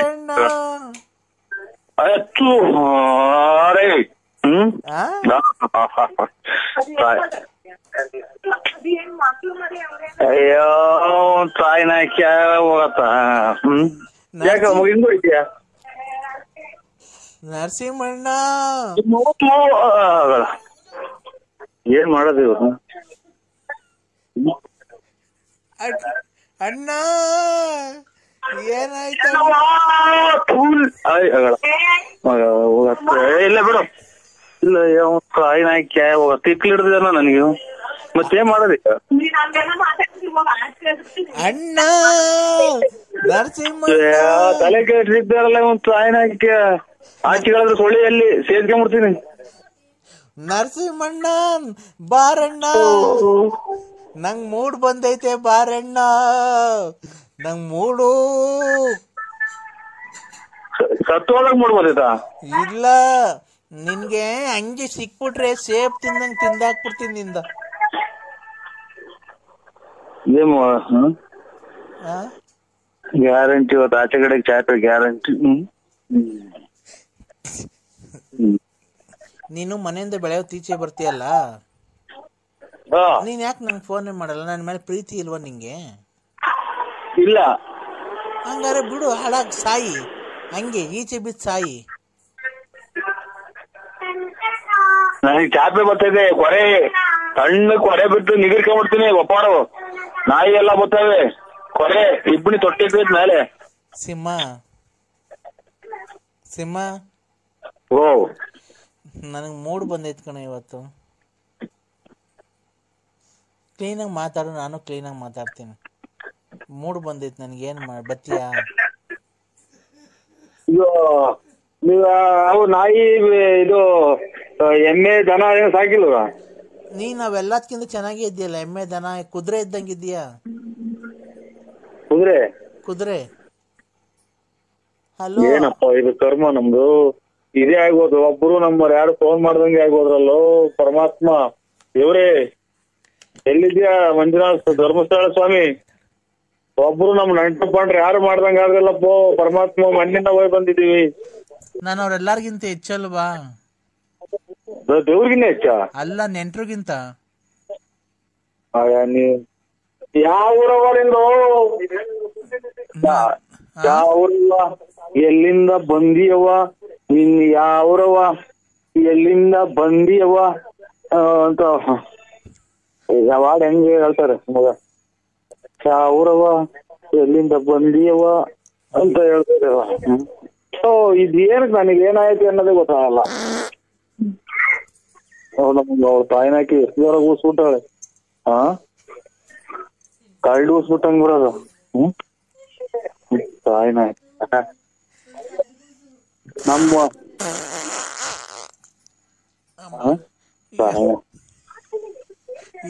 ಮುತ್ತಣ್ಣ. ಅಚ್ಚು ಅರೆ ಅಯ್ಯೋ ತಾಯಿ ನಾಯ್ಕ ಹೋಗತ್ತ. ಯಾಕ ಹಿಂಗ್ ಹೋಯ್ತೀಯ ನರಸಿಂಹಣ್ಣ? ಏನ್ ಮಾಡೋದು ಇವರು? ಅಣ್ಣ ಏನಾಯ್ತು? ಇಲ್ಲ ಬಿಡು, ಇಲ್ಲ ತಾಯಿ ನಾಯ್ಕ ಹೋಗ ತಿಕ್ಲಿ ಹಿಡ್ದಿದಾನ ನನಗೆ. ಮತ್ತೇನ್ ಮಾಡೋದೀಗ? ಅಣ್ಣ ನರಸಿಂಹ ತಲೆ ಕೆಟ್ಟಿದ್ದಾರಲ್ಲ ಒಂದು ತಾಯಿ ನಾಯ್ಕ. ಆಚೆಗಳಾದ್ರೆ ಸೊಳ್ಳೆಯಲ್ಲಿ ಸೇರ್ಕೊಂಡ್ಬಿಡ್ತೀನಿ. ನರಸಿಂಹಣ್ಣ ಬಾರಣ್ಣ, ನಂಗ್ ಮೂಡ್ ಬಂದೈತೆ ಬಾರಣ್ಣ, ನಂಗ್ ಮೂಡು. ಸತ್ತೋಳಗ್ ಮೂಡ್ ಬಂದೈತಾ? ಇಲ್ಲ, ನಿನ್ಗೆ ಹಂಗೆ ಸಿಕ್ಬಿಟ್ರೆ ಸೇಬ್ ತಿಂದಂಗ್ ತಿಂದಾಕ್ಬಿಡ್ತೀನಿ ನಿಂದ. ಗ್ಯಾರಂಟಿ ಇವತ್ತು ಆಚೆ ಕಡೆ ಚಾಪೆ ಗ್ಯಾರಂಟಿ. ನೀನು ಮನೆಯಿಂದ ಬೆಳೆಯೋ ತೀಚೆ ಬರ್ತೀಯಲ್ಲ, ನೀನ್ ಯಾಕೆ ನಂಗೆ ಫೋನ್ ಮಾಡಲ್ಲ? ನನ್ನ ಮೇಲೆ ಪ್ರೀತಿ ಇಲ್ವಾ ನಿಂಗೆ? ಇಲ್ಲ. ಹಂಗಾರೆ ಬಿಡು, ಹಾಳಾಗ್ ಸಾಯಿ, ಹಂಗೆ ಈಚೆ ಬಿದ್ದು ಸಾಯಿ. ನನಗೆ ಚಾಪೆ ಬರ್ತೈತೆ, ಕೊರೆ ಸಣ್ಣ ಕೊರೆ ಬಿಟ್ಟು ನಿಗಿರ್ಕೊಂಡ್ಬಿಡ್ತೀನಿ. ಒಪ್ಪಾಡು ನಾಯಿ ಎಲ್ಲ ಬರ್ತವೆ, ಕೊರೆ ಇಬ್ಬನಿ ತೊಟ್ಟಿರ್ತೈತೆ ಮೇಲೆ. ಸಿಂಹ ಸಿಂಹ, ಓ ನನಗೆ ಮೂಡ್ ಬಂದೈತ್ ಕಣ ಇವತ್ತು. ಕ್ಲೀನಾಗಿ ಮಾತಾಡು, ನಾನು ಕ್ಲೀನಾಗಿ ಮಾತಾಡ್ತೀನಿ. ಮೂಡ್ ಬಂದೈತ್ ನನಗೆ, ಏನ್ ಬತ್ತೀಯಾ? ಇದು ನೀವು ಅವು ನಾಯಿ ಇದು ಎಮ್ಮೆ ದನ ಏನೋ ಸಾಕಿಲ್ವ? ನೀನ್ ನಾವೆಲ್ಲದಕ್ಕಿಂತ ಚೆನ್ನಾಗೇ ಇದೆಯಲ್ಲ, ಎಮ್ಮೆ ದನ ಕುದುರೆ ಇದ್ದಂಗಿದ್ಯಾ. ಕುದುರೆ ಕುದುರೆ ಹಲೋ. ಏನಪ್ಪ ಇದು ಕರ್ಮ ನಮ್ದು. ಇದೇ ಆಗ್ಬೋದು, ಒಬ್ರು ನಮ್ಮವ್ರು ಯಾರು ಫೋನ್ ಮಾಡ್ದಂಗೆ ಆಗ್ಬೋದ್ರಲ್ಲೋ ಪರಮಾತ್ಮ. ಇವ್ರೇ ಎಲ್ಲಿದ್ಯಾ ಮಂಜುನಾಥ್ ಧರ್ಮಸ್ಥಳ ಸ್ವಾಮಿ? ಒಬ್ರು ನಮ್ ನೆಂಟಪ್ಪಾಂಡ್ರೆ ಯಾರು ಮಾಡ್ದಂಗ ಆಗಲ್ಲಪ್ಪ ಪರಮಾತ್ಮ. ಮಣ್ಣಿಂದ ಹೋಗಿ ಬಂದಿದೀವಿ. ನಾನು ಅವ್ರೆಲ್ಲಾರ್ಗಿಂತ ಹೆಚ್ಚಲ್ವಾ? ದೇವ್ರಿಗಿನ್ನ ಹೆಚ್ಚ ಅಲ್ಲ, ನೆಂಟ್ರಿಗಿಂತ. ಯಾವ ಊರವ ನಿಂದು? ಯಾವ ಊರವ? ಎಲ್ಲಿಂದ ಬಂದಿಯವ? ನಿನ್ ಯಾವ್ರವ? ಎಲ್ಲಿಂದ ಬಂದಿಯವ ಅಂತ ಯಾವಾಗ ಹೆಂಗೆ ಹೇಳ್ತಾರೆ ಮಗ. ಯಾವ್ರವ ಎಲ್ಲಿಂದ ಬಂದಿಯವ ಅಂತ ಹೇಳ್ತಾರೆ. ಇದೇನಕ್ ನನಗೆ ಏನಾಯ್ತು ಅನ್ನೋದೇ ಗೊತ್ತಾಗಲ್ಲ. ನಮ್ಗೆ ಅವ್ಳ ತಾಯಿನಾಕಿ ಎಷ್ಟು ದೂರ ಊಸ್ಬಿಟ್ಟಾಳೆ. ಕಳ್ಳು ಊಸ್ಬಿಟ್ಟಂಗ್ ಬಿಡೋದು. ತಾಯಿನಾಕಿ ನಮ್ಮ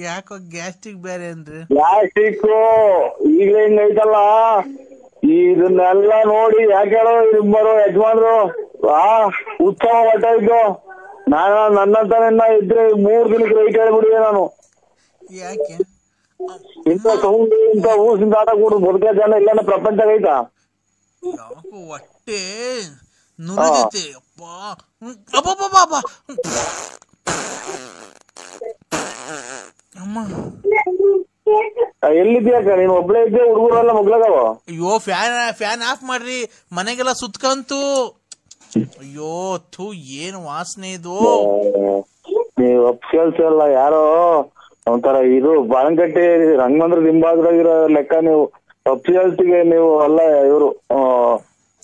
ಯಾಕೋ ಗ್ಯಾಸ್ಟ್ರಿಕ್ ಬೇರೆ ಅಂದ್ರೆ? ಗ್ಯಾಸ್ಟ್ರಿಕ್ ಈಗಲೇ ಹಿಂಗೈತಲ್ಲ, ಇದನ್ನೆಲ್ಲ ನೋಡಿ ಯಾಕೆ ಹೇಳೋ ಇಬ್ಬರು ಯಜಮಾನ್ರು ಉತ್ಸವ ಹೊಟ್ಟ ಇದ್ದು. ನಾನು ನನ್ನಂತ ಇದ್ರೆ 3 ದಿನಕ್ಕೆ ರೈಟ್ ಹೇಳ್ಬಿಡಿದೆ ನಾನು. ಯಾಕೆ ಇಂಥ ಸೌಂಡ್ ಇಂಥ ಊಸಿಂದ ಆಟ ಕೂಡ ಬದುಕ ಜನ ಇಲ್ಲ ಪ್ರಪಂಚ ಐತಾ? ಯಾಕೋ ಹೊಟ್ಟೆ ನುರಿದೈತೆ ಅಪ್ಪ. ಅಬ್ಬಬ್ಬಬ್ಬ ಅಮ್ಮ, ಎಲ್ಲಿದ್ಯಾಕ ನೀನು? ಒಬ್ಳೆ ಇದ್ದೆ, ಹುಡುಗರೆಲ್ಲ ಮಗ್ಳಗವ? ಅಯ್ಯೋ ಫ್ಯಾನ್ ಆಫ್ ಮಾಡ್ರಿ, ಮನೆಗೆಲ್ಲ ಸುತ್ಕಂತು. ಅಯ್ಯೋ ಥೂ, ಏನು ವಾಸನೆ ಇದು. ನೀವು ಅಪ್ಸಲ್ಸ್ ಎಲ್ಲ ಯಾರೋ ಒಂಥರ ಇದು ಬಾಳಂಕಟ್ಟಿ ರಂಗಮಂದ್ರ ದಿಂಬಾಗ್ದಾಗಿರೋ ಲೆಕ್ಕ. ನೀವು ಅಪ್ಸಲ್ಸ್ಗೆ ನೀವು ಎಲ್ಲ ಇವರು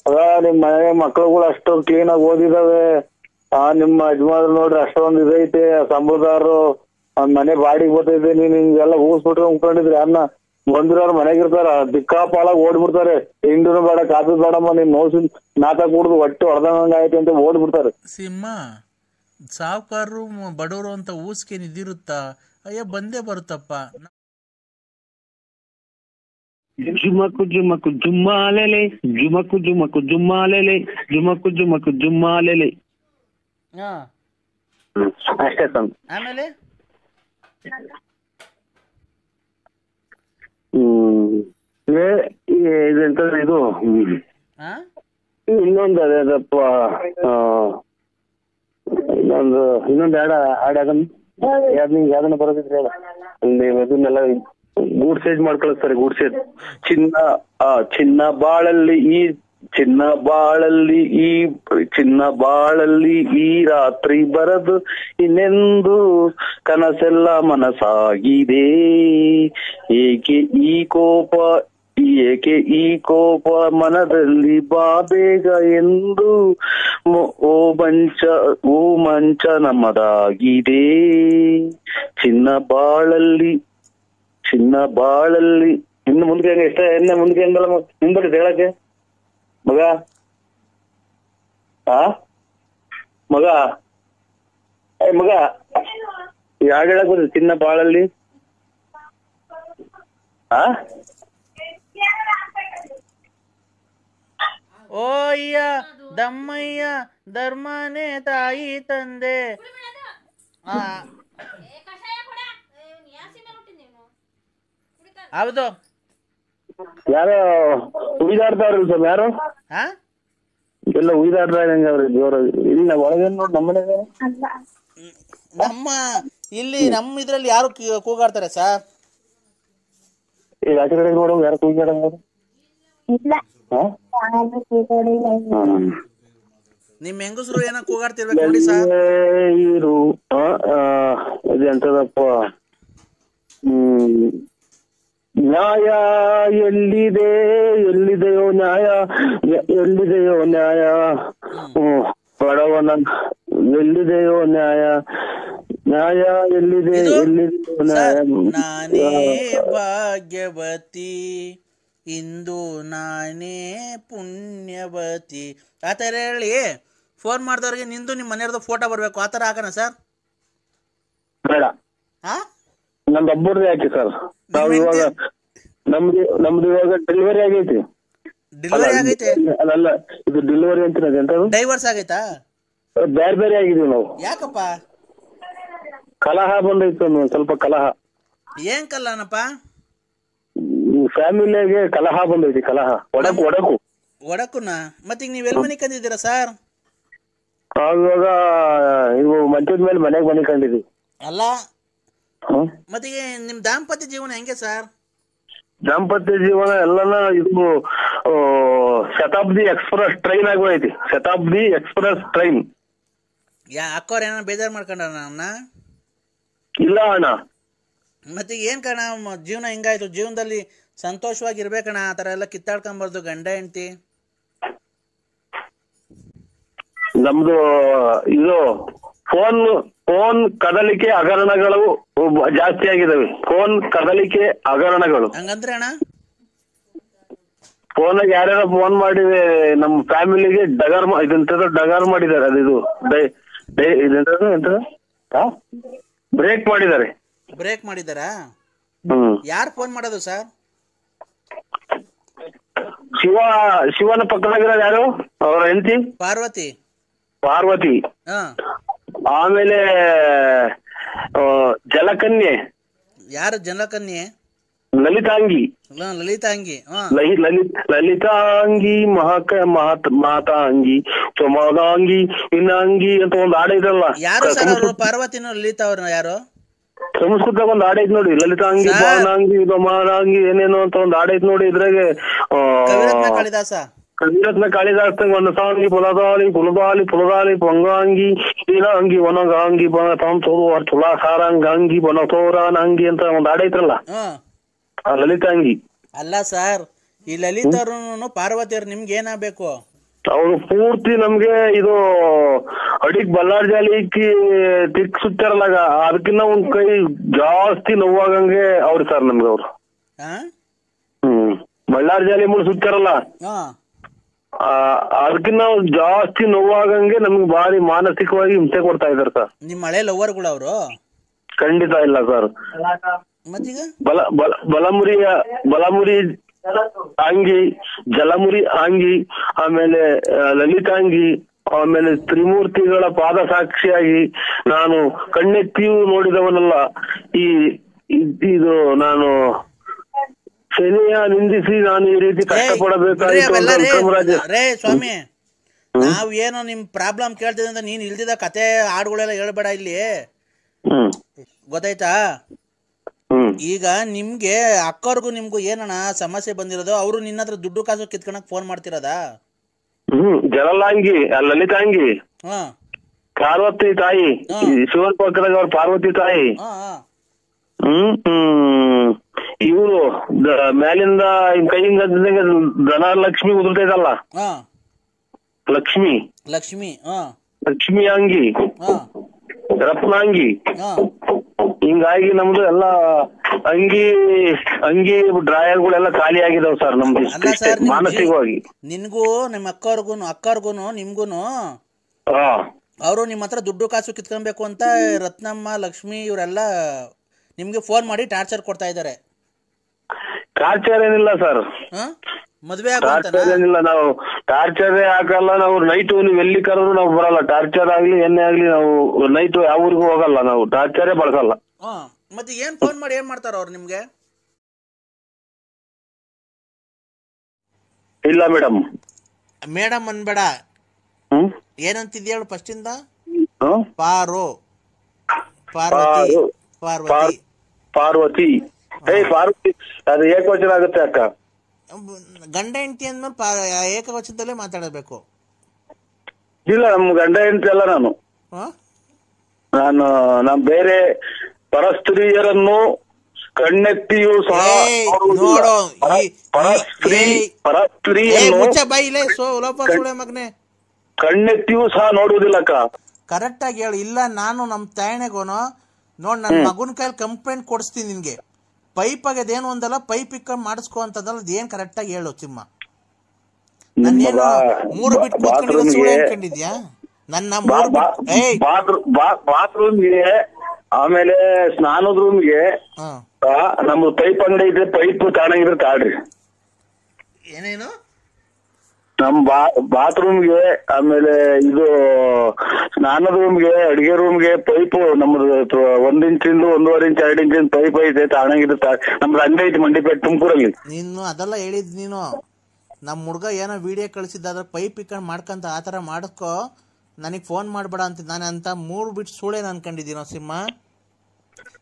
ಅದ ನಿಮ್ ಮನೆ ಮಕ್ಳುಗಳು ಅಷ್ಟು ಕ್ಲೀನ್ ಆಗಿ ಓದಿದಾವೆ. ನಿಮ್ಮ ಯಜಮಾನ್ರು ನೋಡ್ರಿ ಅಷ್ಟೊಂದು ಇದೈತೆ, ಸಂಬಳದಾರರು ಮನೆ ಬಾಡಿಗೆ ಬರ್ತೈತೆ. ನೀನ್ ಹಿಂಗೆಲ್ಲ ಊಸ್ಬಿಟ್ರೆ ಉಂಕೊಂಡಿದ್ರಿ ಅನ್ನ ಬಂದಿರೋರು ಮನೆಗಿರ್ತಾರ, ದಿಕ್ಕಾಪಾಳಾಗಿ ಓಡ್ಬಿಡ್ತಾರೆ. ಹಿಂಡುನು ಬೇಡ, ಕಾಫಿ ಬೇಡಮ್ಮ, ನೀನ್ ನೋಸಿನ ನಾಟ ಕುಡ್ದು ಹೊಟ್ಟೆ ಹೊಡೆದಂಗ ಆಯ್ತು ಅಂತ ಓಡ್ಬಿಡ್ತಾರೆ. ಸಿಂಹ, ಸಾವುಕಾರರು ಬಡವರು ಅಂತ ಊಸ್ಕೇನ್ ಇದಿರುತ್ತಾ? ಅಯ್ಯ ಬಂದೇ ಬರುತ್ತಪ್ಪ. ಜುಮಕು ಜುಮಕು ಜುಮ್ಮಾಲೆಲೆ, ಜುಮಕು ಜುಮಕು ಜುಮ್ಮಾಲೆಲೆ, ಜುಮಕು ಜುಮಕು ಜುಮ್ಮಾಲೆಲೆ. ಅಷ್ಟೇ ತಂದು ಆಮೇಲೆ ಇದೆಂತ ಇದು ಇನ್ನೊಂದು ಅದೇದಪ್ಪ ಇನ್ನೊಂದು ಯಾವ್ದನ್ನ ಬರೋದಿದ್ರೆ ಹೇಳ ಅಲ್ಲಿ ಅದನ್ನೆಲ್ಲ ಗೂಡ್ ಸೇಜ್ ಮಾಡ್ಕೊಳಿಸ್ತಾರೆ. ಗೂಡ್ ಸೇಜ್ ಚಿನ್ನ ಬಾಳಲ್ಲಿ ಈ ರಾತ್ರಿ ಬರದು ಇನ್ನೆಂದು ಕನಸೆಲ್ಲ ಮನಸಾಗಿದೆ. ಏಕೆ ಈ ಕೋಪ ಮನದಲ್ಲಿ ಬಾ ಬೇಗ ಎಂದು ಓ ಮಂಚ ನಮ್ಮದಾಗಿದೆ. ಚಿನ್ನ ಬಾಳಲ್ಲಿ ಇನ್ನು ಮುಂದೆ ಎಷ್ಟ ಮುಂದೆ ಹೆಂಗಲ್ಲ ನಿಂಬಡಿ ಹೇಳಕ್ಕೆ ಮಗ ಮಗ ಯಾರು ಹೇಳಕ್ ಬರ್ತದೆ ಚಿನ್ನ ಬಾಳಲ್ಲಿ ಓಯ್ಯ ದಮ್ಮಯ್ಯ ಧರ್ಮನೇ ತಾಯಿ ತಂದೆ. ಹೌದು ಯಾರೋ ಉಯ್ದಾಡ್ತಾವ್ರಿ ಸರ್ ಯಾರು ಎಲ್ಲ ಉಯ್ದಾಡ್ತಾವ್ರಿ ಜೋರ ಇಲ್ಲ ಒಳಗೇನ್ ನೋಡಿ ನಮ್ಮ ಇದ್ರಲ್ಲಿ ಯಾರು ಕೂಗಾಡ್ತಾರೆ ಸರ್? ಈಗ ಆಚೆ ಕಡೆ ನೋಡೋ ಯಾರು ಕೂಗಾಡಂಗ ನಿಮ್ ಹೆಂಗಸರು ಏನೋ ಕೂಗಾಡ್ತಿರ್ಬೇಕು ನೋಡಿ ಸರ್. ಇರು ಎಂತದಪ್ಪ ನ್ಯಾಯ ಎಲ್ಲಿದೆಯೋ ನ್ಯಾಯ ಬಡವನ ಎಲ್ಲಿದೆಯೋ ನ್ಯಾಯ ಎಲ್ಲಿದೆಯೋ ನ್ಯಾಯ. ನಾನೇ ಭಾಗ್ಯವತಿ ಇಂದು ನಾನೇ ಪುಣ್ಯವತಿ ಆತರ ಹೇಳಿ ಫೋನ್ ಮಾಡಿದವ್ರಿಗೆ ನಿಂದು ನಿಮ್ಮ ಮನೆಯವ್ರದ್ದು ಫೋಟೋ ಬರ್ಬೇಕು ಆತರ ಹಾಕೋಣ ಸರ್? ಬೇಡ, ನಮ್ದು ಒಬ್ಬರದೇ ಹಾಕಿ ಸರ್. ನಾವು ಇವಾಗ ನಮ್ದು ಇವಾಗ ಡೆಲಿವರಿ ಆಗೈತಿ. ಅಲ್ಲ ಇದು ಡೆಲಿವರಿ ಅಂತೀರ ಡೈವರ್ಸ್ ಆಗೈತಾ? ಬೇರೆ ಆಗಿದೀವಿ ನಾವು. ಯಾಕಪ್ಪ? ಕಲಹ ಬಂದೈತು ಸ್ವಲ್ಪ ಕಲಹ. ಏನ್ ಕಲಹನಪ್ಪ? ಫ್ಯಾಮಿಲಿಯಾಗೆ ಕಲಹ ಬಂದೈತಿ. ಕಲಹ ಒಡಕುನ ಮತ್ತೆ ಈಗ ನೀವ್ ಎಲ್ಲಿ ಮನೆ ಕಂದಿದ್ದೀರಾ ಸರ್? ಇವಾಗ ಇವು ಮಂಚದ ಮೇಲೆ ಮನೆ ಕಂಡಿದ್ವಿ. ಅಲ್ಲ ಮತ್ತೆ ನಿಮ್ ದಾಂಪತ್ಯ ಜೀವನ ಹೆಂಗೆ ಸರ್? ದಾಂಪತ್ಯ ಜೀವನ ಎಲ್ಲನ ಇದು ಶತಾಬ್ದಿ ಎಕ್ಸ್ಪ್ರೆಸ್ ಟ್ರೈನ್ ಆಗೋಯ್ತಿ. Shatabdi express train. ಅಕ್ಕವ್ರ ಏನ ಬೇಜಾರ್ ಮಾಡ್ಕೊಂಡ ನನ್ನ? ಇಲ್ಲ ಅಣ್ಣ. ಮತ್ತೆ ಏನ್ ಕಣ ಜೀವನ ಹಿಂಗಾಯ್ತು? ಜೀವನದಲ್ಲಿ ಸಂತೋಷವಾಗಿರ್ಬೇಕಣ್ಣ, ಆ ತರ ಎಲ್ಲ ಕಿತ್ತಾಡ್ಕೊಂಬಾರ್ದು ಗಂಡ ಹೆಂಡತಿ. ನಮ್ದು ಇದು ಫೋನ್ ಕದಲಿಕೆ ಹಗರಣಗಳು ಜಾಸ್ತಿ ಆಗಿದಾವೆ. ಫೋನ್ ಕದಲಿಕೆ ಹಗರಣಗಳು ಹಂಗಂದ್ರೆ ಅಣ್ಣ ಫೋನ್ ಯಾರ್ಯಾರ ಫೋನ್ ಮಾಡಿದೆ ನಮ್ಮ ಫ್ಯಾಮಿಲಿಗೆ ಡಗಾರ್ ಮಾಡಿದ್ದಾರೆ. ಅದು ಬ್ರೇಕ್ ಮಾಡಿದಾರಾ? ಯಾರು ಫೋನ್ ಮಾಡೋದು ಸರ್? ಶಿವನ ಪಕ್ಕದಾಗಿರೋದು ಯಾರು? ಅವರ ಹೆಂಡತಿ ಪಾರ್ವತಿ. ಆಮೇಲೆ ಜಲಕನ್ಯೆ. ಯಾರು ಜಲಕನ್ಯೆ? ಲಲಿತಾಂಗಿ ಮಾತಾಂಗಿ ಚೊಮಾದಾಂಗಿ ಇನ್ನಾಂಗಿ ಅಂತ ಒಂದು ಹಾಡ ಇದಲ್ಲ. ಯಾರು ಸರ್ ಪಾರ್ವತಿನೋ ಲಲಿತಾ ಅವ್ರನ್ನ? ಯಾರು? ಸಂಸ್ಕೃತ ಒಂದು ಹಾಡ ಐತ್ ನೋಡಿ, ಲಲಿತಾಂಗಿ ಬಾನಾಂಗಿ ಮಾನಾಂಗಿ ಏನೇನೋ ಅಂತ ಒಂದು ಹಾಡ ಐತ್ ನೋಡಿ. ಇದ್ರಾಗೆ ಕವಿರತ್ನ ಕಾಳಿದಾಸ ಒಂದು ಸಾಂಗಿ ಪುಲದಾಲಿ ಪೊಂಗಾಂಗಿ ನೀಲಾಂಗಿ ಒಣಗಾಂಗಿ ತುಲಾ ಸಾರಂಗಾಂಗಿ ಬನತೋರಾನಂಗಿ ಅಂತ ಒಂದು ಹಾಡ ಐತ್ರಲ್ಲ, ಲಲಿತಾಂಗಿ. ಅಲ್ಲ ಸರ್, ಈ ಲಲಿತಾ ಅವ್ರು ಪಾರ್ವತಿ ಅವ್ರು ನಿಮ್ಗೆ ಏನಾಗಬೇಕು? ಅವ್ರು ಪೂರ್ತಿ ನಮ್ಗೆ ಇದು ಅಡಿಗ್ ಬಲ್ಲಾರ್ ಜಾಲಿಕ್ಕಿ ತಿಕ್ ಸುತ್ತಾರಲ್ಲ, ಅದಕ್ಕಿನ್ನ ಒಂದ್ ಕೈ ಜಾಸ್ತಿ ನೋವಾಗಂಗೆ ಅವ್ರು ಸರ್ ನಮ್ಗೆ. ಅವ್ರು ಬಳ್ಳಾರ್ ಜಾಲಿ ಮುಳು ಸುತ್ತಾರಲ್ಲ, ಅದಕ್ಕಿನ್ನ ಜಾಸ್ತಿ ನೋವಾಗಂಗೆ ನಮ್ಗೆ ಭಾರಿ ಮಾನಸಿಕವಾಗಿ ಹಿಂಸೆ ಕೊಡ್ತಾ ಇದಾರೆ ಸರ್. ನಿಮ್ ಹಳೆ ಲವರ್ಗಳು ಅವರು? ಖಂಡಿತ ಇಲ್ಲ ಸರ್. ಬಲಮುರಿ ಆಂಗಿ, ಜಲಮುರಿ ಆಂಗಿ, ಆಮೇಲೆ ಲಲಿತಾಂಗಿ, ಆಮೇಲೆ ತ್ರಿಮೂರ್ತಿಗಳ ಪಾದ ಸಾಕ್ಷಿಯಾಗಿ ನಾನು ಕಣ್ಣೆತ್ತಿಯೂ ನೋಡಿದವನಲ್ಲ. ಇದು ನಾನು ಶನಿಯ ನಿಂದಿಸಿ ನಾನು ಈ ರೀತಿ ಕಷ್ಟಪಡಬೇಕಾಗಿತ್ತು. ಸ್ವಾಮಿ ನಾವೇನೋ ನಿಮ್ ಪ್ರಾಬ್ಲಮ್ ಕೇಳ್ತಿದ್ದೆ ಅಂತ ನೀನ್ ಇಲ್ದಿದ ಕತೆ ಹಾಡುಗಳೆಲ್ಲ ಹೇಳ್ಬೇಡ ಇಲ್ಲಿ, ಗೊತ್ತಾಯ್ತಾ? ಈಗ ನಿಮ್ಗೆ ಅಕ್ಕವ್ರಿಗೂ ನಿಮ್ಗೂ ಏನಣ್ಣ ಸಮಸ್ಯೆ ಬಂದಿರೋದು? ಅವರು ನಿನ್ನ ಹತ್ರ ದುಡ್ಡು ಕಾಸು ಕಿತ್ಕೊಳಕ್ ಫೋನ್ ಮಾಡ್ತಿರೋದಾ? ಜಲಲಾಂಗಿ, ಲಲಿತಾಂಗಿ, ಹಾ, ಪಾರ್ವತಿ ತಾಯಿ, ಶಿವನ್ ಪಕ್ಕದಾಗ ಅವ್ರ ಪಾರ್ವತಿ ತಾಯಿ, ಇವರು ಮ್ಯಾಲಿಂದ ಕೈಯಿಂದ ಧನಲಕ್ಷ್ಮಿ ಉದುರ್ತೈತಲ್ಲ, ಲಕ್ಷ್ಮಿ ಲಕ್ಷ್ಮಿ, ಲಕ್ಷ್ಮಿ ಅಂಗಿ, ರತ್ನಾಂಗಿ, ಹಿಂಗಾಗಿ ನಮ್ದು ಎಲ್ಲಾ ಅಂಗಿ ಡ್ರಾಯರ್ಗಳೆಲ್ಲ ಖಾಲಿ ಆಗಿದಾವ್ ಸರ್ ನಮ್ದು ಮಾನಸಿಕವಾಗಿ. ನಿನ್ಗೂ ನಿಮ್ಮ ಅಕ್ಕವ್ರಿಗೂನು ನಿಮ್ಗೂನು ಅವರು ನಿಮ್ಮ ಹತ್ರ ದುಡ್ಡು ಕಾಸು ಕಿತ್ಕೊಬೇಕು ಅಂತ ರತ್ನಮ್ಮ, ಲಕ್ಷ್ಮಿ ಇವರೆಲ್ಲ ನಿಮ್ಗೆ ಫೋನ್ ಮಾಡಿ ಟಾರ್ಚರ್ ಕೊಡ್ತಾ ಇದಾರೆ. ಟಾರ್ಚರ್ ಏನಿಲ್ಲ ಸರ್, ಮದ್ವೆ ಏನಿಲ್ಲ, ನಾವು ಟಾರ್ಚರೇ ಹಾಕಲ್ಲ. ನಾವು ನೈಟ್ ನೀವು ಎಲ್ಲಿ ಕರೆದ್ರು ನಾವು ಬರಲ್ಲ. ಟಾರ್ಚರ್ ಆಗ್ಲಿ ಏನೇ ಆಗ್ಲಿ ನಾವು ನೈಟ್ ಯಾವ ಊರಿಗೂ ಹೋಗಲ್ಲ, ನಾವು ಟಾರ್ಚರೇ ಬಳಸಲ್ಲ. ಮತ್ತೆ ಏನ್ ಫೋನ್ ಮಾಡಿ ಏನ್ ಮಾಡ್ತಾರ ಅವ್ರು ನಿಮ್ಗೆ? ಇಲ್ಲ ಮೇಡಮ್. ಮೇಡಮ್ ಅನ್ಬೇಡ, ಏನಂತಿದ್ಯ ಹೇಳು ಫಸ್ಟ್ ಇಂದ. ಪಾರ್ವತಿ ಪಾರ್ವತಿ ಅದು ಏಕವಚನ ಆಗುತ್ತೆ ಅಕ್ಕ. ಗಂಡ ಹೆಂಡತಿ ಅಂದ್ಮೇಲೆ ಏಕವಚನದಲ್ಲೇ ಮಾತಾಡಬೇಕು. ಇಲ್ಲ, ನಮ್ ಗಂಡ ಹೆಂಡತಿ ಅಲ್ಲ, ನಾನು ಬೇರೆ ಪರಸ್ತ್ರೀಯರನ್ನು ಕಣ್ಣೆತ್ತಿಯೂ ಸಹ ಕಣ್ಣೆತ್ತಿಯೂ ಸಹ ನೋಡುವುದಿಲ್ಲಕ್ಕ. ಕರೆಕ್ಟ್ ಆಗಿ ಹೇಳು. ಇಲ್ಲ, ನಾನು ನಮ್ ತಾಯಣೆಗೋನು ನೋಡ್ ನನ್ ಮಗನ ಕೈಲಿ ಕಂಪ್ಲೇಂಟ್ ಕೊಡಿಸ್ತೀನಿ ನಿನ್ಗೆ. ಪೈಪ್ ಆಗದೇನು ಒಂದಲ್ಲ, ಪೈಪ್ ಇಕ್ಕೊಂಡ್ ಮಾಡಿಸ್ಕೊ ಅಂತದಲ್ಲ, ಅದೇನ್ ಕರೆಕ್ಟ್ ಆಗಿ ಹೇಳು ಚಿಮ್ಮ. ನನ್ನೇನು 3 ಬಿಟ್ಟು ಕೂತ್ಕೊಂಡಿರೋ ಸುಳ್ಳು ಅನ್ಕೊಂಡಿದ್ಯಾ? ನನ್ನ ಬಾತ್ರೂಮ್ಗೆ, ಆಮೇಲೆ ಸ್ನಾನದ ರೂಮ್ಗೆ ನಮ್ದು ಪೈಪ್ ಅಂಗಡಿ ಇದೆ, ಪೈಪ್ ತಾಣಂಗಿದ್ರೆ ತಾಳ್ರಿ. ಏನೇನು? ನಮ್ ಬಾತ್ರೂಮ್ಗೆ, ಆಮೇಲೆ ಇದು ಸ್ನಾನದ ರೂಮ್ಗೆ, ಅಡಿಗೆ ರೂಮ್ಗೆ ಪೈಪ್ ನಮ್ದು 1 ಇಂಚಿಂದ 1.5 ಇಂಚ್ 2 ಇಂಚಿನ ಪೈಪ್ ಐತೆ, ತಾಣಂಗಿದ್ರೆ ನಮ್ದು ಅಂಗಡಿ ಐತಿ ಮಂಡಿಪೇಟೆ ತುಮಕೂರಲ್ಲಿ. ನೀನು ಅದೆಲ್ಲ ಹೇಳಿದ್ ನೀನು. ನಮ್ ಹುಡ್ಗ ಏನೋ ವಿಡಿಯೋ ಕಳಿಸಿದ್ದ ಪೈಪ್ ಇಕ್ಕೊಂಡ್ ಮಾಡ್ಕಂತ ಆತರ ಮಾಡಸ್ಕೋ, ನನಗ್ ಫೋನ್ ಮಾಡ್ಬೇಡ ಅಂತ. ನಾನು ಅಂತ 3 ಬಿಟ್ಟು ಸುಳ್ಳೇನು ಅನ್ಕೊಂಡಿದ್ದೀನೋ ಸಿಂಹ?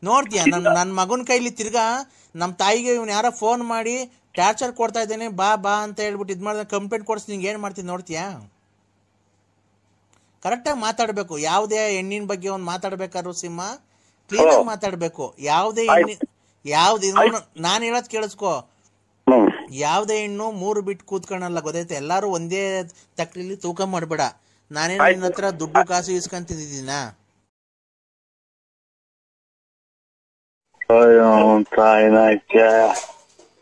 ನೋಡ್ತೀಯ ನನ್ನ ಮಗನ ಕೈಲಿ ತಿರ್ಗಾ ನಮ್ಮ ತಾಯಿಗೆ ಇವ್ನು ಯಾರೋ ಫೋನ್ ಮಾಡಿ ಟಾರ್ಚರ್ ಕೊಡ್ತಾ ಇದ್ದೇನೆ ಬಾ ಅಂತ ಹೇಳ್ಬಿಟ್ಟು ಇದು ಮಾಡಿದ್ರೆ ಕಂಪ್ಲೇಂಟ್ ಕೊಡಿಸಿ ನಿಂಗೆ ಏನು ಮಾಡ್ತೀನಿ ನೋಡ್ತೀಯಾ? ಕರೆಕ್ಟಾಗಿ ಮಾತಾಡಬೇಕು. ಯಾವುದೇ ಹೆಣ್ಣಿನ ಬಗ್ಗೆ ಒಂದು ಮಾತಾಡ್ಬೇಕಾದ್ರು ಸಿಂಹ ಕ್ಲೀನಾಗಿ ಮಾತಾಡಬೇಕು. ಯಾವುದೇ ನಾನು ಹೇಳೋದು ಕೇಳಿಸ್ಕೊ. ಯಾವುದೇ ಹೆಣ್ಣು 3 ಬಿಟ್ಟು ಕೂತ್ಕೊಳ್ಳಲ್ಲ, ಗೊತ್ತೈತೆ? ಎಲ್ಲಾರು ಒಂದೇ ತಕ್ಲಿಲಿ ತೂಕ ಮಾಡಬೇಡ. ನಾನೇನು ನಿನ್ನ ಹತ್ರ ದುಡ್ಡು ಕಾಸು ಇಸ್ಕೊಂತಿದ್ದೀನ?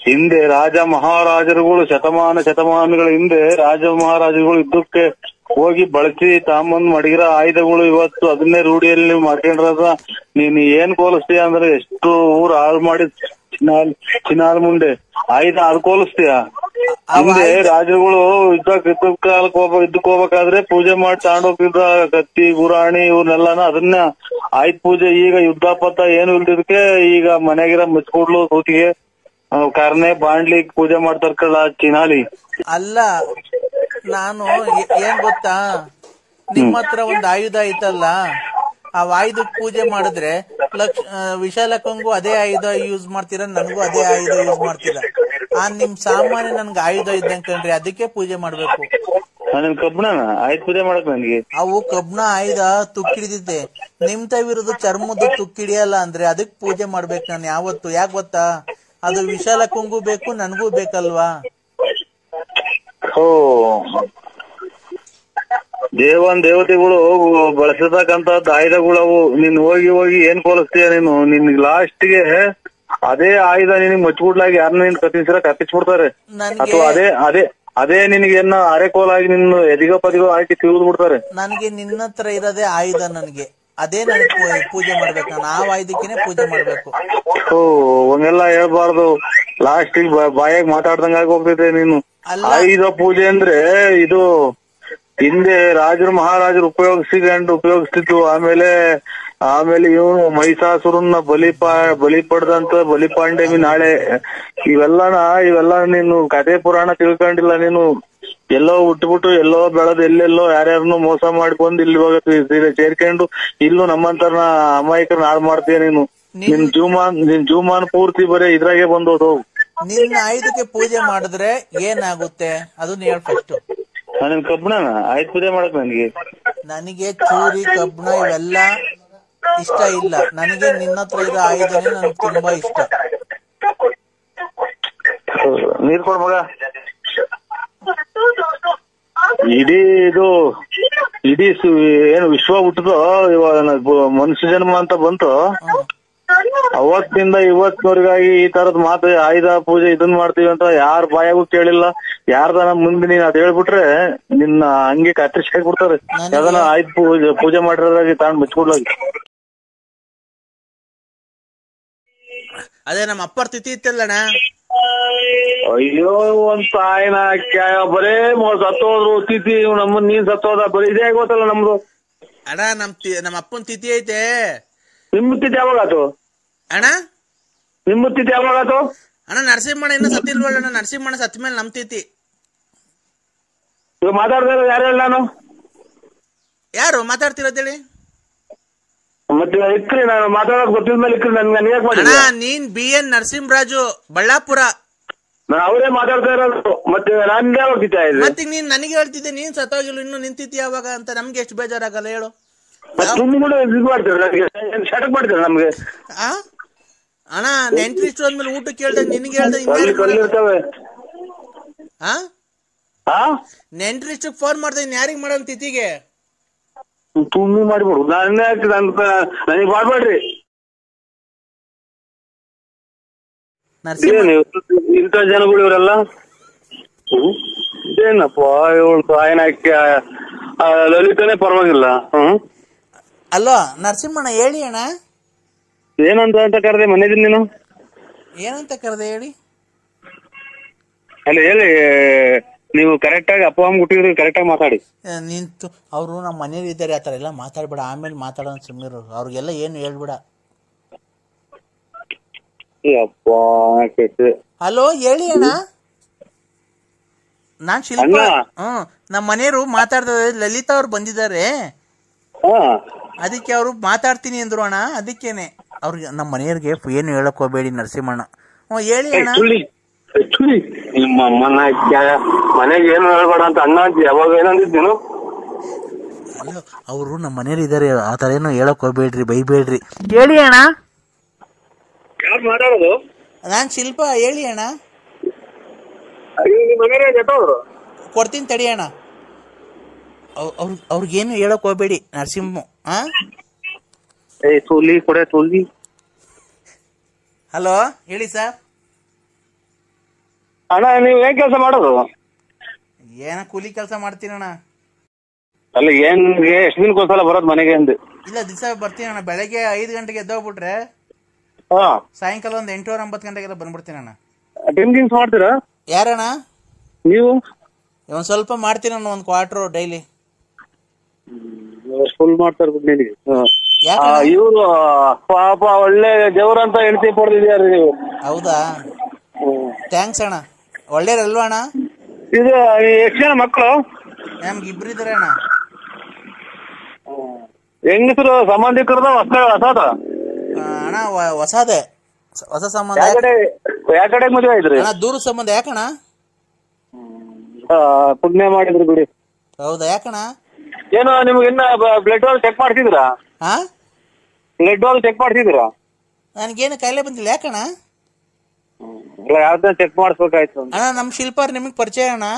ಹಿಂದೆ ರಾಜ ಮಹಾರಾಜರುಗಳು ಶತಮಾನಗಳ ಹಿಂದೆ ರಾಜ ಮಹಾರಾಜರುಗಳು ಯುದ್ಧಕ್ಕೆ ಹೋಗಿ ಬಳಸಿ ತಾಂಬಂದ್ ಮಡಗಿರ ಆಯುಧಗಳು ಇವತ್ತು ಅದನ್ನೇ ರೂಢಿಯಲ್ಲಿ ಮಾಡ್ಕೊಂಡ್ರದ. ನೀನ್ ಏನ್ ಕೋಲಿಸ್ತೀಯ ಅಂದ್ರೆ ಎಷ್ಟು ಊರು ಹಾಳು ಮಾಡಿ ಚಿನಾಲ್ ಮುಂದೆ ಆಯುಧ ಅದು ಕೋಲಿಸ್ತೀಯ. ಹಿಂದೆ ರಾಜರುಗಳು ಯುದ್ಧಕ್ಕೆ ಹೋಗ್ಬೇಕಾದ್ರೆ ಪೂಜೆ ಮಾಡಿ ತಗೊಂಡೋಗ್ತಿದ್ದ ಕತ್ತಿ ಗುರಾಣಿ ಇವ್ರನ್ನೆಲ್ಲಾನ, ಅದನ್ನ ಆಯುಧ ಪೂಜೆ. ಈಗ ಯುದ್ಧ ಪಥ ಏನು ಇಲ್ದಿದಕ್ಕೆ ಈಗ ಮನೆಗಿರ ಮುಚ್ಕೊಡ್ಲು ಕೂತಿಗೆ ಕರ್ನೆ ಬಾಂಡ್ಲಿ ಪೂಜೆ ಮಾಡ್ತಾರಲ್ಲ ಚಿನಾಲಿ. ಅಲ್ಲ, ನಾನು ಏನ್ ಗೊತ್ತಾ, ನಿಮ್ಮ ಹತ್ರ ಒಂದು ಆಯುಧ ಐತಲ್ಲ, ಆ ಆಯುಧಕ್ಕೆ ಪೂಜೆ ಮಾಡಿದ್ರೆ ವಿಶಾಲಕ್ಕಂಗೂ ಅದೇ ಆಯುಧ ಯೂಸ್ ಮಾಡ್ತೀರಾ, ನನಗೂ ಅದೇ ಆಯುಧ ಯೂಸ್ ಮಾಡ್ತೀರಾ. ನಿಮ್ ಸಾಮಾನ್ಯ ನನ್ಗೆ ಆಯುಧ ಇದ್ದಂಗೆ ಕಣ್ರಿ, ಅದಕ್ಕೆ ಪೂಜೆ ಮಾಡ್ಬೇಕು. ಕಬ್ಬಣ ಆಯುಧ ಪೂಜೆ ಮಾಡಕ್ ನನಗೆ ಅವು ಕಬ್ಬಣ ಆಯುಧ ತುಕ್ಕಿಡಿದೈತೆ, ನಿಮ್ ತವಿರೋದು ಚರ್ಮದ ತುಕ್ಕಿಡಿಯಲ್ಲ ಅಂದ್ರೆ ಅದಕ್ ಪೂಜೆ ಮಾಡ್ಬೇಕು ನಾನು ಯಾವತ್ತು. ಯಾಕೆ ಗೊತ್ತಾ? ಅದು ವಿಶಾಲಕ್ಕಂಗೂ ಬೇಕು, ನನ್ಗೂ ಬೇಕಲ್ವಾ? ದೇವತೆಗಳು ಬಳಸತಕ್ಕಂತ ಆಯುಧಗಳವು. ನೀನ್ ಹೋಗಿ ಏನ್ ಕೋಲಿಸ್ತೀಯ ನೀನು? ನಿನ್ ಲಾಸ್ಟ್ಗೆ ಅದೇ ಆಯುಧ ನಿನಗ್ ಮಚ್ಬಿಡ್ಲಾಗಿ ಯಾರನ್ನ ನೀನ್ ಕತ್ತಿಸ್ಬಿಡ್ತಾರೆ, ಅಥವಾ ಅದೇ ನಿನಗೇನ ಅರೆಕೋಲಾಗಿ ನಿನ್ನ ಎದಿಗೋ ಪದಿಗೋ ಹಾಕಿ ತಿರುಗಿದ್ ಬಿಡ್ತಾರೆ. ನನಗೆ ನಿನ್ನ ಹತ್ರ ಇರೋದೇ ಆಯುಧ, ನನಗೆ ಅದೇ ನನಗೆ ಪೂಜೆ ಮಾಡ್ಬೇಕು. ನಾನು ಆ ಆಯುಧಕ್ಕೇನೆ ಪೂಜೆ ಮಾಡ್ಬೇಕು. ಹಂಗೆಲ್ಲ ಹೇಳ್ಬಾರ್ದು. ಲಾಸ್ಟ್ ಬಾಯಾಗ ಮಾತಾಡ್ದಂಗ ಆಗಿ ಹೋಗ್ತೈತೆ ನೀನು. ಆಯುಧ ಪೂಜೆ ಅಂದ್ರೆ ಇದು ಹಿಂದೆ ರಾಜರು ಮಹಾರಾಜರು ಉಪಯೋಗಿಸ್ತಿದ್ದು. ಆಮೇಲೆ ಇವನು ಮಹಿಷಾಸುರನ್ನ ಬಲಿ ಪಡೆದಂತ ಬಲಿಪಾಂಡೆಮಿ ನಾಳೆ. ಇವೆಲ್ಲ ನೀನು ಕಥೆ ಪುರಾಣ ತಿಳ್ಕೊಂಡಿಲ್ಲ ನೀನು. ಎಲ್ಲೋ ಹುಟ್ಬಿಟ್ಟು ಎಲ್ಲೋ ಬೆಳೆದು ಎಲ್ಲೆಲ್ಲೋ ಯಾರ್ಯಾರನ್ನು ಮೋಸ ಮಾಡ್ಕೊಂಡು ಇಲ್ಲಿ ಇವಾಗ ಸೇರ್ಕೊಂಡು ಇಲ್ಲೂ ನಮ್ಮಂತರ ಅಮಾಯಕರನ್ನ ಹಾಳು ಮಾಡ್ತೀಯ ನೀನು. ನಿನ್ ಜೀವಮಾನ ಪೂರ್ತಿ ಬರೀ ಇದ್ರಾಗೆ ಬಂದೋದು. ನಿನ್ನ ಆಯುಧಕ್ಕೆ ಪೂಜೆ ಮಾಡಿದ್ರೆ ಏನಾಗುತ್ತೆ ಅದನ್ನ ಹೇಳ ಫಸ್ಟ್. ನಿನ್ ಕಬ್ಬಣ ಆಯ್ತು ಪೂಜೆ ಮಾಡಕ್ ನನಗೆ ಚೂರಿ ಕಬ್ಬಣ ಇವೆಲ್ಲ ಇಷ್ಟ ಇಲ್ಲ. ನನಗೆ ನಿನ್ನ ಹತ್ರ ಇರೋ ಆಯುಧನೇ ನನಗೆ ತುಂಬಾ ಇಷ್ಟ. ನೀರ್ ಕೊಡ್ ಮಗ. ಇಡೀ ಏನು ವಿಶ್ವ ಹುಟ್ಟದು ಇವಾಗ ಮನುಷ್ಯ ಜನ್ಮ ಅಂತ ಬಂತು. ಅವತ್ತಿಂದ ಇವತ್ತಿನವರೆಗಾಗಿ ಈ ತರದ್ ಮಾತು ಆಯುಧ ಪೂಜೆ ಇದನ್ ಮಾಡ್ತೀವಿ ಅಂತ ಯಾರ ಬಾಯಾಗೂ ಕೇಳಿಲ್ಲ. ಯಾರ್ದಾನ ಮುಂದೆ ನೀನ್ ಅದ್ ಹೇಳ್ಬಿಟ್ರೆ ನಿನ್ನ ಹಂಗೆ ಕತ್ತರಿಸಿ ಹಾಕ್ಬಿಡ್ತಾರೆ. ಯಾವ್ದಾನ ಆಯುಧ ಪೂಜೆ ಮಾಡಿರೋದಾಗಿ ತಾಂಡ್ ಮುಚ್ಕೊಡ್ಲಾಗಿ. ಅದೇ ನಮ್ಮ ಅಪ್ಪರ್ ತಿಥಿ ಇತ್ತಲ್ಲಣ್ಣ. ಅಯ್ಯೋ ಒಂದ್ ತಾಯಿನ ಬರೇ ಸತ್ತೋದ್ರು ತಿಥಿ ನಮ್ಮನ್ ನೀನ್ ಸತ್ತೋದ ಬರೀ ಇದೇ ಗೊತ್ತಲ್ಲ ನಮ್ದು. ಅಣ್ಣ ನಮ್ಮ ಅಪ್ಪನ್ ತಿಥಿ ಐತೆ. ನಿಮ್ ತಿಥಿ ಯಾವಾಗಾತು ಅಣ್ಣ? ನಿಮ್ ತಿಥಿ ಯಾವಾಗಾತು ಅಣ್ಣ? ನರಸಿಂಹಣ್ಣ ಇನ್ನ ಸತ್ತಿಲ್ವಲ್ಲ. ನರಸಿಂಹಣ್ಣ ಸತ್ತ ಮೇಲೆ ನಮ್ ತಿಥಿ. ಇವಾಗ ಮಾತಾಡ್ತಾ ಯಾರು ಹೇಳ? ನಾನು ಯಾರು ಮಾತಾಡ್ತಿರೋದೇಳಿ? ಮತ್ತೆ ಇಕ್ರಿ ನಾನು ಮಾತಾಡೋಕ್ ಗೊತ್ತಿದ ಮೇಲೆ ಇಕ್ರಿ ನನ್ಗೆ ಯಾಕೆ ಮಾಡಿ? ನೀನ್ BN ನರಸಿಂಹರಾಜು ಬಳ್ಳಾಪುರ. ನಾನು ಅವರೇ ಮಾತಾಡ್ತಾ ಇರೋದು. ಮತ್ತೆ ನಾನ್ ಯಾವಾಗ ತಿಥಿ ಆಯ್ತು? ಮತ್ತೆ ನೀನ್ ನನಗೆ ಹೇಳ್ತಿದ್ದೆ ನೀನ್ ಸತ್ತೋಗಿಲ್ಲ ಇನ್ನು ನಿನ್ ತಿಥಿ ಯಾವಾಗ ಅಂತ. ನಮ್ಗೆ ಎಷ್ಟು ಬೇಜಾರಾಗಲ್ಲ ಹೇಳು. ತುಂಬ ಕೂಡ ಇದು ಮಾಡ್ತಾರೆ ನನಗೆ ಶಟಕ್ ಮಾಡ್ತಾರೆ ನಮ್ಗೆ. ಅಣ್ಣ ನೆಂಟ್ರಿಷ್ಟು ಅಂದ್ಮೇಲೆ ಊಟ ಕೇಳ್ದಂಗ್ ನಿನ್ಗೆ ಹೇಳ್ದೆ ಇರ್ತವೆ. ನೆಂಟ್ರಿಷ್ಟು ಫೋನ್ ಮಾಡ್ದೆ ಇನ್ ಯಾರಿಗ್ ಮಾಡೋನ್ ತಿಥಿಗೆ? ತುಂಬಿ ಮಾಡಿಬಿಡು. ನನಗೆ ಮಾಡ್ಬೇಡ್ರಿ. ಇಂಥ ಜನಗಳು ಇವರೆಲ್ಲ ಏನಪ್ಪ ಇವಳು ತಾಯಿನ ಲಲಿತನೇ ಪರವಾಗಿಲ್ಲ. ಅಲ್ಲೋ ನರಸಿಂಹಣ್ಣ ಹೇಳಿ ಅಣ್ಣ. ಏನಂತ ಅಂತ ಕರೆದೆ ಮನೆದಿನ ನೀನು? ಏನಂತ ಕರೆದೆ ಹೇಳಿ? ಅಲ್ಲ ಹೇಳಿ, ನೀವು ಕರೆಕ್ಟ್ ಆಗಿ ಅಪ್ಪ ಅಮ್ಮ ಹುಟ್ಟಿದ್ರೆ ಕರೆಕ್ಟ್ ಆಗಿ ಮಾತಾಡಿ. ನಿಂತು ಅವರು ನಮ್ಮ ಮನೇಲಿ ಇದ್ದಾರೆ ಆತರ ಎಲ್ಲ ಮಾತಾಡ್ಬೇಡ. ಆಮೇಲೆ ಮಾತಾಡೋಣ ಸುಮ್ಮನಿರು. ಅವ್ರಿಗೆಲ್ಲ ಏನು ಹೇಳ್ಬೇಡ. ಹಲೋ ಹೇಳಿ ಅಣ್ಣ. ನಾನ್ ಶಿಲ್ಪ. ನಮ್ಮ ಮನೆಯವರು ಮಾತಾಡ್ತಾರೆ. ಲಲಿತಾ ಅವ್ರು ಬಂದಿದ್ದಾರೆ. ಅದಕ್ಕೆ ಅವರು ಮಾತಾಡ್ತೀನಿ ಅಂದ್ರು ಅಣ್ಣ. ಅದಕ್ಕೇನೆ ಅವ್ರಿಗೆ ನಮ್ಮ ಮನೆಯವ್ರಿಗೆ ಏನು ಹೇಳಕ್ ಹೋಗ್ಬೇಡಿ ನರಸಿಂಹಣ್ಣ. ಹೇಳಿ ಅಣ್ಣ. ನಿಮ್ಮ ಅಮ್ಮನ ಮನೆಗೆ ಏನು ಹೇಳ್ಬೇಡ ಅಂತ ಅಣ್ಣ ಯಾವಾಗ ಏನಂದಿದ್ ನೀನು? ಅಲ್ಲ ಅವರು ನಮ್ಮ ಮನೆಯವ್ರು ಇದಾರೆ. ಆತರ ಏನು ಹೇಳಕ್ ಹೋಗ್ಬೇಡ್ರಿ, ಬೈಬೇಡ್ರಿ. ಹೇಳಿ ಅಣ್ಣ. ಯಾರು ಮಾತಾಡೋದು? ನಾನ್ ಶಿಲ್ಪ. ಹೇಳಿ ಅಣ್ಣ. ಕೊಡ್ತೀನಿ ತಡಿ ಅಣ್ಣ. ಅವ್ರಿಗೇನು ಹೇಳಕ್ ಹೋಗ್ಬೇಡಿ ನರಸಿಂಹ. ಹಲೋ ಹೇಳಿ ಸರ್. ಅಣ್ಣ ನೀವ್ ಏನ್ ಕೆಲಸ ಮಾಡೋದು? ಏನ ಕೂಲಿ ಕೆಲಸ ಮಾಡ್ತೀನಣ್ಣ. ಅಲ್ಲ ಏನ್ ಎಷ್ಟು ದಿನಕ್ಕೊಂದ್ಸಲ ಬರೋದು ಮನೆಗೆ ಅಂದೆ? ಇಲ್ಲ ದಿವಸ ಬರ್ತೀನಿ ಅಣ್ಣ. ಬೆಳಗ್ಗೆ 5 ಗಂಟೆಗೆ ಎದ್ದೋಗ್ಬಿಟ್ರೆ ಸಾಯಂಕಾಲ ಒಂದು 8:09 ಗಂಟೆಗೆಲ್ಲ ಬಂದ್ಬಿಡ್ತೀನಣ್ಣ. ಡ್ರಿಂಕಿಂಗ್ಸ್ ಮಾಡ್ತೀರಾ? ಯಾರಣ್ಣ? ನೀವು? ಒಂದ್ ಸ್ವಲ್ಪ ಮಾಡ್ತೀನಣ್ಣ, 1 ಕ್ವಾರ್ಟರ್ ಡೈಲಿ. ಫುಲ್ ಮಾಡ್ತಾರೆ ಇವ್ರು ಪಾಪ ಒಳ್ಳೆ ದೇವ್ರಂತ ಹೆಂಡತಿ ಪಡೆದಿದ್ಯಾರ ನೀವು. ಹೌದಾ? ಥ್ಯಾಂಕ್ಸ್ ಅಣ್ಣ. ಒಳ್ಳೇರಲ್ವಾ ಅಣ್ಣ? ಇದು ಎಷ್ಟು ಜನ ಮಕ್ಕಳು? ನಮ್ಗೆ 2 ಇದಾರೆ ಅಣ್ಣ. ಹೆಂಗಸರು ಸಂಬಂಧಿಕರದ ಹೊಸದ? ಅಣ್ಣ ಹೊಸದೇ, ಹೊಸ ಸಂಬಂಧ. ಯಾವ ಕಡೆ ಮದುವೆ ಆಯ್ತ್ರಿ? ಅಣ್ಣ ದೂರ ಸಂಬಂಧ. ಯಾಕಣ್ಣ? ಪುಣ್ಯ ಮಾಡಿದ್ರು ಬಿಡಿ. ಹೌದಾ? ಯಾಕಣ್ಣ? ಏನು ನಿಮ್ಗೆ ಇನ್ನ ಬ್ಲಡ್ ವಾಲ್ ಚೆಕ್ ಮಾಡ್ತಿದ್ರಾ? ಬ್ಲಡ್ ವಾಲ್ ಚೆಕ್ ಮಾಡ್ತಿದ್ರಾ? ನನ್ಗೇನು ಕಾಯಿಲೆ ಬಂದಿಲ್ಲ. ಯಾಕಣ್ಣ? ಯಾವ್ದ ಚೆಕ್ ಮಾಡಿಸ್ಬೇಕಾಯ್ತು ಅಣ್ಣ. ನಮ್ ಶಿಲ್ಪಾರ್ ನಿಮಗ್ ಪರಿಚಯ ಅಣ್ಣ?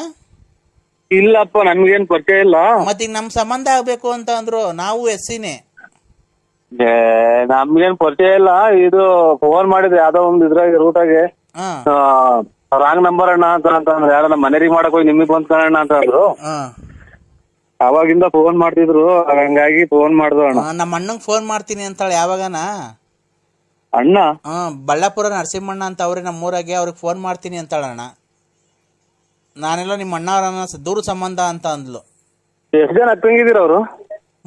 ಇಲ್ಲಪ್ಪ ನಮ್ಗೇನ್ ಪರಿಚಯ ಇಲ್ಲ. ಮತ್ ಈಗ ನಮ್ ಸಂಬಂಧ ಆಗ್ಬೇಕು ಅಂತ ಅಂದ್ರು. ನಾವು SCನೇ. ನಮ್ಗೇನ್ ಪರಿಚಯ ಇಲ್ಲ. ಇದು ಫೋನ್ ಮಾಡಿದ್ರೆ ಯಾವ್ದೋ ಒಂದ್ ಇದ್ರಾಗ ರೂಟಾಗೆ ರಾಂಗ್ ನಂಬರ್ ಅಣ್ಣ ಅಂತಂದ್ರೆ ಯಾರ ನಮ್ಮ ಮನೆಗೆ ಮಾಡಕ್ ಹೋಗಿ ನಿಮಗ್ ಬಂದ್ ಕಾಣಣ್ಣ ಅಂತ ಅಂದ್ರು. ಅವಾಗಿಂದ ಫೋನ್ ಮಾಡ್ತಿದ್ರು, ಹಂಗಾಗಿ ಫೋನ್ ಮಾಡ್ದು ಅಣ್ಣ. ನಮ್ಮ ಅಣ್ಣಂಗ್ ಫೋನ್ ಮಾಡ್ತೀನಿ ಅಂತಾಳೆ ಯಾವಾಗನ. ಅಣ್ಣ? ಬಳ್ಳಾಪುರ ನರಸಿಂಹಣ್ಣ ಅಂತ ಅವ್ರೆ ನಮ್ಮೂರಾಗೆ. ಅವ್ರಿಗೆ ಫೋನ್ ಮಾಡ್ತೀನಿ ಅಂತಾಳಣ್ಣ. ನಾನೆಲ್ಲ ನಿಮ್ಮ ಅಣ್ಣವ್ರನ್ನ ದೂರ ಸಂಬಂಧ ಅಂತ ಅಂದ್ಲು. ಎಷ್ಟು ಜನ ಅಕ್ಕಂಗಿದ್ದೀರ ಅವರು?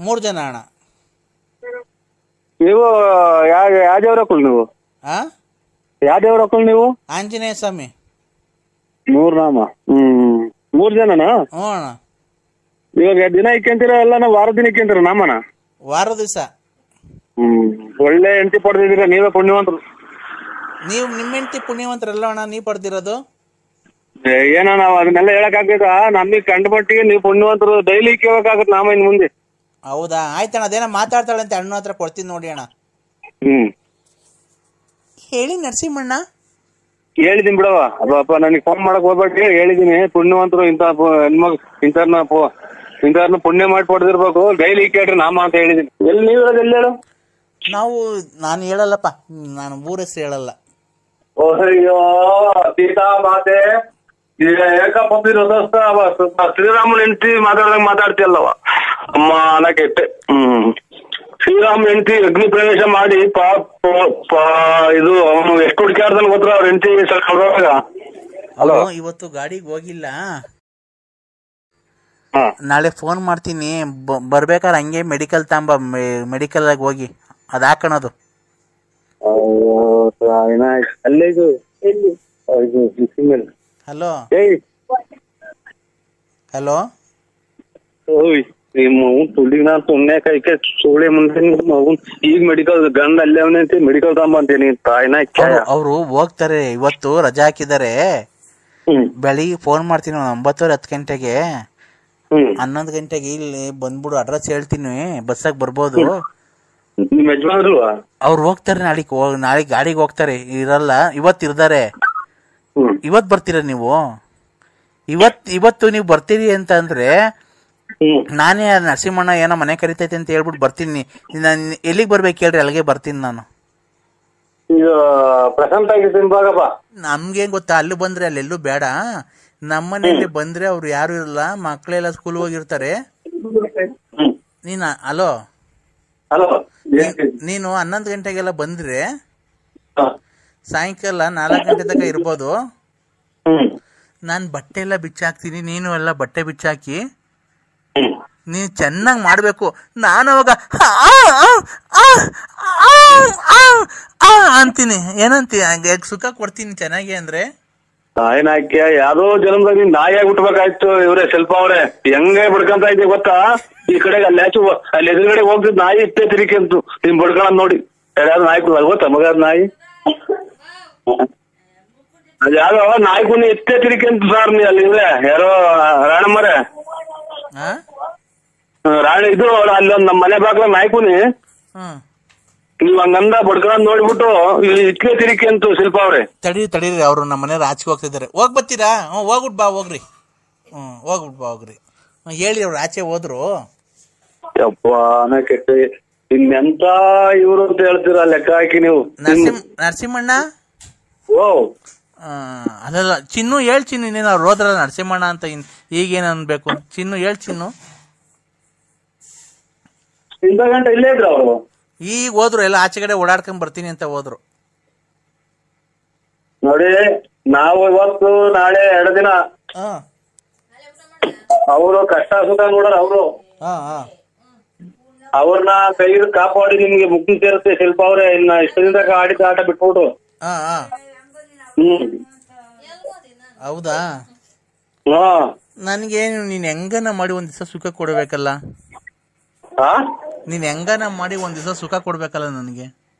3 ಜನ ಅಣ್ಣ. ನೀವು ಯಾವ ದೇವ್ರ ಹಾಕಲ್ ನೀವು? ಯಾವ ದೇವ್ರ ಹಾಕಲ್ ನೀವು? ಆಂಜನೇಯ ಸ್ವಾಮಿ. 3 ನಾಮ. 3 ಜನನಾ? ಹ್ಞೂ ಅಣ್ಣ. ಇವಾಗ ದಿನ ಇಕ್ಕಂತೀರ ಎಲ್ಲ ನಾವು ವಾರ ದಿನ ಇಕ್ಕಂತೀರ ನಾಮನ? ವಾರ ದಿವಸ. ಒಳ್ಳೆ ಹೆಂಡತಿ ಪಡೆದಿದ್ದೀರಾ, ನೀವೇ ಪುಣ್ಯವಂತರು. ನೀವು ನಿಮ್ಮ ಹೆಂಡತಿ ಪುಣ್ಯವಂತರಲ್ಲ ಅಣ್ಣ, ನೀವು ಪಡೆದಿರೋದು. ಏನೋ ನಾವ್ ಅದನ್ನೆಲ್ಲ ಹೇಳಕ್ ಆಗ್ತದ? ನಮಗ್ ಕಂಡು ಮಟ್ಟಿಗೆ ನೀವು ಪುಣ್ಯವಂತರು, ಡೈಲಿ ಇಕ್ಕೋಬೇಕಾಗತ್ ನಾಮ ಇನ್ ಮುಂದೆ. ಹೌದಾ, ಆಯ್ತಣ್ಣ. ಅದೇನೋ ಮಾತಾಡ್ತಾಳೆ ಅಂತ ಅಣ್ಣ ಹತ್ರ ಕೊಡ್ತೀನಿ ನೋಡಿ ಅಣ್ಣ. ಹೇಳಿ ನರಸಿಂಹಣ್ಣ. ಹೇಳಿದೀನಿ ಬಿಡವ, ಅಪ್ಪ ನನಗೆ ಫೋನ್ ಮಾಡಕ್ ಹೋಗ್ಬೇಡಿ, ಹೇಳಿದೀನಿ ಪುಣ್ಯವಂತರು ಇಂಥವ್ರನ್ನ ಪುಣ್ಯ ಮಾಡಿ ಪಡೆದಿರ್ಬೇಕು, ಡೈಲಿ ಕೇಳ್ರಿ ನಾಮ ಅಂತ ಹೇಳಿದೀನಿ. ಎಲ್ಲಿ ನೀವು ಹೇಳೋದು? ಎಲ್ಲಿ ಹೇಳು? ನಾನು ಹೇಳಲ್ಲಪ್ಪ, ನಾನು ಊರ ಹೆಸರು ಹೇಳಲ್ಲ. ಅಯ್ಯೋ ಸೀತಾ ಮಾತೆ ಶ್ರೀರಾಮನ ಹೆಂಡತಿ ಮಾತಾಡ್ದಂಗ ಮಾತಾಡ್ತಿಯಲ್ಲವ ಅಮ್ಮ ಅನ್ನಕ್ಕೆ. ಶ್ರೀರಾಮ ಹೆಂಡತಿ ಅಗ್ನಿ ಪ್ರವೇಶ ಮಾಡಿ ಇದು ಅವನು ಎಷ್ಟು ಹುಡುಕ್ಯಾಡ್ದನ್ ಗೊತ್ತರ ಅವ್ರ ಹೆಂಡತಿ ಹಲೋ, ಇವತ್ತು ಗಾಡಿಗೆ ಹೋಗಿಲ್ಲ, ನಾಳೆ ಫೋನ್ ಮಾಡ್ತೀನಿ. ಬರ್ಬೇಕಾದ್ರೆ ಹಂಗೆ ಮೆಡಿಕಲ್ ಮೆಡಿಕಲ್ ಆಗಿ ಹೋಗಿ ಅದ್ ಹಾಕೋಣದು. ಹಲೋ ಹಲೋ, ತುಳಿನ ಸುಮ್ನೆ ಕೈಕೆ ಸೋಳೆ ಮುಂದೆ ಈಗ ಮೆಡಿಕಲ್ ಗಂಡ ಅಲ್ಲೇ ಅವನಂತೆ ಮೆಡಿಕಲ್ ತಗೊಂಬ ಅಂತೀನಿ ತಾಯಿನ. ಅವ್ರು ಹೋಗ್ತಾರೆ, ಇವತ್ತು ರಜಾ ಹಾಕಿದ್ದಾರೆ. ಬೆಳಿಗ್ಗೆ ಫೋನ್ ಮಾಡ್ತೀನಿ 9:10 ಗಂಟೆಗೆ, 11 ಗಂಟೆಗೆ ಇಲ್ಲಿ ಬಂದ್ಬಿಡು, ಅಡ್ರೆಸ್ ಹೇಳ್ತೀನಿ, ಬಸ್ಸಾಗ ಬರ್ಬೋದು. ನಿಮ್ ಯಜಮಾನ್ರಲ್ವಾ? ಅವ್ರು ಹೋಗ್ತಾರೆ, ನಾಳೆ ಗಾಡಿಗೆ ಹೋಗ್ತಾರೆ, ಇರಲ್ಲ. ಇವತ್ತು ಇರ್ತಾರೆ. ಇವತ್ ಬರ್ತೀರ ನೀವು? ಇವತ್ತು ನೀವು ಬರ್ತೀರಿ ಅಂತ ಅಂದ್ರೆ ನಾನೇ ನರಸಿಂಹಣ್ಣ ಏನೋ ಮನೆ ಕರಿತೈತೆ ಅಂತ ಹೇಳ್ಬಿಟ್ಟು ಬರ್ತೀನಿ. ಎಲ್ಲಿಗೆ ಬರ್ಬೇಕು ಹೇಳ್ರಿ, ಅಲ್ಲಿಗೆ ಬರ್ತೀನಿ ನಾನು. ನಮ್ಗೇನ್ ಗೊತ್ತಾ, ಅಲ್ಲಿ ಬಂದ್ರೆ ಅಲ್ಲೆಲ್ಲೂ ಬೇಡ, ನಮ್ಮನೇಲಿ ಬಂದ್ರೆ ಅವ್ರು ಯಾರು ಇರಲ್ಲ, ಮಕ್ಳೆಲ್ಲ ಸ್ಕೂಲ್ ಹೋಗಿರ್ತಾರೆ. ಹಲೋ, ನೀನು 11 ಗಂಟೆಗೆಲ್ಲ ಬಂದ್ರೆ ಸಾಯಂಕಾಲ 4 ಗಂಟೆ ತನಕ ಇರ್ಬೋದು. ನಾನ್ ಬಟ್ಟೆ ಎಲ್ಲ ಬಿಚ್ಚಾಕ್ತೀನಿ, ನೀನು ಎಲ್ಲ ಬಟ್ಟೆ ಬಿಚ್ಚಾಕಿ ನೀನ್ ಚೆನ್ನಾಗ್ ಮಾಡ್ಬೇಕು. ನಾನು ಅವಾಗ ಅಂತೀನಿ. ಏನಂತೀಯ? ಸುಖ ಕೊಡ್ತೀನಿ ಚೆನ್ನಾಗಿ ಅಂದ್ರೆ. ನಾಯಿನಾಕ್ಯ ಯಾವ್ದೋ ಜನ್ಮದಾಗ ನೀನ್ ನಾಯಿಯಾಗಿ ಹುಟ್ಬೇಕಾಯ್ತು. ಇವ್ರೆ ಸ್ವಲ್ಪ ಅವ್ರೆ ಹೆಂಗೆ ಬಡ್ಕಂತ ಇದ್ದೆ ಗೊತ್ತಾ? ಈ ಕಡೆಗೆ ಅಲ್ಲಿ ಎದುರುಗಡೆ ಹೋಗ್ತಿದ್ ನಾಯಿ ಇಷ್ಟೇ ತಿರಿಕೆಂತು ನಿಮ್ ಬಡ್ಕೊಳದ್ ನೋಡಿ. ಯಾವ್ದು ನಾಯಿ ಗೊತ್ತಾ ಮಗ? ನಾಯಿ ಅದ್ ಯಾವ್ದೋ ನಾಯಿ ಕುನಿ ಇಷ್ಟೇ ತಿರಿಕೆಂತು ಸಾರ್. ನೀ ಅಲ್ಲಿ ಯಾರೋ ರಾಣಮ್ಮರೆ ಇದು ಅಲ್ಲೊಂದ್ ನಮ್ ಮನೆ ಬಾಗ್ಲ ನಾಯಿ ಕುನಿ, ನೀವ್ ಹಂಗಂದ ಬಡ್ಕೊಳದ್ ನೋಡ್ಬಿಟ್ಟು ಇಟ್ಕೆ ತಿರಿಕೆ ಅಂತು ಶಿಲ್ಪ ಅವ್ರೆ. ತಡೀರಿ, ಅವ್ರು ನಮ್ಮ ಮನೆ ಆಚೆಗೆ ಹೋಗ್ತಿದ್ದಾರೆ. ಹೋಗ್ ಬರ್ತೀರಾ? ಹೋಗ್ಬಿಟ್ ಬಾ, ಹೋಗ್ರಿ. ಹೋಗ್ರಿ. ಹೇಳಿ, ಅವ್ರು ಆಚೆ ಹೋದ್ರು. ಯಪ್ಪ ಕೆಟ್ಟ ಇನ್ನೆಂತ ಇವ್ರು ಅಂತ ಹೇಳ್ತೀರಾ ಲೆಕ್ಕ ಹಾಕಿ ನೀವು. ನರಸಿಂಹಣ್ಣ ಓ ಅದಲ್ಲ ಚಿನ್ನು, ಹೇಳ್ ಚಿನ್ನು, ಇನ್ನೇನು ಅವ್ರು ಹೋದ್ರಲ್ಲ ನರಸಿಂಹಣ್ಣ ಅಂತ, ಈಗೇನ್ ಅನ್ಬೇಕು? ಚಿನ್ನು ಹೇಳ್ ಚಿನ್ನು. ಇಂಥ ಗಂಟೆ ಇಲ್ಲೇ ಇದ್ರು ಅವರು. ಈಗ ಹೋದ್ರು, ಎಲ್ಲ ಆಚೆ ಕಡೆ ಓಡಾಡ್ಕೊಂಡ್ ಬರ್ತೀನಿ ಅಂತ ಹೋದ್ರು. ನೋಡಿ, ನಾವು ಇವತ್ತು ನಾಳೆ 2 ದಿನ ಅವರು ಕಷ್ಟ ಸುಖ ನೋಡ್ರ ಅವರು. ಅವ್ರನ್ನ ಕೈ ಕಾಪಾಡಿ ನಿಮ್ಗೆ ಮುಕ್ತಿ ಸೇರುತ್ತೆ ಶಿಲ್ಪ ಅವ್ರೆ. ಇನ್ನ ಇಷ್ಟದಿಂದ ಆಡಿದ ಆಟ ಬಿಟ್ಬಿಟ್ಟು. ಹೌದಾ? ನನ್ಗೇನು, ನೀನ್ ಹೆಂಗನ ಮಾಡಿ ಒಂದ್ ದಿವಸ ಸುಖ ಕೊಡ್ಬೇಕಲ್ಲ. ನೀನ್ ಹೆಂಗನ ಮಾಡಿ ಒಂದ್ ದಿವಸ ಸುಖ ಕೊಡ್ಬೇಕಲ್ಲ ನನಗೆ.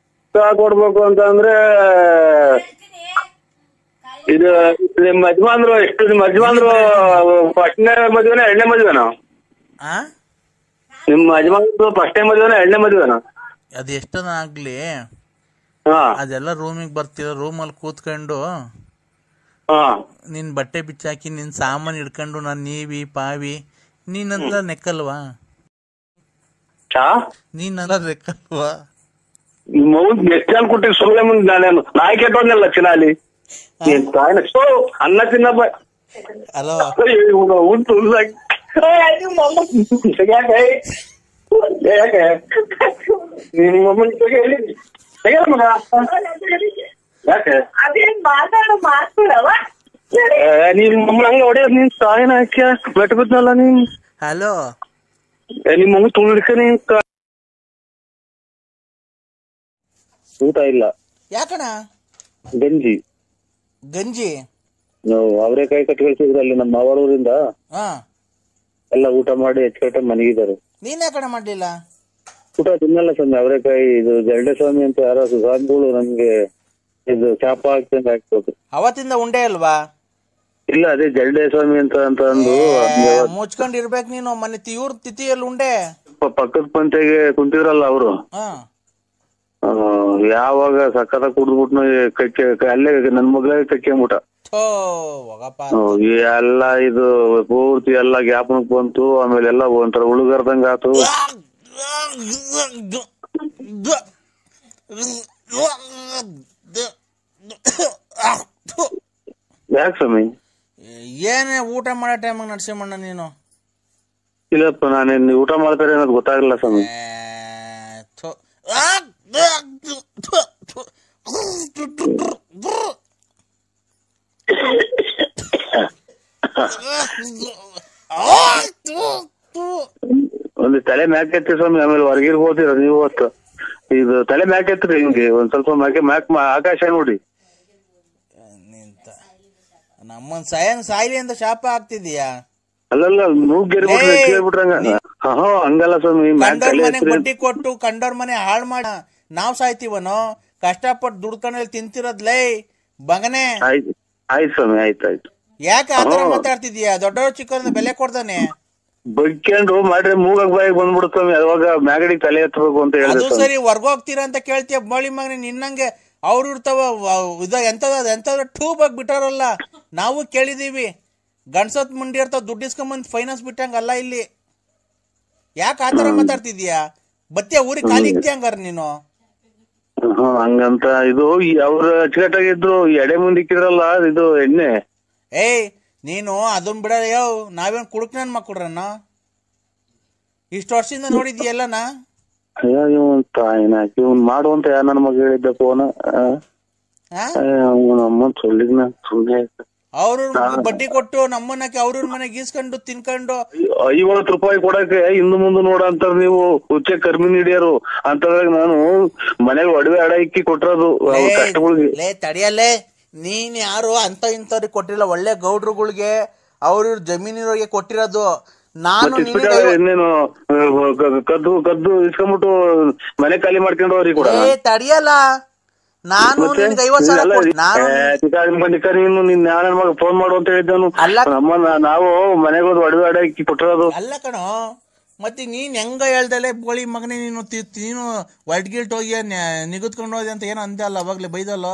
ಸುಖ ಕೊಡ್ಬೇಕು ಅಂತ ಅಂದ್ರೆ ಇದು ನಿಮ್ ಯಜಮಾನ್ರು ಎಷ್ಟು? ನಿಮ್ ಯಜಮಾನ್ರು ಫಸ್ಟ್ನೇ ಮದುವೆನ 2ನೇ ಮದುವೆನ? ನಿಮ್ ಯಜಮಾನ್ರು ಫಸ್ಟ್ನೇ ಮದುವೆನ 2ನೇ ಮದುವೆನ? ಅದ್ ಎಷ್ಟನ ಆಗ್ಲಿ, ಅದೆಲ್ಲ ರೂಮಿಗೆ ಬರ್ತೀರ, ರೂಮಲ್ಲಿ ಕೂತ್ಕೊಂಡು ನಿನ್ ಬಟ್ಟೆ ಬಿಚ್ಚಾಕಿ ನಿನ್ ಸಾಮಾನು ಹಿಡ್ಕೊಂಡು ನಾನ್ ನೀವಿ ಪಾವಿ ನೀನಂತ ನೆಕ್ಕಲ್ವಾ? ನೀನೆಲ್ಲ ನೆಕ್ಕಲ್ವಾ? ಎಷ್ಟು ಜನ ಕೊಟ್ಟಿಗೆ ಸುಳ್ಳೆ ಮುಂದೆ ನಾನೇನು ನಾಯಿ ಕೆಟ್ಟೋದ್ನಲ್ಲ ಚಿನಾಲಿ ಅನ್ನ ತಿನ್ನಪ್ಪ. ಹಲೋ, ಉಂಟು ಯಾಕೆ ನಿಮ್ಮಮ್ಮನ ಹೇಳಿ ಮಗ ಯಾಕೆ ನಿಮ್ಮ ಹಂಗ ಹೊಡೆಯೋದು? ನೀನ್ ಸಾಯಿನ ಹಾಕ್ಯ ಬೆಟ್ಟ ಬಿದ್ನಲ್ಲ ನೀನ್. ಹಲೋ, ನಿಮ್ಮಮ್ಮ ತುಳಿಕ ನೀನ್ ಊಟ ಇಲ್ಲ. ಯಾಕಣ? ಗಂಜಿ ನಾವು ಅವರೆಕಾಯಿ ಕಟ್ ಕಳ್ಸಿದ್ರು ಅಲ್ಲಿ ನಮ್ಮ ಅವರೂರಿಂದ ಹಾ ಎಲ್ಲ ಊಟ ಮಾಡಿ ಎಚ್ಕಟ್ಟ ಮನಗಿದ್ದಾರೆ. ನೀನ್ ಯಾಕಡೆ ಮಾಡ್ಲಿಲ್ಲ? ಊಟ ತಿನ್ನಲ್ಲ ಸ್ವಾಮಿ ಅವರೆಕಾಯಿ. ಇದು ಜರಡೆ ಸ್ವಾಮಿ ಅಂತ ಯಾರೋ ಸ್ವಾಮಿಗಳು ನಮ್ಗೆ ಇದು ಶಾಪ ಹಾಕ್ತಂಗ ಹಾಕ್ಬೇಕು. ಅವತ್ತಿಂದ ಉಂಡೆ ಅಲ್ವಾ? ಇಲ್ಲ ಅದೇ ಜರಡೆ ಸ್ವಾಮಿ ಅಂತ ಅಂದು ಮುಚ್ಕೊಂಡಿರ್ಬೇಕು ನೀನು. ಮನೆ ಇವ್ರ ತಿಥಿಯಲ್ಲಿ ಉಂಡೆ ಪಕ್ಕದ ಪಂತೆಗೆ ಕುಂತಿದ್ರಲ್ಲ ಅವರು ಯಾವಾಗ ಸಕ್ಕತ್ತ ಕುಡ್ದ್ಬಿಟ್ನು ಅಲ್ಲೇ ನನ್ ಮಗಳಿಗೆ ಕಕ್ಕೆಂಬಿಟ. ಎಲ್ಲ ಇದು ಪೂರ್ತಿ ಎಲ್ಲ ಗ್ಯಾಪನಕ್ ಬಂತು. ಆಮೇಲೆ ಎಲ್ಲ ಒಂಥರ ಉಳುಗರ್ದಂಗ ಆತು. ಯಾಕೆ ಸ್ವಾಮಿ? ಏನೇ ಊಟ ಮಾಡೋ ಟೈಮಾಗ ನರಸಿಂಹಣ್ಣ ನೀನು? ಇಲ್ಲಪ್ಪ ನಾನೇನ್ ಊಟ ಮಾಡ್ತಾರೆ ಅನ್ನೋದು ಗೊತ್ತಾಗಲ್ಲ ಸ್ವಾಮಿ. ಒಂದು ತಲೆ ಮ್ಯಾಕ್ ಎತ್ತಿ ಸ್ವಾಮಿ. ಆಮೇಲೆ ಹೊರಗಿರ್ಬೋದಿರ ನೀವು ಹೊತ್ತು ಇದು ತಲೆ ಮ್ಯಾಕ್ ಎತ್ರಿ ಹಿಂಗೆ ಒಂದ್ ಸ್ವಲ್ಪ ಮ್ಯಾಕ್ ಆಕಾಶ ನೋಡಿ. ನಮ್ಮನ್ ಸಾಯ್ಲಿ ಅಂತ ಶಾಪ ಆಗ್ತಿದೀಯಾ? ಅಲ್ಲಲ್ಲ ಮೂಗ್ಗೆರ್ಬಿಟ್ರಂಗ ಹಂಗಲ್ಲ ಸ್ವಾಮಿ. ಬಡ್ಡಿ ಕೊಟ್ಟು ಕಂಡೋರ್ ಮನೆ ಹಾಳು ಮಾಡ ನಾವ್ ಸಾಯ್ತೀವನೋ? ಕಷ್ಟಪಟ್ಟು ದುಡ್ಕೊಂಡಲ್ಲಿ ತಿಂತಿರೋದ್ಲೇ ಬಗನೆ. ಆಯ್ತು ಸ್ವಾಮಿ ಆಯ್ತಾಯ್ತು. ಯಾಕೆ ಆತರ ಮಾತಾಡ್ತಿದೀಯಾ? ದೊಡ್ಡವ್ರು ಚಿಕ್ಕವ್ರನ್ನ ಬೆಲೆ ಕೊಡ್ತಾನೆ. ಬಗ್ಕೊಂಡು ಮಾಡ್ರೆ ಮೂಗಕ್ ಬಾಯಿಗೆ ಬಂದ್ಬಿಡ್ತಾವೆ. ಅವಾಗ ಮ್ಯಾಗಡಿಗೆ ತಲೆ ಎತ್ತಬೇಕು ಅಂತ ಹೇಳಿ. ಅದು ಸರಿ, ಹೊರ್ಗೋಗ್ತೀರಾ ಅಂತ ಕೇಳ್ತೀಯ ಬೋಳಿ ಮಗನಿ. ನಿನ್ನಂಗೆ ಅವ್ರು ಇರ್ತಾವ ಎಂತದ ಟ್ಯೂಬ್ ಆಗಿ ಬಿಟ್ಟಾರಲ್ಲ. ನಾವು ಕೇಳಿದೀವಿ. ಗಂಡ್ಸತ್ ಮುಂಡಿ ಇರ್ತಾವ ದುಡ್ಡು ಇಸ್ಕೊಂಬಂದ್ ಫೈನಾನ್ಸ್ ಬಿಟ್ಟಂಗ ಅಲ್ಲ ಇಲ್ಲಿ. ಯಾಕೆ ಆತರ ಮಾತಾಡ್ತಿದೀಯಾ? ಬತ್ತಿಯ ಊರಿಗೆ ಖಾಲಿ ಇಕ್ತಿ ಹಂಗಾರ ನೀನು? ಹಂಗಂತ ಇದು ಅವ್ರು ಅಚ್ಚುಕಟ್ಟಾಗಿದ್ರು. ಎಡೆ ಮುಂದೆ ಇಕ್ಕಿದ್ರಲ್ಲ ಇದು ಎಣ್ಣೆ. ಏಯ್ ನೀನು ಅದನ್ ಬಿಡಲ್ಲ. ಯಾವ ನಾವೇನ್ ಕುಡುಕ್ ನನ್ ಮಕ್ಕಳ್ರನ್ನ ಇಷ್ಟು ವರ್ಷದಿಂದ ನೋಡಿದ್ಯಲ್ಲನ? ಇವನ್ ತಾಯಿನ ಇವನ್ ಮಾಡುವಂತ ಯಾರ ನನ್ನ ಮಗ ಹೇಳಿದ್ದ ಫೋನ್ ಅಮ್ಮ ಸುಳ್ಳಿದ್ನ ಸುಳ್ಳೆ. ಅವ್ರ ಬಡ್ಡಿ ಕೊಟ್ಟು ನಮ್ಮನ್ನಕ್ಕೆ ಅವ್ರ ಮನೆಗೆ ಗೀಸ್ಕೊಂಡು ತಿನ್ಕೊಂಡು 50 ರೂಪಾಯಿ ಕೊಡಕ್ಕೆ ಹಿಂದ್ ಮುಂದೆ ನೋಡ ಅಂತಾರ ನೀವು. ಹುಚ್ಚೆ ಕರ್ಮಿ ಹಿಡಿಯರು ಅಂತಂದಾಗ ನಾನು ಮನೇಲಿ ಒಡವೆ ಅಡ ಇಕ್ಕಿ ಕೊಟ್ಟಿರೋದು ಕಷ್ಟಗಳಿಗೆ. ತಡಿಯಲ್ಲೇ, ನೀನ್ ಯಾರು ಅಂತ ಇಂಥವ್ರಿಗೆ ಕೊಟ್ಟಿಲ್ಲ. ಒಳ್ಳೆ ಗೌಡ್ರುಗಳಿಗೆ ಅವ್ರ ಜಮೀನಿರೋರಿಗೆ ಕೊಟ್ಟಿರೋದು. ನಾನು ಇನ್ನೇನು ಕದ್ದು ಇಸ್ಕೊಂಡ್ಬಿಟ್ಟು ಮನೆ ಖಾಲಿ ಮಾಡ್ಕೊಂಡು ಅವ್ರಿಗೆ ಕೂಡ ತಡಿಯಲ್ಲ. ನಾನು ನಿನ್ಗೆ 50,000 ಮಗ ಫೋನ್ ಮಾಡು ಅಂತ ಹೇಳಿದ್ದನು. ನಾವು ಮನೆಗೆ ಹೋದ್ ಒಡವೆ ಅಡ ಇಕ್ಕಿ ಕೊಟ್ಟಿರೋದು ಅಲ್ಲ ಕಣೋ. ಮತ್ತೆ ನೀನ್ ಹೆಂಗ ಹೇಳ್ದಲೆ ಬೋಳಿ ಮಗನೇ ನೀನು ಒಡ್ಗಿಲ್ಟ್ ಹೋಗಿ ನಿಗದ್ಕೊಂಡು ಹೋದೆ ಅಂತ ಏನೋ ಅಂದೆ ಅಲ್ಲ ಅವಾಗ್ಲೇ ಬೈದಲ್ಲ.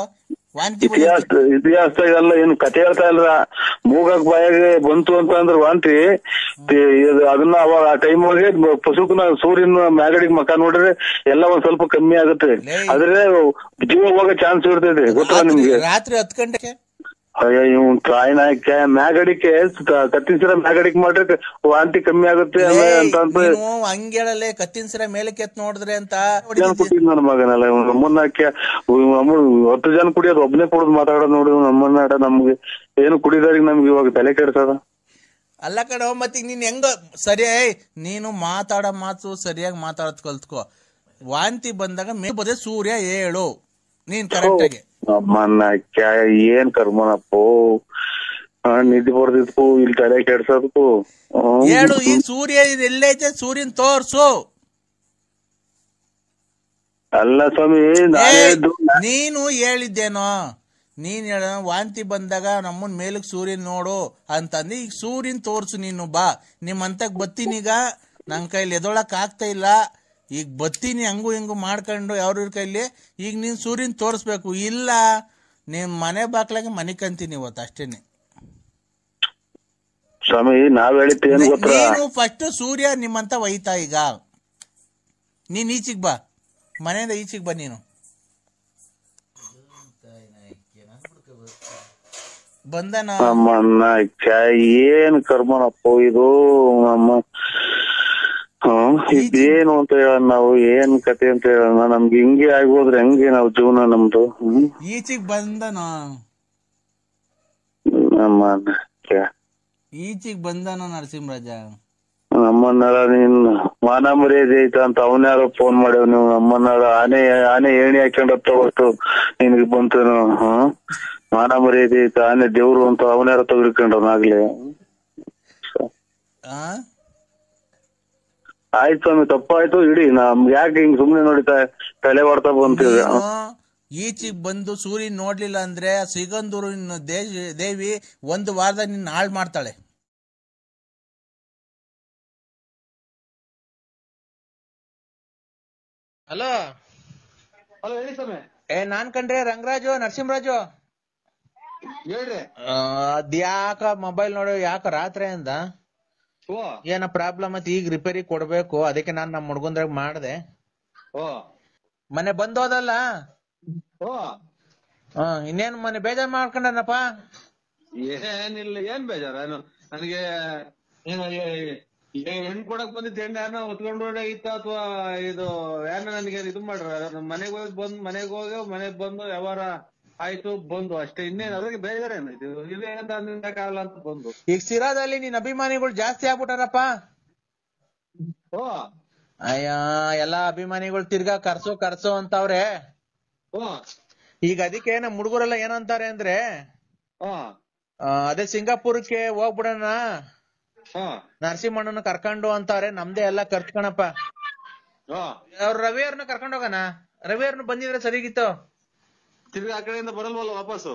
ಇತಿಹಾಸ ಎಲ್ಲ ಏನು ಕತೆ ಹೇಳ್ತಾ ಇಲ್ರ. ಮೂಗಕ್ ಬಾಯಾಗೆ ಬಂತು ಅಂತ ಅಂದ್ರೆ ವಾಂತಿ. ಅದನ್ನ ಅವಾಗ ಆ ಟೈಮ್ ಒಳಗೆ ಪಶುಕನ ಸೂರ್ಯನ ಮ್ಯಾಗಡಿಗೆ ಮಕ ನೋಡಿದ್ರೆ ಎಲ್ಲ ಒಂದ್ ಸ್ವಲ್ಪ ಕಮ್ಮಿ ಆಗುತ್ತೆ. ಆದ್ರೆ ಜೀವ ಹೋಗೋ ಚಾನ್ಸ್ ಇರ್ತೈತೆ ಗೊತ್ತಾ ನಿಮ್ಗೆ? ರಾತ್ರಿ 10 ಗಂಟೆಗೆ ಇವ್ನ್ ಟ್ರಾಯ್ನ ಮ್ಯಾಗಡಿಕೆ ಕತ್ತಿನ ಮ್ಯಾಗಡಿಕೆ ಮಾಡ್ರೆ ವಾಂತಿ ಕಮ್ಮಿ ಆಗುತ್ತೆ ಅಂತ ಹಂಗೇಳಲ್ಲೇ. ಕತ್ತಿನ ಸಿರ ಮೇಲಕ್ಕೆ ಎತ್ ನೋಡಿದ್ರೆ ಅಂತ ಕೊಟ್ಟಿದ್ ನನ್ನ ಮಗನಲ್ಲ. ನಮ್ಮನ್ನ 10 ಜನ ಕುಡಿಯೋದು ಒಬ್ನೇ ಕುಡಿದ್ ಮಾತಾಡೋದು ನೋಡಿ. ನಮ್ಮನ್ನ ನಮ್ಗೆ ಏನು ಕುಡಿದವ್ರಿಗೆ ನಮ್ಗೆ ಇವಾಗ ತಲೆ ಕೆಡ್ಸದ ಅಲ್ಲ ಕಣೋ. ಮತ್ತೆ ನೀನ್ ಹೆಂಗ ಸರಿ ನೀನು ಮಾತಾಡೋ ಮಾತು ಸರಿಯಾಗಿ ಮಾತಾಡೋದ್ ಕಲ್ತ್ಕೋ. ವಾಂತಿ ಬಂದಾಗ ಬದೇ ಸೂರ್ಯ ಹೇಳು ನೀನ್ ಕರೆಕ್ಟ್ ಆಗಿ. ನಮ್ಮನ್ನ ಏನ್ ಕರ್ಮನಪ್ಪೋ ನಿದ್ದೆ ಬರ್ದಿದ್ಕು ಇಲ್ಲಿ ತಲೆ ಕೆಡ್ಸೋದಕ್ಕೂ ಹೇಳು. ಈ ಸೂರ್ಯ ಎಲ್ಲೈತೆ ಸೂರ್ಯನ್ ತೋರ್ಸು. ಅಲ್ಲ ಸ್ವಾಮಿ ನೀನು ಹೇಳಿದ್ದೇನೋ? ನೀನ್ ಹೇಳ ವಾಂತಿ ಬಂದಾಗ ನಮ್ಮನ್ ಮೇಲಕ್ ಸೂರ್ಯನ್ ನೋಡು ಅಂತಂದು. ಈಗ ಸೂರ್ಯನ್ ತೋರ್ಸು ನೀನು. ಬಾ ನಿಮ್ಮಂತಕ್ ಬತ್ತೀನೀಗ. ನನ್ ಕೈಲಿ ಎದೊಳಕ್ ಆಗ್ತಾ ಇಲ್ಲ. ಈಗ ಬತ್ತೀನಿ ಹಂಗು ಹಿಂಗು ಮಾಡ್ಕೊಂಡು ಯಾವ್ರ ಕೈಲಿ. ಈಗ ನೀನ್ ಸೂರ್ಯನ್ ತೋರ್ಸ್ಬೇಕು. ಇಲ್ಲ ನಿಮ್ ಮನೆ ಬಾಕ್ಲಾಗೆ ಮನೆ ಕಂತೀನಿ ಇವತ್ತು ಅಷ್ಟೇನೆ. ಸ್ವಾಮಿ ನಾವ್ ಹೇಳಿದ್ದು ಏನು ಗೊತ್ತಾ? ನೀನು ಫಸ್ಟ್ ಸೂರ್ಯ ನಿಮ್ಮಂತ ಒಯ್ತಾ. ಈಗ ನೀನ್ ಈಚಿಗ್ ಬಾ, ಮನೆಯಿಂದ ಈಚಿಗ್ ಬಾ ನೀನು. ಬಂದನ ಏನ್ ಕರ್ಮನಪ್ಪ ಇದು. ನಮ್ಮ ಇದೇನು ಅಂತ ಹೇಳ ನಾವು ಏನ್ ಕತೆ ಅಂತ ಹೇಳೋಣ. ನಮ್ಗೆ ಹಿಂಗೆ ಆಗೋದ್ರೆ ಹೆಂಗೆ ನಾವು ಜೀವನ ನಮ್ದು. ಈಚಿಗ್ ಬಂದನ ಈಚಿಗ್ ಬಂದನ ನರಸಿಂಹರಾಜ. ನಮ್ಮನ್ನೆಲ್ಲ ನೀನ್ ಮಾನ ಮರ್ಯಾದೆ ಐತ ಅಂತ ಅವನ್ಯಾರೋ ಫೋನ್ ಮಾಡ್ಯಾವ. ನೀವು ನಮ್ಮನ್ನೆಲ್ಲ ಆನೆ ಏಣಿ ಹಾಕೊಂಡ್ ಹೊತ್ತು ನಿನ್ಗೆ ಬಂತು. ಮಾನ ಮರ್ಯಾದೆ ತಾನೇ ದೇವ್ರು ಅಂತ ಅವನ್ಯಾರ ತೆಗೆದುಕೊಂಡ್ರನಾಗ್ಲಿ. ಆ ಆಯ್ತು ಸ್ವಾಮಿ, ತಪ್ಪಾಯ್ತು ಇಡಿ. ನಮ್ಗೆ ಯಾಕೆ ಹಿಂಗ್ ಸುಮ್ನೆ ನೋಡಿ ತಲೆ ಹೊಡ್ತಾ ಬಂತೀವಿ. ನೀನು ಈಚಿಗ್ ಬಂದು ಸೂರ್ಯನ್ ನೋಡ್ಲಿಲ್ಲ ಅಂದ್ರೆ ಸಿಗಂದೂರಿನ ದೇವಿ ಒಂದು ವಾರದಾಗ ನಿನ್ನ ಹಾಳು ಮಾಡ್ತಾಳೆ. ಹಲೋ ಹಲೋ, ಹೇಳಿ ಸ್ವಾಮಿ. ನಾನ್ ಕಂಡ್ರೆ ರಂಗರಾಜು ನರಸಿಂಹರಾಜು. ಹೇಳ್ರಿ. ಅದ್ಯಾಕ ಮೊಬೈಲ್ ನೋಡೋ ಯಾಕ ರಾತ್ರಿ ಅಂದ ಓ ಏನ ಪ್ರಾಬ್ಲಮ್ ಐತಿ, ಈಗ ರಿಪೇರಿ ಕೊಡ್ಬೇಕು, ಅದಕ್ಕೆ ನಾನ್ ನಮ್ ಹುಡ್ಗಂದ್ರಾಗ ಮಾಡ್ದೆ. ಓ ಮನೆ ಬಂದೋದಲ್ಲ. ಓ ಇನ್ನೇನ್ ಮನೆ ಬೇಜಾರ್ ಮಾಡ್ಕೊಂಡನಪ್ಪ. ಏನಿಲ್ಲ, ಏನ್ ಬೇಜಾರು ನನಗೆ. ಹೆಣ್ ಕೊಡಕ್ ಬಂದಿದ್ದ ಹೆಣ್ಣು ಯಾರನ್ನ ಹೊತ್ಕೊಂಡು ಇತ್ತ ಅಥವಾ ಇದು ಯಾರನ್ನ ನನಗೆ ಇದು ಮಾಡ್ರ ಮನೆಗ್ ಹೋಗಿ ಬಂದ್ ಮನೆಗ್ ಬಂದು ವ್ಯವಹಾರ ಆಯ್ತು ಬಂದು ಅಷ್ಟೇ. ಇನ್ನೇನು ಅದ್ರಿಗೆ ಬೇಜಾರೇನಾಯ್ತು? ಇವೇನಂತ ಕಾಲ ಅಂತ ಬಂದು. ಈಗ ಸಿರಾದಲ್ಲಿ ನಿನ್ ಅಭಿಮಾನಿಗಳು ಜಾಸ್ತಿ ಆಗ್ಬಿಟ್ಟಾರಪ್ಪ. ಓ ಅಯ್ಯ ಎಲ್ಲಾ ಅಭಿಮಾನಿಗಳು ತಿರ್ಗಾ ಕರ್ಸೋ ಅಂತವ್ರೆ. ಓ ಈಗ ಅದಕ್ಕೆ ನಮ್ ಹುಡುಗರೆಲ್ಲ ಏನಂತಾರೆ ಅಂದ್ರೆ ಓ ಅದೇ ಸಿಂಗಾಪುರಕ್ಕೆ ಹೋಗ್ಬಿಡೋಣ, ಓ ನರಸಿಂಹಣ್ಣನ ಕರ್ಕೊಂಡು ಅಂತಾರೆ. ನಮ್ದೇ ಎಲ್ಲ ಕರ್ಕಣಪ್ಪ. ಓ ಅವ್ರ ರವಿಯವ್ರನ್ನ ಕರ್ಕೊಂಡ್ ಹೋಗೋಣ. ರವಿಯವ್ರನ್ನ ಬಂದಿದ್ರೆ ಸರಿಗಿತ್ತು. ತಿರ್ಗಿ ಆ ಕಡೆಯಿಂದ ಬರಲ್ವಲ್ಲ ವಾಪಸ್ಸು?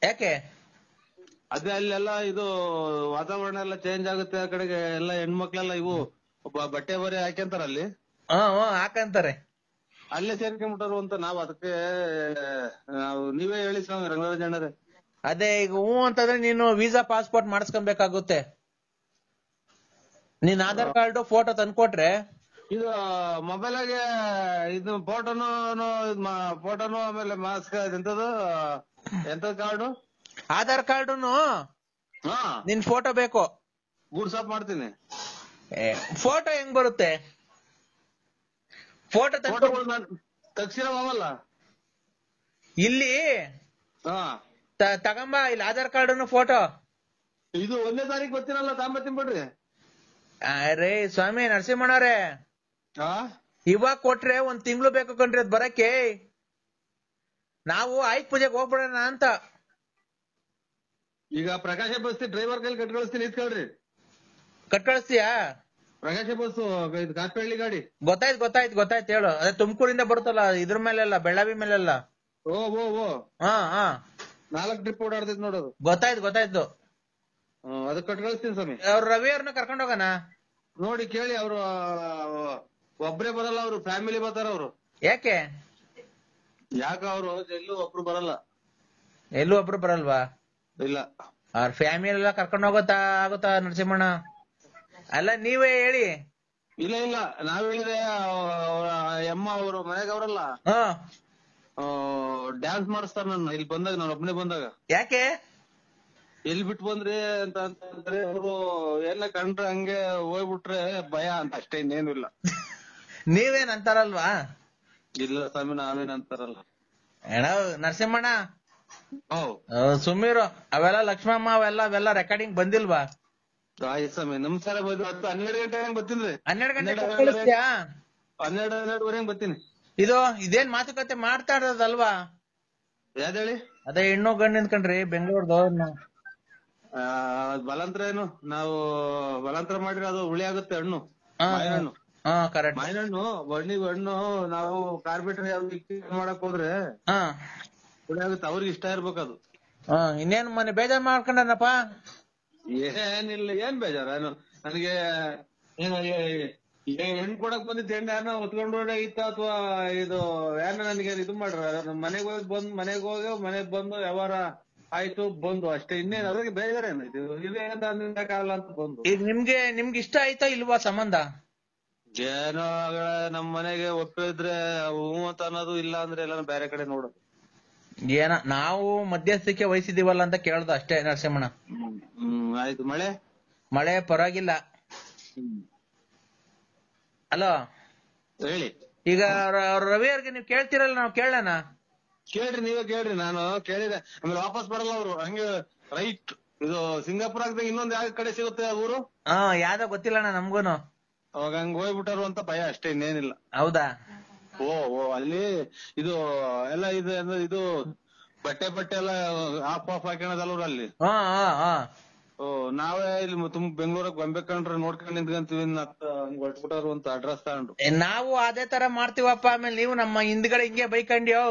ಯಾಕೆ? ಅದೇ ಅಲ್ಲೆಲ್ಲ ಇದು ವಾತಾವರಣ ಎಲ್ಲ ಚೇಂಜ್ ಆಗುತ್ತೆ. ಆ ಕಡೆಗೆ ಎಲ್ಲ ಹೆಣ್ಮಕ್ಳೆಲ್ಲ ಇವು ಬಟ್ಟೆ ಬರೆ ಹಾಕ್ಯಂತಾರ ಅಲ್ಲಿ. ಹಾಕಂತಾರೆ. ಅಲ್ಲೇ ಸೇರ್ಕೊಂಡ್ಬಿಟ್ಟಾರು ಅಂತ ನಾವ್ ಅದಕ್ಕೆ ನೀವೇ ಹೇಳಿ ಸ್ವಾಮಿ ರಂಗರಾಜ್ ಅಣ್ಣರೇ. ಅದೇ ಈಗ ಅಂತಂದ್ರೆ ನೀನು ವೀಸಾ ಪಾಸ್ಪೋರ್ಟ್ ಮಾಡಿಸ್ಕೊಬೇಕಾಗುತ್ತೆ. ನೀನ್ ಆಧಾರ್ ಕಾರ್ಡ್ ಫೋಟೋ ತಂದ್ಕೊಟ್ರೆ ಇದು ಮೊಬೈಲ್ ಆಗೆ ಇದು ಫೋಟೋನು ಆಮೇಲೆ ಮಾಸ್ಕ್ ಎಂತದು ಕಾರ್ಡು, ಆಧಾರ್ ಕಾರ್ಡುನು ಹಾ ನಿನ್ ಫೋಟೋ ಬೇಕು. ಗೂಡ್ಸಾಪ್ ಮಾಡ್ತೀನಿ. ಫೋಟೋ ಹೆಂಗ್ ಬರುತ್ತೆ? ಫೋಟೋ ತಕ್ಷಣವಲ್ಲ ಇಲ್ಲಿ ಹಾ ತಗೊಂಬ. ಇಲ್ಲಿ ಆಧಾರ್ ಕಾರ್ಡುನು ಫೋಟೋ. ಇದು 1ನೇ ತಾರೀಕು ಬರ್ತೀನಲ್ಲ, ತಾಂಬತ್ತೀನಿ ಬಿಡ್ರಿ. ಅರೇ ಸ್ವಾಮಿ ನರಸಿಂಹಣ್ಣವ್ರೆ, ಇವಾಗ ಕೊಟ್ರೆ 1 ತಿಂಗಳು ಬೇಕು ಕಣ್ರಿ ಅದ್ ಬರಕ್ಕೆ. ನಾವು ಆಯ್ತು ಪೂಜೆಗೆ ಹೋಗ್ಬಿಡೋಣ ಅಂತ. ಈಗ ಪ್ರಕಾಶ ಬಸ್ ಡ್ರೈವರ್ ಕೈಲಿ ಕಳ್ಸ್ತೀನಿ, ಇಸ್ಕೊಳ್ರಿ. ಕಳ್ಸ್ತೀಯಾ? ಪ್ರಕಾಶ ಬಸ್ ಕಾತ್ಪಳ್ಳಿ ಗಾಡಿ. ಗೊತ್ತಾಯ್ತು ಹೇಳು. ಅದೇ ತುಮಕೂರಿಂದ ಬರುತ್ತಲ್ಲ, ಇದ್ರ ಮೇಲೆಲ್ಲ ಬೆಳಗಾವಿ ಮೇಲೆಲ್ಲ. ಓ ಓ ಓ ಹಾ 4 ಟ್ರಿಪ್ ಓಡಾಡ್ತೈತಿ ನೋಡೋದು. ಗೊತ್ತಾಯ್ತು. ಅದಕ್ಕೆ ಕಳ್ಸ್ತೀನಿ ಸ್ವಾಮಿ. ಅವ್ರ ರವಿಯವ್ರನ್ನ ಕರ್ಕೊಂಡ್ ಹೋಗೋಣ. ನೋಡಿ ಕೇಳಿ, ಅವ್ರು ಒಬ್ರೇ ಬರಲ್ಲ, ಅವ್ರು ಫ್ಯಾಮಿಲಿ ಬರ್ತಾರ. ಅವ್ರು ಯಾಕೆ ಅವ್ರು ಎಲ್ಲೂ ಒಬ್ರು ಬರಲ್ಲ. ಎಲ್ಲೂ ಒಬ್ರು ಬರಲ್ವಾ? ಇಲ್ಲ, ಅವ್ರ ಫ್ಯಾಮಿಲಿ ಎಲ್ಲ ಕರ್ಕೊಂಡ್ ಆಗುತ್ತಾ ನರಸಿಂಹಣ್ಣ? ಅಲ್ಲ ನೀವೇ ಹೇಳಿ. ಇಲ್ಲ ನಾವ್ ಹೇಳಿದ್ರೆ ಅಮ್ಮ ಅವ್ರು ಮನೆಗೆ ಅವ್ರಲ್ಲ ಡ್ಯಾನ್ಸ್ ಮಾಡಿಸ್ತಾರ ನನ್ನ ಇಲ್ಲಿ ಬಂದಾಗ, ನಾನು ಒಬ್ಬನೇ ಬಂದಾಗ. ಯಾಕೆ? ಎಲ್ಲಿ ಬಿಟ್ಟು ಬಂದ್ರಿ ಅಂತಂದ್ರೆ ಅವರು ಎಲ್ಲ ಕಂಡ್ರೆ ಹಂಗೆ ಹೋಗ್ಬಿಟ್ರೆ ಭಯ ಅಂತ ಅಷ್ಟೇ, ಇನ್ನೇನು ಇಲ್ಲ. ನೀವೇನ್ ಅಂತಾರಲ್ವಾ? ಇಲ್ಲ ಸ್ವಾಮಿ, ನಾವೇನ್ ಅಂತಾರಲ್ಲ. ನರಸಿಂಹಣ್ಣ ಸುಮ್ಮೀರು. ಅವೆಲ್ಲ ಲಕ್ಷ್ಮಮ್ಮ ಅವೆಲ್ಲ ರೆಕಾರ್ಡಿಂಗ್ ಬಂದಿಲ್ವಾ? ಆಯ್ತು ಸ್ವಾಮಿ, ನಮಸ್ಕಾರ. 12 ಗಂಟೆ ಬರ್ತೀನಿ. 12 ಗಂಟೆ ಕಳಿಸ್ತೀಯಾ? 12:30 ಬರ್ತೀನಿ. ಇದೇನ್ ಮಾತುಕತೆ ಮಾಡ್ತಾ ಇರೋದಲ್ವಾ? ಯಾವ್ದು ಹೇಳಿ? ಅದೇ ಹೆಣ್ಣು ಗಂಡು ಕಣ್ರಿ ಬೆಂಗಳೂರ್ದು. ಬಲಾಂತರ ಏನು, ನಾವು ಬಲಾಂತರ ಮಾಡಿದ್ರೆ ಅದು ಹುಳಿ ಆಗುತ್ತೆ ಹಣ್ಣು. ಮಾವಿನಹಣ್ಣು ಹಣ್ಣು ನಾವು ಕಾರ್ಪೆಟ್ರಿ ಮಾಡಕ್ ಹೋದ್ರೆ ಹುಳಿ ಆಗುತ್ತೆ. ಅವ್ರಿಗೆ ಇಷ್ಟ ಇರ್ಬೇಕದು. ಇನ್ನೇನ್ ಮನೆ ಬೇಜಾರ್ ಮಾಡ್ಕೊಂಡನಪ್ಪ? ಏನಿಲ್ಲ, ಏನ್ ಬೇಜಾರು ನನಗೆ. ಹೆಣ್ ಕೊಡಕ್ ಬಂದಿದ್ದ ಹೆಣ್ಣು ಯಾರನ್ನ ಹೊತ್ಕೊಂಡು ಇತ್ತ ಅಥವಾ ಇದು ಯಾರನ್ನ ನನಗೆ ಇದು ಮಾಡ್ರ ಮನೆಗ್ ಹೋಗಿ ಮನೆಗ್ ಬಂದು ವ್ಯವಹಾರ ಆಯ್ತು ಬಂದು ಅಷ್ಟೇ. ಇನ್ನೇನು ಅದ್ರಿಗೆ ಬೇಜಾರೇನಾಯ್ತು? ಇವೇನಂತ ಕಾಲ ಅಂತ ಬಂದು. ಈಗ ನಿಮ್ಗೆ ಇಷ್ಟ ಆಯ್ತಾ ಇಲ್ವಾ ಸಂಬಂಧ? ಏನೋ ನಮ್ ಮನೆಗೆ ಒಪ್ಪಿದ್ರೆ ಹೂ ಅಂತ ಅನ್ನೋದು, ಇಲ್ಲ ಅಂದ್ರೆ ಎಲ್ಲ ಬೇರೆ ಕಡೆ ನೋಡು. ನಾವು ಮಧ್ಯಸ್ಥಿಕೆ ವಹಿಸಿದೀವಲ್ಲ ಅಂತ ಕೇಳ್ದು ಅಷ್ಟೇ ನರಸಿಂಹಣ್ಣ. ಆಯ್ತು. ಮಳೆ ಪರವಾಗಿಲ್ಲ. ಹಲೋ ಹೇಳಿ. ಈಗ ರವಿಯವ್ರಿಗೆ ನೀವ್ ಕೇಳ್ತಿರಲ್ಲ, ನಾವು ಕೇಳೋಣ. ಕೇಳ್ರಿ, ನೀವೇ ಕೇಳ್ರಿ. ನಾನು ಕೇಳಿದೆ, ಆಮೇಲೆ ವಾಪಸ್ ಬರಲ್ಲ ಅವ್ರು. ಹಂಗೆ ರೈಟ್ ಇದು ಸಿಂಗಾಪುರ ಆಗ್ದಾಗ ಇನ್ನೊಂದ್ ಯಾವ ಕಡೆ ಸಿಗುತ್ತೆ ಆ ಊರು? ಯಾವ್ದೋ ಗೊತ್ತಿಲ್ಲಣ್ಣ ನಮ್ಗೂನು. ಅವಾಗ ಹಂಗ ಹೋಗ್ಬಿಟ್ಟಾರು ಅಂತ ಭಯ ಅಷ್ಟೇ, ಇನ್ನೇನಿಲ್ಲ. ಹೌದಾ? ಓ ಅಲ್ಲಿ ಇದು ಎಲ್ಲ ಇದು ಬಟ್ಟೆ ಎಲ್ಲ ಆಫ್ ಹಾಕೋಣದಲ್ವ್ರ ಅಲ್ಲಿ. ಹಾ ಹಾ ಹಾ. ಓ ನಾವೇ ಇಲ್ಲಿ ತುಂಬ ಬೆಂಗಳೂರಾಗ ಗೊಂಬೆ ಕಂಡ್ರೆ ನೋಡ್ಕೊಂಡ್ ನಿಂತ್ಕೊಂತೀವಿ ಹಂಗ್ ಹೊಟ್ಬಿಟ್ಟಾರು ಅಂತ ಅಡ್ರೆಸ್ ತಗೊಂಡು. ನಾವು ಅದೇ ತರ ಮಾಡ್ತೀವಪ್ಪ. ಆಮೇಲೆ ನೀವು ನಮ್ಮ ಹಿಂದ್ಗಡೆ ಹಿಂಗೆ ಬೈಕಂಡ್ಯೋ.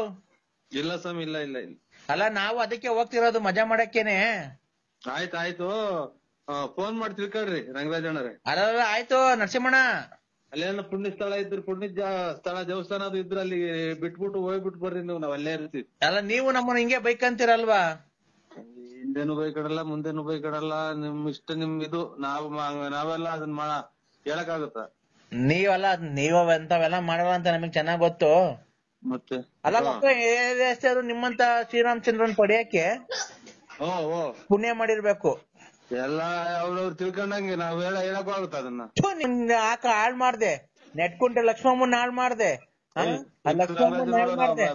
ಇಲ್ಲ ಸ್ವಾಮಿ, ಇಲ್ಲ ಇಲ್ಲ ಇಲ್ಲ. ಅಲ್ಲ ನಾವು ಅದಕ್ಕೆ ಹೋಗ್ತಿರೋದು ಮಜಾ ಮಾಡಕ್ಕೇನೆ. ಆಯ್ತು ಫೋನ್ ಮಾಡಿ ತಿಳ್ಕೊಳ್ರಿ ರಂಗರಾಜಣ್ಣರೇ. ಅಲ್ಲ ಆಯ್ತು ನರಸಿಂಹಣ್ಣ. ಅಲ್ಲೇನ ಪುಣ್ಯ ಸ್ಥಳ ಇದ್ರು ಪುಣ್ಯ ಸ್ಥಳ ದೇವಸ್ಥಾನ ಅದು ಇದ್ರ ಅಲ್ಲಿ ಬಿಟ್ಬಿಟ್ಟು ಹೋಗ್ಬಿಟ್ಟು ಬರ್ರಿ ನೀವು, ನಾವ್ ಅಲ್ಲೇ ಇರ್ತೀವಿ. ಅಲ್ಲ ನೀವು ನಮ್ಮನ್ನ ಹಿಂಗೆ ಬೈಕಂತೀರಲ್ವಾ? ಹಿಂದೆನು ಬೈಕಡಲ್ಲ ಮುಂದೆನು ಬೈಕಡಲ್ಲ, ನಿಮ್ ಇಷ್ಟ ನಿಮ್ ಇದು. ನಾವೆಲ್ಲ ಅದನ್ನ ಹೇಳಕ್ಕಾಗತ್ತ? ನೀವೆಲ್ಲ ಮಾಡಲ್ಲ ಅಂತ ನಮಗ್ ಚೆನ್ನಾಗ್ ಗೊತ್ತು. ಮತ್ತೆ ಅಲ್ಲ ಮಕ್ಕಳು ನಿಮ್ಮಂತ ಶ್ರೀರಾಮಚಂದ್ರನ್ ಪಡೆಯಕ್ಕೆ ಪುಣ್ಯ ಮಾಡಿರ್ಬೇಕು. ಎಲ್ಲ ಅವ್ರವ್ರು ತಿಳ್ಕೊಂಡಂಗೆ ನಾವ್ ಹೇಳಕ್ಕೂ ಆಗುತ್ತ ಅದನ್ನ. ಹಾಳ್ ಮಾಡ್ದೆ, ನೆಟ್ಕೊಂಡ್ರೆ ಲಕ್ಷ್ಮಮ್ಮನ್ ಹಾಳ್ ಮಾಡ್ದೆ.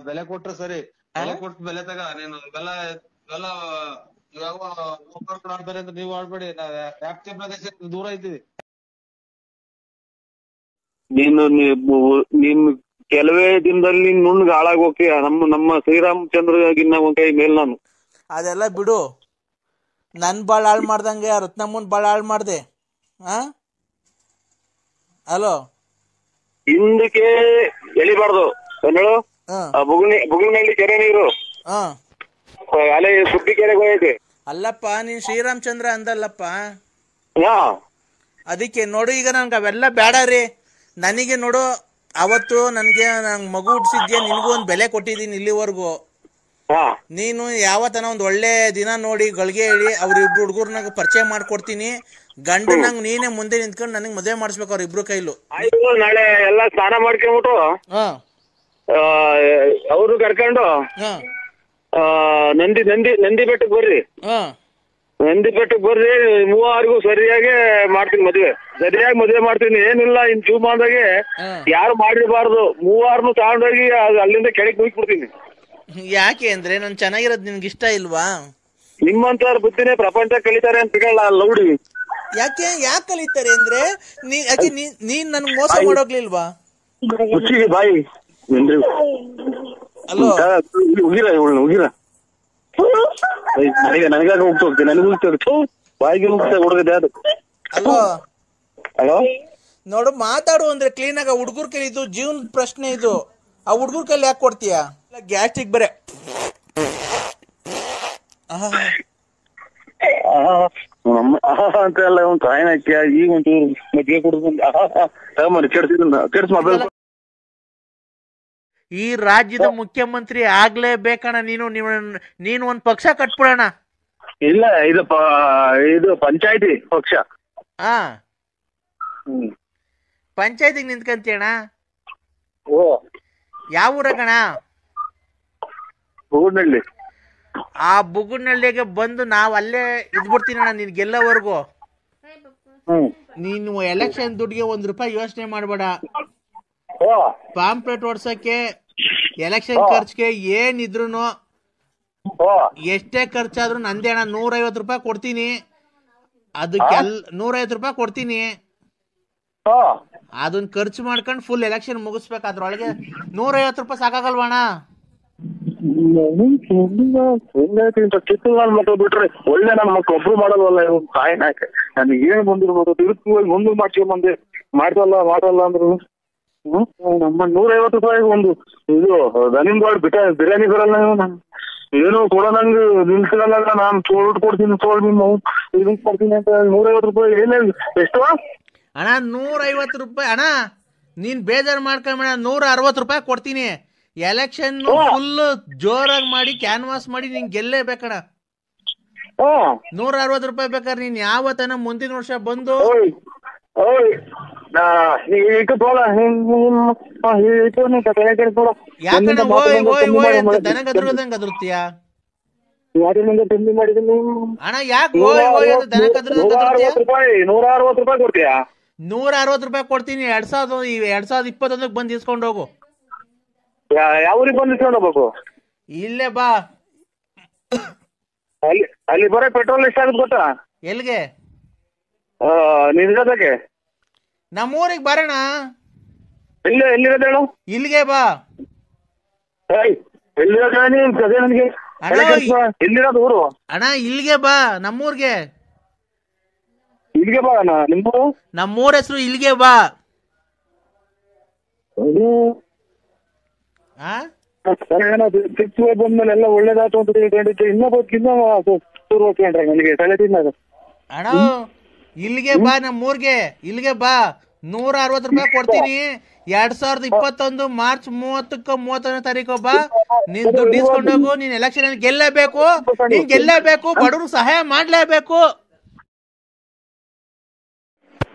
ಬೆಲೆ ಕೊಟ್ರೆ ಸರಿ, ಬೆಲೆ ಕೊಟ್ಟು ಬೆಲೆ ತಗ. ನೀನು ಇವೆಲ್ಲ ಆಡ್ತಾರೆ ಅಂತ ನೀವು ಆಡ್ಬೇಡಿ. ವ್ಯಾಪ್ತಿ ಪ್ರದೇಶ ದೂರ ಇದ್ದೀವಿ. ನೀನ್ ಕೆಲವೇ ದಿನದಲ್ಲಿ ನುಣ್ಣಗ್ ಹಾಳಾಗಿ ಹೋಗ್ತೀಯ. ನಮ್ಮ ಶ್ರೀರಾಮಚಂದ್ರಗಿನ್ನ ಒಂದ್ ಕೈ ಮೇಲ್ ನಾನು. ಅದೆಲ್ಲ ಬಿಡು. ನನ್ ಬಾಳ್ ಹಾಳ್ ಮಾಡ್ದಂಗೆ ರತ್ನಮ್ಮನ್ ಬಾಳ್ ಹಾಳ್ ಮಾಡ್ದೆ. ಹಲೋ, ಹಿಂದಕ್ಕೆ ಎಳಿಬಾರ್ದು ಹೇಳು. ಬುಗುಣಿನಲ್ಲಿ ಕೆರೆ ನೀರು ಅಲೆ ಸುದ್ದಿ ಕೆರೆಗೆ ಹೋಗೈತೆ. ಅಲ್ಲಪ್ಪ ನೀನ್ ಶ್ರೀರಾಮಚಂದ್ರ ಅಂದಲ್ಲಪ್ಪ, ಅದಕ್ಕೆ ನೋಡು. ಈಗ ನನ್ಗೆ ಅವೆಲ್ಲ ಬೇಡ ರೀ. ನನಗೆ ನೋಡು, ಅವತ್ತು ನಂಗೆ ಮಗು ಹುಟ್ಟಿಸಿದ್ಯಾ, ನಿನ್ಗೂ ಒಂದ್ ಬೆಲೆ ಕೊಟ್ಟಿದ್ದೀನಿ ಇಲ್ಲಿವರೆಗೂ. ನೀನು ಯಾವತ್ತನ ಒಂದ್ ಒಳ್ಳೆ ದಿನ ನೋಡಿ ಗಳಿಗೆ ಹೇಳಿ ಅವ್ರಿಬ್ರು ಹುಡುಗರ್ನಾಗ ಪರಿಚಯ ಮಾಡ್ಕೊಡ್ತೀನಿ. ಗಂಡನಂಗ್ ನೀನೇ ಮುಂದೆ ನಿಂತ್ಕೊಂಡು ನನಗ್ ಮದುವೆ ಮಾಡಿಸ್ಬೇಕು ಅವ್ರಿಬ್ರು ಕೈಲು. ನಾಳೆ ಎಲ್ಲಾ ಸ್ನಾನ ಮಾಡ್ಕೊಂಡ್ಬಿಟ್ಟು ಅವ್ರು ಕರ್ಕೊಂಡು ನಂದಿ ಬೆಟ್ಟಕ್ಕೆ ಬರ್ರಿ. ನಂದಿ ಬೆಟ್ಟಕ್ಕೆ ಬರ್ರಿ, ಮೂವರಿಗೂ ಸರಿಯಾಗಿ ಮಾಡ್ತೀನಿ ಮದ್ವೆ ಮಾಡ್ತೀನಿ. ಏನಿಲ್ಲ, ಇನ್ ಜೀವಮಾನದಾಗೆ ಯಾರು ಮಾಡಿರಬಾರ್ದು. ಮೂವಾರನು ತಗೊಂಡೋಗಿ ಅಲ್ಲಿಂದ ಕೆಳಗೆ ಹೋಗ್ಬಿಡ್ತೀನಿ. ಯಾಕೆ ಅಂದ್ರೆ ನಾನು ಚೆನ್ನಾಗಿರೋದು ನಿನ್ಗೆ ಇಷ್ಟ ಇಲ್ವಾ? ನಿಮ್ಮಂತವ್ರ ಬುದ್ಧಿನೇ ಪ್ರಪಂಚ ಕಲಿತಾರೆ ಅಂತ ಲೌಡಿ. ಯಾಕೆ ಕಲಿತಾರೆ ಅಂದ್ರೆ ನೀನ್ ನನ್ಗೆ ಮೋಸ ಮಾಡೋಗ್ಲಿಲ್ವಾ? ಬಾಯಿ ಅಲ್ಲೋ, ಉಗಿರ ನನಗಾಗ ಹೋಗ್ತೋಗ್ತೀನಿ, ನನಗೆ ಹೋಗ್ತೇವೆ ಬಾಯಿಗೆ ಹೋಗ್ತಾ ಹುಡುಗದೆ ಅದು. ಹಲೋ ನೋಡು, ಮಾತಾಡು ಅಂದ್ರೆ ಕ್ಲೀನ್ ಆಗ. ಹುಡುಗರ್ ಕೈಲಿ ಇದು ಜೀವನ ಪ್ರಶ್ನೆ ಇದು. ಆ ಹುಡುಗರ್ ಕೈಲಿ ಯಾಕೆ ಕೊಡ್ತೀಯ? ಗ್ಯಾಸ್ಟ್ರಿಕ್ ಬರೇ ಅಂತ ಎಲ್ಲ ಒಂದು ಕಾಯಿನ ಈಗ ಒಂಚೂರು ಮಜ್ಜಿಗೆ ಕುಡಿದು ಕೆಡ್ಸ್ ಮೊಬೈಲ್. ಈ ರಾಜ್ಯದ ಮುಖ್ಯಮಂತ್ರಿ ಆಗ್ಲೇಬೇಕಣ್ಣ. ನೀನು ಒಂದ್ ಪಕ್ಷ ಕಟ್ಬಿಡೋಣ. ಇಲ್ಲ, ಇದು ಪಂಚಾಯತಿ ಪಕ್ಷ. ಪಂಚಾಯತಿಗೆ ನಿಂತ್ಕಂತೀಯಣ್ಣ? ಓ, ಯಾವ ಊರಗಣ? ಬುಗುಡ್ನಳ್ಳಿ. ಆ ಬುಗುಡ್ನಳ್ಳಿಗೆ ಬಂದು ನಾವ್ ಅಲ್ಲೇ ಇದ್ಬಿಡ್ತೀನಿ ಅಣ್ಣ ನಿನ್ ಗೆಲ್ಲವರೆಗೂ. ನೀನು ಎಲೆಕ್ಷನ್ ದುಡ್ಡಿಗೆ ₹1 ಯೋಚನೆ ಮಾಡ್ಬೇಡ. ಪಾಂಪ್ಲೆಟ್ ಓಡ್ಸಕ್ಕೆ, ಎಲೆಕ್ಷನ್ ಖರ್ಚಿಗೆ ಏನಿದ್ರು ಎಷ್ಟೇ ಖರ್ಚಾದ್ರು ನಂದೇ ಅಣ್ಣ. ₹150 ಕೊಡ್ತೀನಿ. ಅದಕ್ಕೆ ₹150 ಕೊಡ್ತೀನಿ. ಅದನ್ನ ಖರ್ಚು ಮಾಡ್ಕೊಂಡು ಫುಲ್ ಎಲೆಕ್ಷನ್ ಮುಗಿಸ್ಬೇಕು. ಅದ್ರೊಳಗೆ ₹150 ಸಾಕಾಗಲ್ವಣ? ಮಕ್ಕಳು ಬಿಟ್ರೆ ಒಳ್ಳೆ ನನ್ನ ಮಕ್ಕಳು ಒಬ್ರು ಮಾಡಲ್ವಲ್ಲ. ಕಾಯಿನ ನನಗೆ ಏನ್ ಬಂದಿರ್ಬೋದು, ತಿರುಗಿ ಮುಂದೆ ಮಾಡ್ಸ್ಕೊಂಬಂದೆ. ಮಾಡಲ್ಲ ಅಂದ್ರು ನಮ್ಮ ₹150 ಒಂದು ಇದು ದನಿಂಗ್ ಬಿರಿಯಾನಿ ಬರಲ್ಲ. ಏನು ಕೊಡೋ ನಂಗೆ ನಿಲ್ಸಲ್ಲ. ನಾನು ಕೊಡ್ತೀನಿ ಇದನ್ ಕೊಡ್ತೀನಿ ಅಂತ ₹150 ಏನೇ ಎಷ್ಟು ಅಣ್ಣ? ₹150 ಅಣ್ಣ. ನೀನ್ ಬೇಜಾರು ಮಾಡ್ಕೊಂಬೇಡ, ₹160 ಕೊಡ್ತೀನಿ. ಎಲೆಕ್ಷನ್ ಫುಲ್ ಜೋರಾಗಿ ಮಾಡಿ ಕ್ಯಾನ್ವಾಸ್ ಮಾಡಿ ನೀನ್ ಗೆಲ್ಲೇಬೇಕಣ್ಣ. ₹160 ಬೇಕಾದ್ರೆ ನೀನ್ ಯಾವತ್ತನ ಮುಂದಿನ ವರ್ಷ ಬಂದು ಯಾಕಣ್ಣ ಓಯ್ ಅಂತ ದನಗದ್ರದಂಗ ಅದ್ರತ್ತೀಯ ಅಣ್ಣ? ಯಾಕೆ ಓಯ್ ಅಂತ ದನಗದ್ರದಂಗ ₹160 ಕೊಡ್ತೀಯಾ? ₹160 ಕೊಡ್ತೀನಿ. 2021 ಬಂದು ಇಸ್ಕೊಂಡು ಹೋಗು. ಯಾವ ಊರಿಗೆ ಬಂದು ಇಸ್ಕೊಂಡು ಹೋಗ್ಬೇಕು? ಇಲ್ಲೇ ಬಾ. ಅಲ್ಲಿ ಬರೋ ಪೆಟ್ರೋಲ್ ಎಷ್ಟಾಗುತ್ತೆ ಗೊತ್ತಾ? ಎಲ್ಲಿಗೆ? ನಿಜಕ್ಕೆ ನಮ್ಮೂರಿಗೆ ಬರೋಣ. ಎಲ್ಲಿರೋದು ಹೇಳು? ಇಲ್ಲಿಗೆ ಬಾ. ಎಲ್ಲಿರೋದು ನನಗೆ ಅಣ್ಣ ಎಲ್ಲಿರೋದು ಊರು? ಅಣ್ಣ ಇಲ್ಲಿಗೆ ಬಾ, ನಮ್ಮೂರ್ಗೆ. ಇಲ್ಲಿಗೆ ಬಾ ಅಣ್ಣ. ನಿಮ್ಮೂರು? ನಮ್ಮೂರ ಹೆಸರು ಇಲ್ಲಿಗೆ ಬಾ. ಬಂದ್ಮೇಲೆ ಎಲ್ಲ ಒಳ್ಳೇದಾಯ್ತು ಅಂತ ತಿಳ್ಕೊಂಡಿದ್ದೆ. ನನಗೆ ತಲೆ ತಿನ್ನದ. ಅಣ್ಣ ಇಲ್ಲಿಗೆ ಬಾ, ನಮ್ಮೂರ್ಗೆ ಇಲ್ಲಿಗೆ ಬಾ. 160 ರೂಪಾಯಿ ಕೊಡ್ತೀನಿ. 2021 ಮಾರ್ಚ್ 30ಕ್ಕೋ 31ನೇ ತಾರೀಕು ಬಾ. ನೀನ್ ದುಡ್ಡು ಇಸ್ಕೊಂಡೋಗು. ನೀನ್ ಎಲೆಕ್ಷನ್ ಅಲ್ಲಿ ಗೆಲ್ಲೇಬೇಕು. ನೀನ್ ಗೆಲ್ಲೇಬೇಕು. ಬಡವ್ರಿಗೆ ಸಹಾಯ ಮಾಡ್ಲೇಬೇಕು.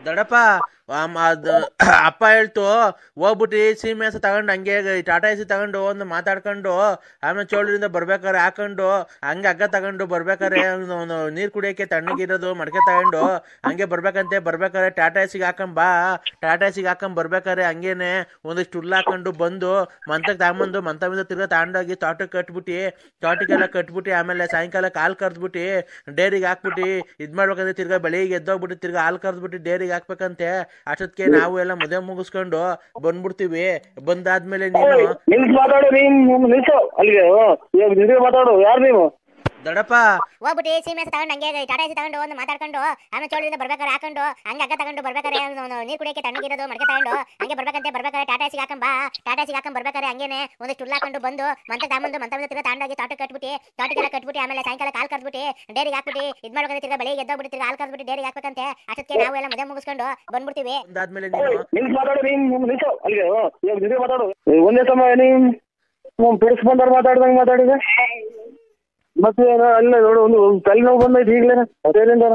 ದೊಡ್ಡಪ್ಪ ಅಪ್ಪ ಹೇಳ್ತು ಹೋಗ್ಬಿಟ್ಟು ಸೀಮೆ ಹಸ ತಗೊಂಡು ಹಂಗೆ ಟಾಟಾ ಎಸಿ ತಗೊಂಡು ಒಂದು ಮಾತಾಡ್ಕೊಂಡು ಆಮೇಲೆ ಚೋಳರಿಂದ ಬರ್ಬೇಕಾರೆ ಹಾಕೊಂಡು ಹಂಗೆ ಹಗ್ಗ ತಗೊಂಡು ಬರ್ಬೇಕಾರೆ ನೀರ್ ಕುಡಿಯಕ್ಕೆ ತಣ್ಣಗಿರೋದು ಮಡಕೆ ತಗೊಂಡು ಹಂಗೆ ಬರ್ಬೇಕಾರೆ ಟಾಟಾ ಎಸಿಗೆ ಹಾಕೊಂಡ್ ಬರ್ಬೇಕಾರೆ ಹಂಗೇನೆ ಒಂದಿಷ್ಟು ಹುಲ್ಲು ಹಾಕೊಂಡು ಬಂದು ಮಂತಕ್ಕೆ ತಗೊಂಬಂದು ಮಂತಮಿಂದ ತಿರ್ಗಾ ತಗೊಂಡೋಗಿ ತೋಟಕ್ಕೆಲ್ಲ ಕಟ್ಬಿಟ್ಟು ಆಮೇಲೆ ಸಾಯಂಕಾಲ ಹಾಲು ಕರ್ದ್ಬಿಟ್ಟು ಡೈರಿಗೆ ಹಾಕ್ಬಿಟ್ಟು ಇದ್ ಮಾಡ್ಬೇಕಂದ್ರೆ ತಿರ್ಗಾ ಬೆಳಿಗ್ಗೆ ಎದ್ದೋಗ್ಬಿಟ್ಟು ತಿರ್ಗಾ ಹಾಲು ಕರ್ದ್ಬಿಟ್ಟು ಡೈರಿಗೆ ಹಾಕ್ಬೇಕಂತೆ. ಅಷ್ಟೊತ್ತಿಗೆ ನಾವು ಎಲ್ಲ ಮದುವೆ ಮುಗಿಸ್ಕೊಂಡು ಬಂದ್ಬಿಡ್ತೀವಿ. ಬಂದಾದ್ಮೇಲೆ ನೀನು ಮಾತಾಡು. ಯಾರು ನೀವು? ದೊಡ್ಡಪ್ಪ ಹೋಗ್ಬಿಟ್ಟು ಸೀಮೆ ತಗೊಂಡು ಹಂಗೆ ಟಾಟಾ ಎಸಿ ತಗೊಂಡು ಒಂದು ಮಾತಾಡ್ಕೊಂಡು ಆಮೇಲೆ ಚೋಳದಿಂದ ಬರ್ಬೇಕಾರೆ ಹಾಕೊಂಡು ಹಂಗೆ ಹಗ್ಗ ತಗೊಂಡು ಬರ್ಬೇಕಾರೆ ನೀರು ಕುಡಿಯಕ್ಕೆ ತಣ್ಣಗಿರೋದು ಮಡಕೆ ತಗೊಂಡು ಹಂಗೆ ಬರ್ಬೇಕಾರೆ ಟಾಟಾ ಎಸಿಗೆ ಹಾಕೊಂಡ್ ಬರ್ಬೇಕಾರೆ ಹಂಗೇನೆ ಒಂದಿಷ್ಟು ಹುಲ್ಲು ಹಾಕೊಂಡು ಬಂದು ಮಂತಕ್ಕೆ ತಗೊಂಬಂದು ಮಂತಮಿಂದ ತಿರ್ಗಾ ತಗೊಂಡೋಗಿ ತೋಟಕ್ಕೆಲ್ಲ ಕಟ್ಬಿಟ್ಟು ಆಮೇಲೆ ಸಾಯಂಕಾಲ ಹಾಲು ಕರ್ದ್ಬಿಟ್ಟು ಡೈರಿಗೆ ಹಾಕ್ಬಿಟ್ಟು ಇದ್ ಮಾಡ್ಬೇಕಂದ್ರೆ ತಿರ್ಗಾ ಬೆಳಿಗ್ಗೆ ಎದ್ದೋಗ್ಬಿಟ್ಟು ತಿರ್ಗಾ ಹಾಲು ಕರ್ದ್ಬಿಟ್ಟು ಡೈರಿಗೆ ಹಾಕ್ಬೇಕಂತೆ. ಅಷ್ಟೊತ್ತಿಗೆ ನಾವು ಎಲ್ಲ ಮದುವೆ ಮುಗಿಸ್ಕೊಂಡು ಬಂದ್ಬಿಡ್ತೀವಿ. ಅದಾದ್ಮೇಲೆ ಒಂದೇ ಸಮಯ ನೀವು ಬಿಡಿಸ್ಕೊಂಡವ್ರು ಮಾತಾಡಿದೆ. ಮತ್ತೆ ಅಲ್ಲ ನೋಡು, ಒಂದು ತಲೆನೋವು ಬಂದೈತಿ ಈಗಲೇ ಅದೇನಿಂದ.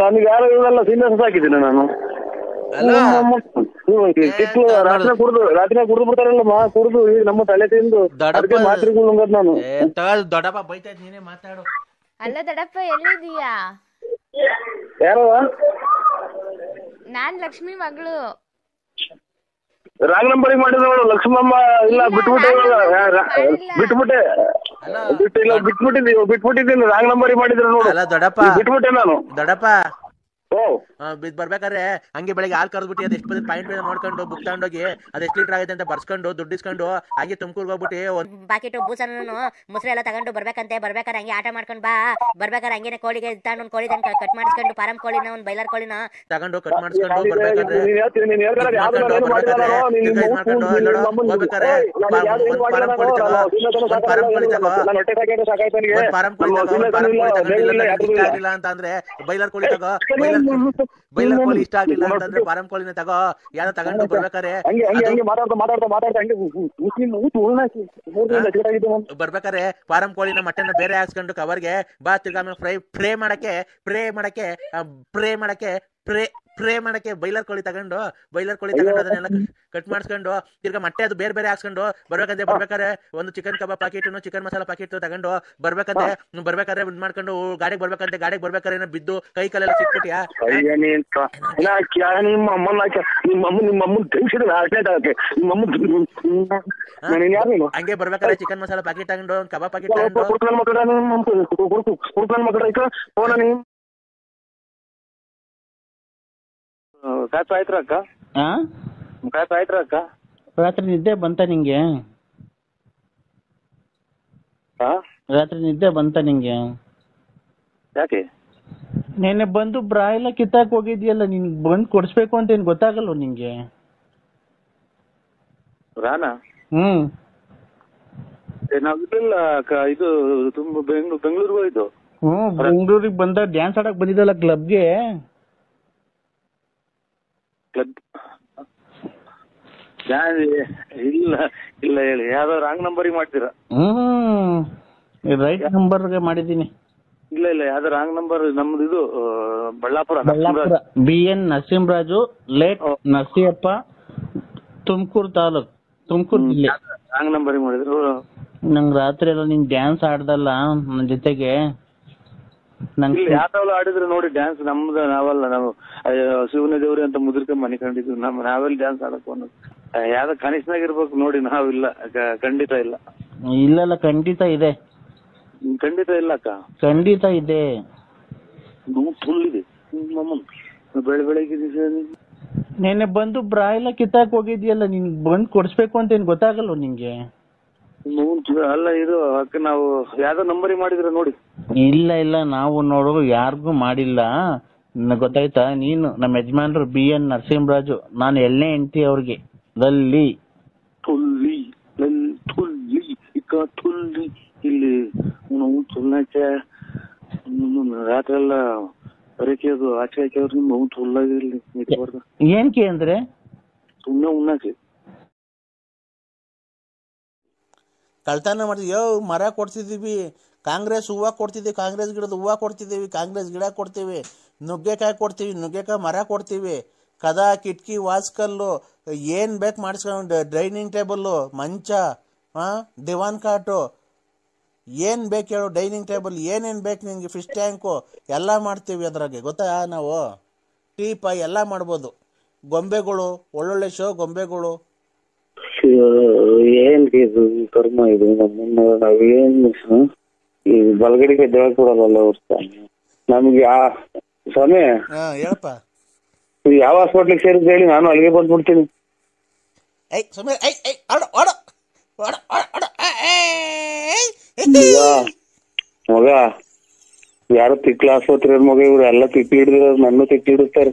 ನನಗೆ ಯಾರು ಇವೆಲ್ಲ ಸೀನಿಯರ್ಸ್ ಹಾಕಿದ್ದೀನಿ ನಾನು. ರಾತ್ರಿ ಕುಡಿದು ಬಿಡ್ತಾರಲ್ಲ ಕುಡಿದು ಈಗ ನಮ್ಮ ತಲೆ ತಿಂದು ಮಾತ್ರೆಗಳು ನುಂಗದ್ ನಾನು. ದೊಡ್ಡಪ್ಪ ಬೈತಾಯ್ತು, ನೀನೇ ಮಾತಾಡು. ಅಲ್ಲ ದೊಡ್ಡಪ್ಪ ಎಲ್ಲಿದೀಯಾ? ಯಾರೋ ನಾನ್ ಲಕ್ಷ್ಮಿ ಮಗಳು. ರಾಂಗ್ ನಂಬರಿಗೆ ಮಾಡಿದವಳು ಲಕ್ಷ್ಮಮ್ಮ. ಇಲ್ಲ ಬಿಟ್ಬಿಟ್ಟಿದ್ದೀನಿ. ರಾಂಗ್ ನಂಬರಿಗೆ ಮಾಡಿದ್ರು ನೋಡು. ಬಿಟ್ಬಿಟ್ಟೆ ನಾನು. ದೊಡ್ಡಪ್ಪ ಬರ್ಬೇಕಾದ್ರೆ ಹಂಗೆ ಬೆಳಿಗ್ಗೆ ಹಾಲು ಕರ್ದ್ಬಿಟ್ಟು ಅದು ಎಷ್ಟು ಪಾಯಿಂಟ್ ನೋಡ್ಕೊಂಡು ಬುಕ್ ತಗೊಂಡೋಗಿ ಅದು ಎಷ್ಟು ಲೀಟರ್ ಆಗಿದೆ ಅಂತ ಬರ್ಸ್ಕೊಂಡು ದುಡ್ಡು ಇಸ್ಕೊಂಡು ಹಾಗೆ ತುಮಕೂರ್ಗೆ ಹೋಗ್ಬಿಟ್ಟು ಒಂದು ಬಾಕಿಟು ಬೂಸನ್ನು ಮೊಸರು ಎಲ್ಲ ತಗೊಂಡು ಬರ್ಬೇಕಾರೆ ಹಂಗೆ ಆಟ ಮಾಡ್ಕೊಂಡು ಬರ್ಬೇಕಾರೆ ಹಂಗೇನೆ ಕೋಳಿಗೆ ತಗೊಂಡು ಒಂದು ಕೋಳಿ ಕಟ್ ಮಾಡಿಸ್ಕೊಂಡು ಫಾರಂ ಕೋಳಿನ ಒಂದು ಬೈಲರ್ ಕೋಳಿನ ತಗೊಂಡು ಕಟ್ ಮಾಡಿಸ್ಕೊಂಡು ಬರ್ಬೇಕಾದ್ರೆ ಅಂತಂದ್ರೆ ಬೈಲರ್ ಕೋಳಿ ತಗೋ, ಬೈಲರ್ ಕೋಳಿ ಇಷ್ಟ ಆಗ್ಲಿಲ್ಲ ಅಂತಂದ್ರೆ ಫಾರಂ ಕೋಳಿನ ತಗೋ, ಯಾವ್ದು ತಗೊಂಡು ಬರ್ಬೇಕಾರೆ ಫಾರಂ ಕೋಳಿನ ಮಟನ್ ಬೇರೆ ಹಾಕ್ಸ್ಕೊಂಡು ಕವರ್ಗೆ ಬಾ. ತಿರ್ಗಾ ಫ್ರೈ ಮಾಡಕ್ಕೆ ಬೈಲರ್ ಕೋಳಿ ತಗೊಂಡು ಅದನ್ನೆಲ್ಲ ಕಟ್ ಮಾಡಿಸ್ಕೊಂಡು ತಿರ್ಗಾ ಮೊಟ್ಟೆ ಅದು ಬೇರೆ ಹಾಕ್ಸ್ಕೊಂಡು ಬರ್ಬೇಕಾದ್ರೆ ಒಂದು ಚಿಕನ್ ಕಬಾಬ್ ಪ್ಯಾಕೆಟ್ ಚಿಕನ್ ಮಸಾಲಾ ಪ್ಯಾಕೆಟ್ ತಗೊಂಡು ಬರ್ಬೇಕಾದ್ರೆ ಇದ್ ಮಾಡ್ಕೊಂಡು ಗಾಡಿಗೆ ಬರ್ಬೇಕಾದ್ರೆ ಬಿದ್ದು ಕೈ ಕಾಲೆಲ್ಲ ಸಿಕ್ಬಿಟ್ಯಾ? ಹಂಗೆ ಬರ್ಬೇಕಾದ್ರೆ ಚಿಕನ್ ಮಸಾಲಾ ಪ್ಯಾಕೆಟ್ ತಗೊಂಡು ಕಬಾಬ್ ಪ್ಯಾಕೆಟ್ ತಗೊಂಡು ರಾತ್ರಿ ನಿದ್ದೆ ಬಂತ ನಿಂಗೆ? ಯಾಕೆ ನೆನ್ನೆ ಬಂದು ಬ್ರಾ ಎಲ್ಲ ಕಿತ್ತಾಕ್ ಹೋಗಿದ್ಯಲ್ಲ, ನಿನ್ ಬಂದ್ ಕೊಡ್ಸ್ಬೇಕು ಅಂತ ಏನ್ ಗೊತ್ತಾಗಲ್ವ ನಿಂಗೆ? ರಾನಾ? ಇದು ತುಂಬಾ ಬೆಂಗಳೂರಿಗೆ ಹೋಯ್ತು. ಬೆಂಗಳೂರಿಗೆ ಬಂದ ಡ್ಯಾನ್ಸ್ ಆಡಕ್ ಬಂದಿದ್ದಲ್ಲ ಕ್ಲಬ್ಗೆ. ಇಲ್ಲ ಹೇಳಿ, ಯಾವ್ದೋ ರಾಂಗ್ ನಂಬರಿಗೆ ಮಾಡ್ತೀರಾ? ರೈಟ್ ನಂಬರ್ಗೆ ಮಾಡಿದೀನಿ. ಇಲ್ಲ ಯಾವ್ದೋ ರಾಂಗ್ ನಂಬರ್. ನಮ್ದು ಇದು ಬಳ್ಳಾಪುರ BN ನರಸಿಂಹರಾಜು ಲೇಟ್ ನರಸಿಯಪ್ಪ, ತುಮಕೂರು ತಾಲೂಕ್, ತುಮಕೂರು ಜಿಲ್ಲೆ. ರಾಂಗ್ ನಂಬರಿಗೆ ಮಾಡಿದ್ರು. ನಂಗ್ ರಾತ್ರಿ ಎಲ್ಲ ನೀನ್ ಡ್ಯಾನ್ಸ್ ಆಡ್ದಲ್ಲ ನನ್ನ ಜೊತೆಗೆ. ಯಾವ್ದಾವ್ ಆಡಿದ್ರು ನೋಡಿ ಡ್ಯಾನ್ಸ್. ನಮ್ದು ನಾವಲ್ಲ, ನಾವು ಶಿವನ ದೇವ್ರಿ ಅಂತ ಮುದ್ರಕೊಂಡ್ ಮನೆ ಕಂಡಿದ್ವಿ. ನಾವೆಲ್ಲ ಡ್ಯಾನ್ಸ್ ಆಡಕ್ ಅನ್ನೋದು ಯಾವ್ದ ಕನಿಷ್ಠನಾಗಿರ್ಬೇಕು ನೋಡಿ. ನಾವಿಲ್ಲ, ಖಂಡಿತ ಇಲ್ಲ. ಇಲ್ಲ ಖಂಡಿತ ಇದೆ. ಖಂಡಿತ ಇಲ್ಲ ಅಕ್ಕ, ಖಂಡಿತ ಇದೆ. ಫುಲ್ ಇದೆ. ಬೆಳಗ್ಗೆ ನೆನ್ನೆ ಬಂದು ಬ್ರಾ ಎಲ್ಲ ಕಿತ್ತಾಕ್ ಹೋಗಿದ್ಯಲ್ಲ, ನೀನ್ ಬಂದ್ ಕೊಡ್ಸ್ಬೇಕು ಅಂತ ಏನ್ ಗೊತ್ತಾಗಲ್ವ ನಿಂಗೆ? ಅಲ್ಲ ಇದು ಅಕ್ಕ ನಾವು ಯಾವ್ದೋ ನಂಬರಿಗೆ ಮಾಡಿದ್ರೆ ನೋಡಿ. ಇಲ್ಲ ನಾವು ನೋಡು ಯಾರಿಗೂ ಮಾಡಿಲ್ಲ. ಗೊತ್ತಾಯ್ತಾ? ನೀನು ನಮ್ಮ ಯಜಮಾನ್ರು BN ನರಸಿಂಹರಾಜು, ನಾನು ಎಳ್ಳೆ ಹೆಂಡತಿ ಅವ್ರಿಗೆ. ಲಲ್ಲಿ ಇಲ್ಲಿ ಸುಳ್ಳಾಚೆ ರಾತ್ರಿ ಎಲ್ಲ ಬರಕೆ ಅದು ಆಚೆ ಹಾಕಿದ್ರು ನಾವು ಸುಳ್ಳಾಗಿ ಇಲ್ಲಿ ನಿಂತ್ಬಾರ್ದು. ಏನಕ್ಕೆ ಅಂದ್ರೆ ಸುಮ್ಮನೆ ಉಣ್ಣಾಕೆ ಕಳ್ತನ ಮಾಡ್ತೀವಿ. ಮರ ಕೊಡ್ತಿದ್ದೀವಿ, ಕಾಂಗ್ರೆಸ್ ಹೂವು ಕೊಡ್ತಿದ್ದೀವಿ, ಕಾಂಗ್ರೆಸ್ ಗಿಡದ ಹೂವು ಕೊಡ್ತಿದ್ದೀವಿ, ಕಾಂಗ್ರೆಸ್ ಗಿಡ ಕೊಡ್ತೀವಿ, ನುಗ್ಗೆಕಾಯಿ ಕೊಡ್ತೀವಿ, ನುಗ್ಗೆಕಾಯಿ ಮರ ಕೊಡ್ತೀವಿ, ಕದ ಕಿಟಕಿ ವಾಸ್ಕಲ್ಲು ಏನು ಬೇಕು ಮಾಡಿಸ್ಕೊಂಡು, ಡೈನಿಂಗ್ ಟೇಬಲ್ಲು, ಮಂಚ, ದಿವಾನ್ ಕಾಟು, ಏನು ಬೇಕು ಹೇಳು, ಡೈನಿಂಗ್ ಟೇಬಲ್ ಏನೇನು ಬೇಕು ನಿನಗೆ, ಫಿಶ್ ಟ್ಯಾಂಕು ಎಲ್ಲ ಮಾಡ್ತೀವಿ ಅದ್ರಾಗೆ. ಗೊತ್ತಾ? ನಾವು ಟೀಪಾಯ್ ಎಲ್ಲ ಮಾಡ್ಬೋದು. ಗೊಂಬೆಗಳು, ಒಳ್ಳೊಳ್ಳೆ ಶೋ ಗೊಂಬೆಗಳು. ಏನ್ ಇದು ಕರ್ಮ ಇದು ನಮ್ಮನ್ನ ನಾವೇನ್ ಈ ಬಲಗಡಿಗೆ ದೇವಕ್ಕೆ ಕೊಡಲ್ಲ ಅವ್ರ ನಮ್ಗೆ ಸ್ವಾಮಿ. ಹೇಳಪ್ಪ, ಯಾವ ಹಾಸ್ಪಿಟ್ಲಿಗೆ ಸೇರಿದ್ ಹೇಳಿ, ನಾನು ಅಲ್ಲಿಗೆ ಬಂದ್ಬಿಡ್ತೀನಿ. ಮಗ ಯಾರು ತಿಕ್ಲ ಆಸ್ಪತ್ರೆ ಮಗ, ಇವ್ರು ಎಲ್ಲ ತಿಕ್ಲಿ ಹಿಡಿದ್ರ ನನ್ನ ತಿಕ್ಲಿ ಹಿಡಿಸ್ತಾರೆ.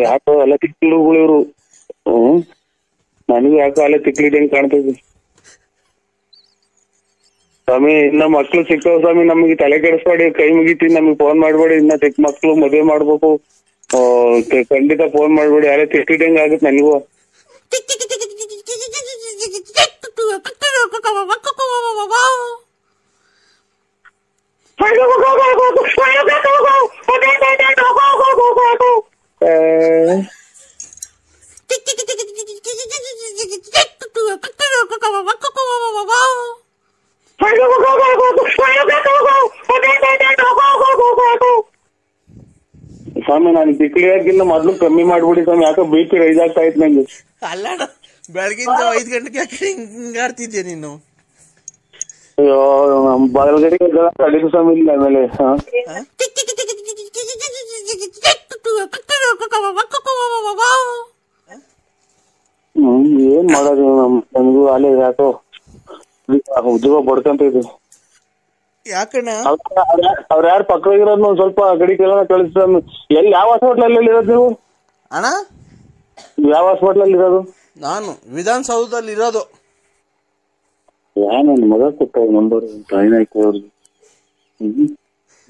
ಯಾಕೋ ಎಲ್ಲ ತಿಕ್ಲಿಗಳು ಇವ್ರು. ನನಗೂ ಯಾಕೋ ಅಲ್ಲೇ ತಿಕ್ಲಿ ಹಿಡಿಯಂಗ್ ಕಾಣ್ತೈತಿ ಸ್ವಾಮಿ. ಇನ್ನ ಮಕ್ಳು ಸಿಕ್ಕವ್ ಸ್ವಾಮಿ, ನಮ್ಗೆ ತಲೆ ಕೆಡಿಸ್ಬೇಡಿ, ಕೈ ಮುಗಿತೀನಿ, ನಮ್ಗೆ ಫೋನ್ ಮಾಡ್ಬೇಡಿ. ಇನ್ನ ಚಿಕ್ಕ ಮಕ್ಳು ಮದುವೆ ಮಾಡ್ಬೇಕು, ಖಂಡಿತ ಫೋನ್ ಮಾಡ್ಬೇಡಿ. ಯಾರೇ ತಿಕ್ಲಿ ಹಿಡಿಯಂಗ್ ಆಗುತ್ತೆ ನನಗೂ. ಸ್ವಾಮಿ ನಾನು ತಿಕ್ಲಿ ಹಾಕಿನ್ನ ಮೊದ್ಲು ಕಮ್ಮಿ ಮಾಡ್ಬಿಡಿ ಸ್ವಾಮಿ, ಯಾಕೋ BP ರೈಸ್ ಆಗ್ತಾ ಇತ್ತು ನಂಗೆ. ಅಲ್ಲ ಬೆಳಗಿಂದ 5 ಗಂಟೆಗೆ ಹಿಂಗಾಡ್ತಿದ್ಯಾ ನೀನು? ಅಯ್ಯೋ ಬಲಗಡೆಗೆ ಕಡಿಮೆ ಸ್ವಾಮಿ ಇಲ್ಲ. ಆಮೇಲೆ ಏನ್ ಮಾಡೋದು ನಮ್ಗೂ ಅಲ್ಲೇ ಯಾಕೋ ಉದ್ಯೋಗ ಬಡ್ಕಂತ ಇದೆ. ಯಾಕಣ್ಣ? ಅವ್ರ ಯಾರು ಪಕ್ಕದಾಗಿರೋದ್ ಒಂದ್ ಸ್ವಲ್ಪ ಗಡಿ ಕೆಲ ಕಳಿಸ್. ಎಲ್ಲಿ ಯಾವ ಹಾಸ್ಪಿಟ್ಲಲ್ಲಿ ಇರೋದು ನೀವು? ಅಣ್ಣ ಯಾವ ಹಾಸ್ಪಿಟ್ಲಲ್ಲಿ ಇರೋದು? ನಾನು ವಿಧಾನಸೌಧದಲ್ಲಿ ಇರೋದು. ನನ್ನ ಮಗ ಕೊಟ್ಟ ನಂಬರ್ ಟ್ರೈನ್ ಆಯ್ತು ಅವ್ರಿಗೆ.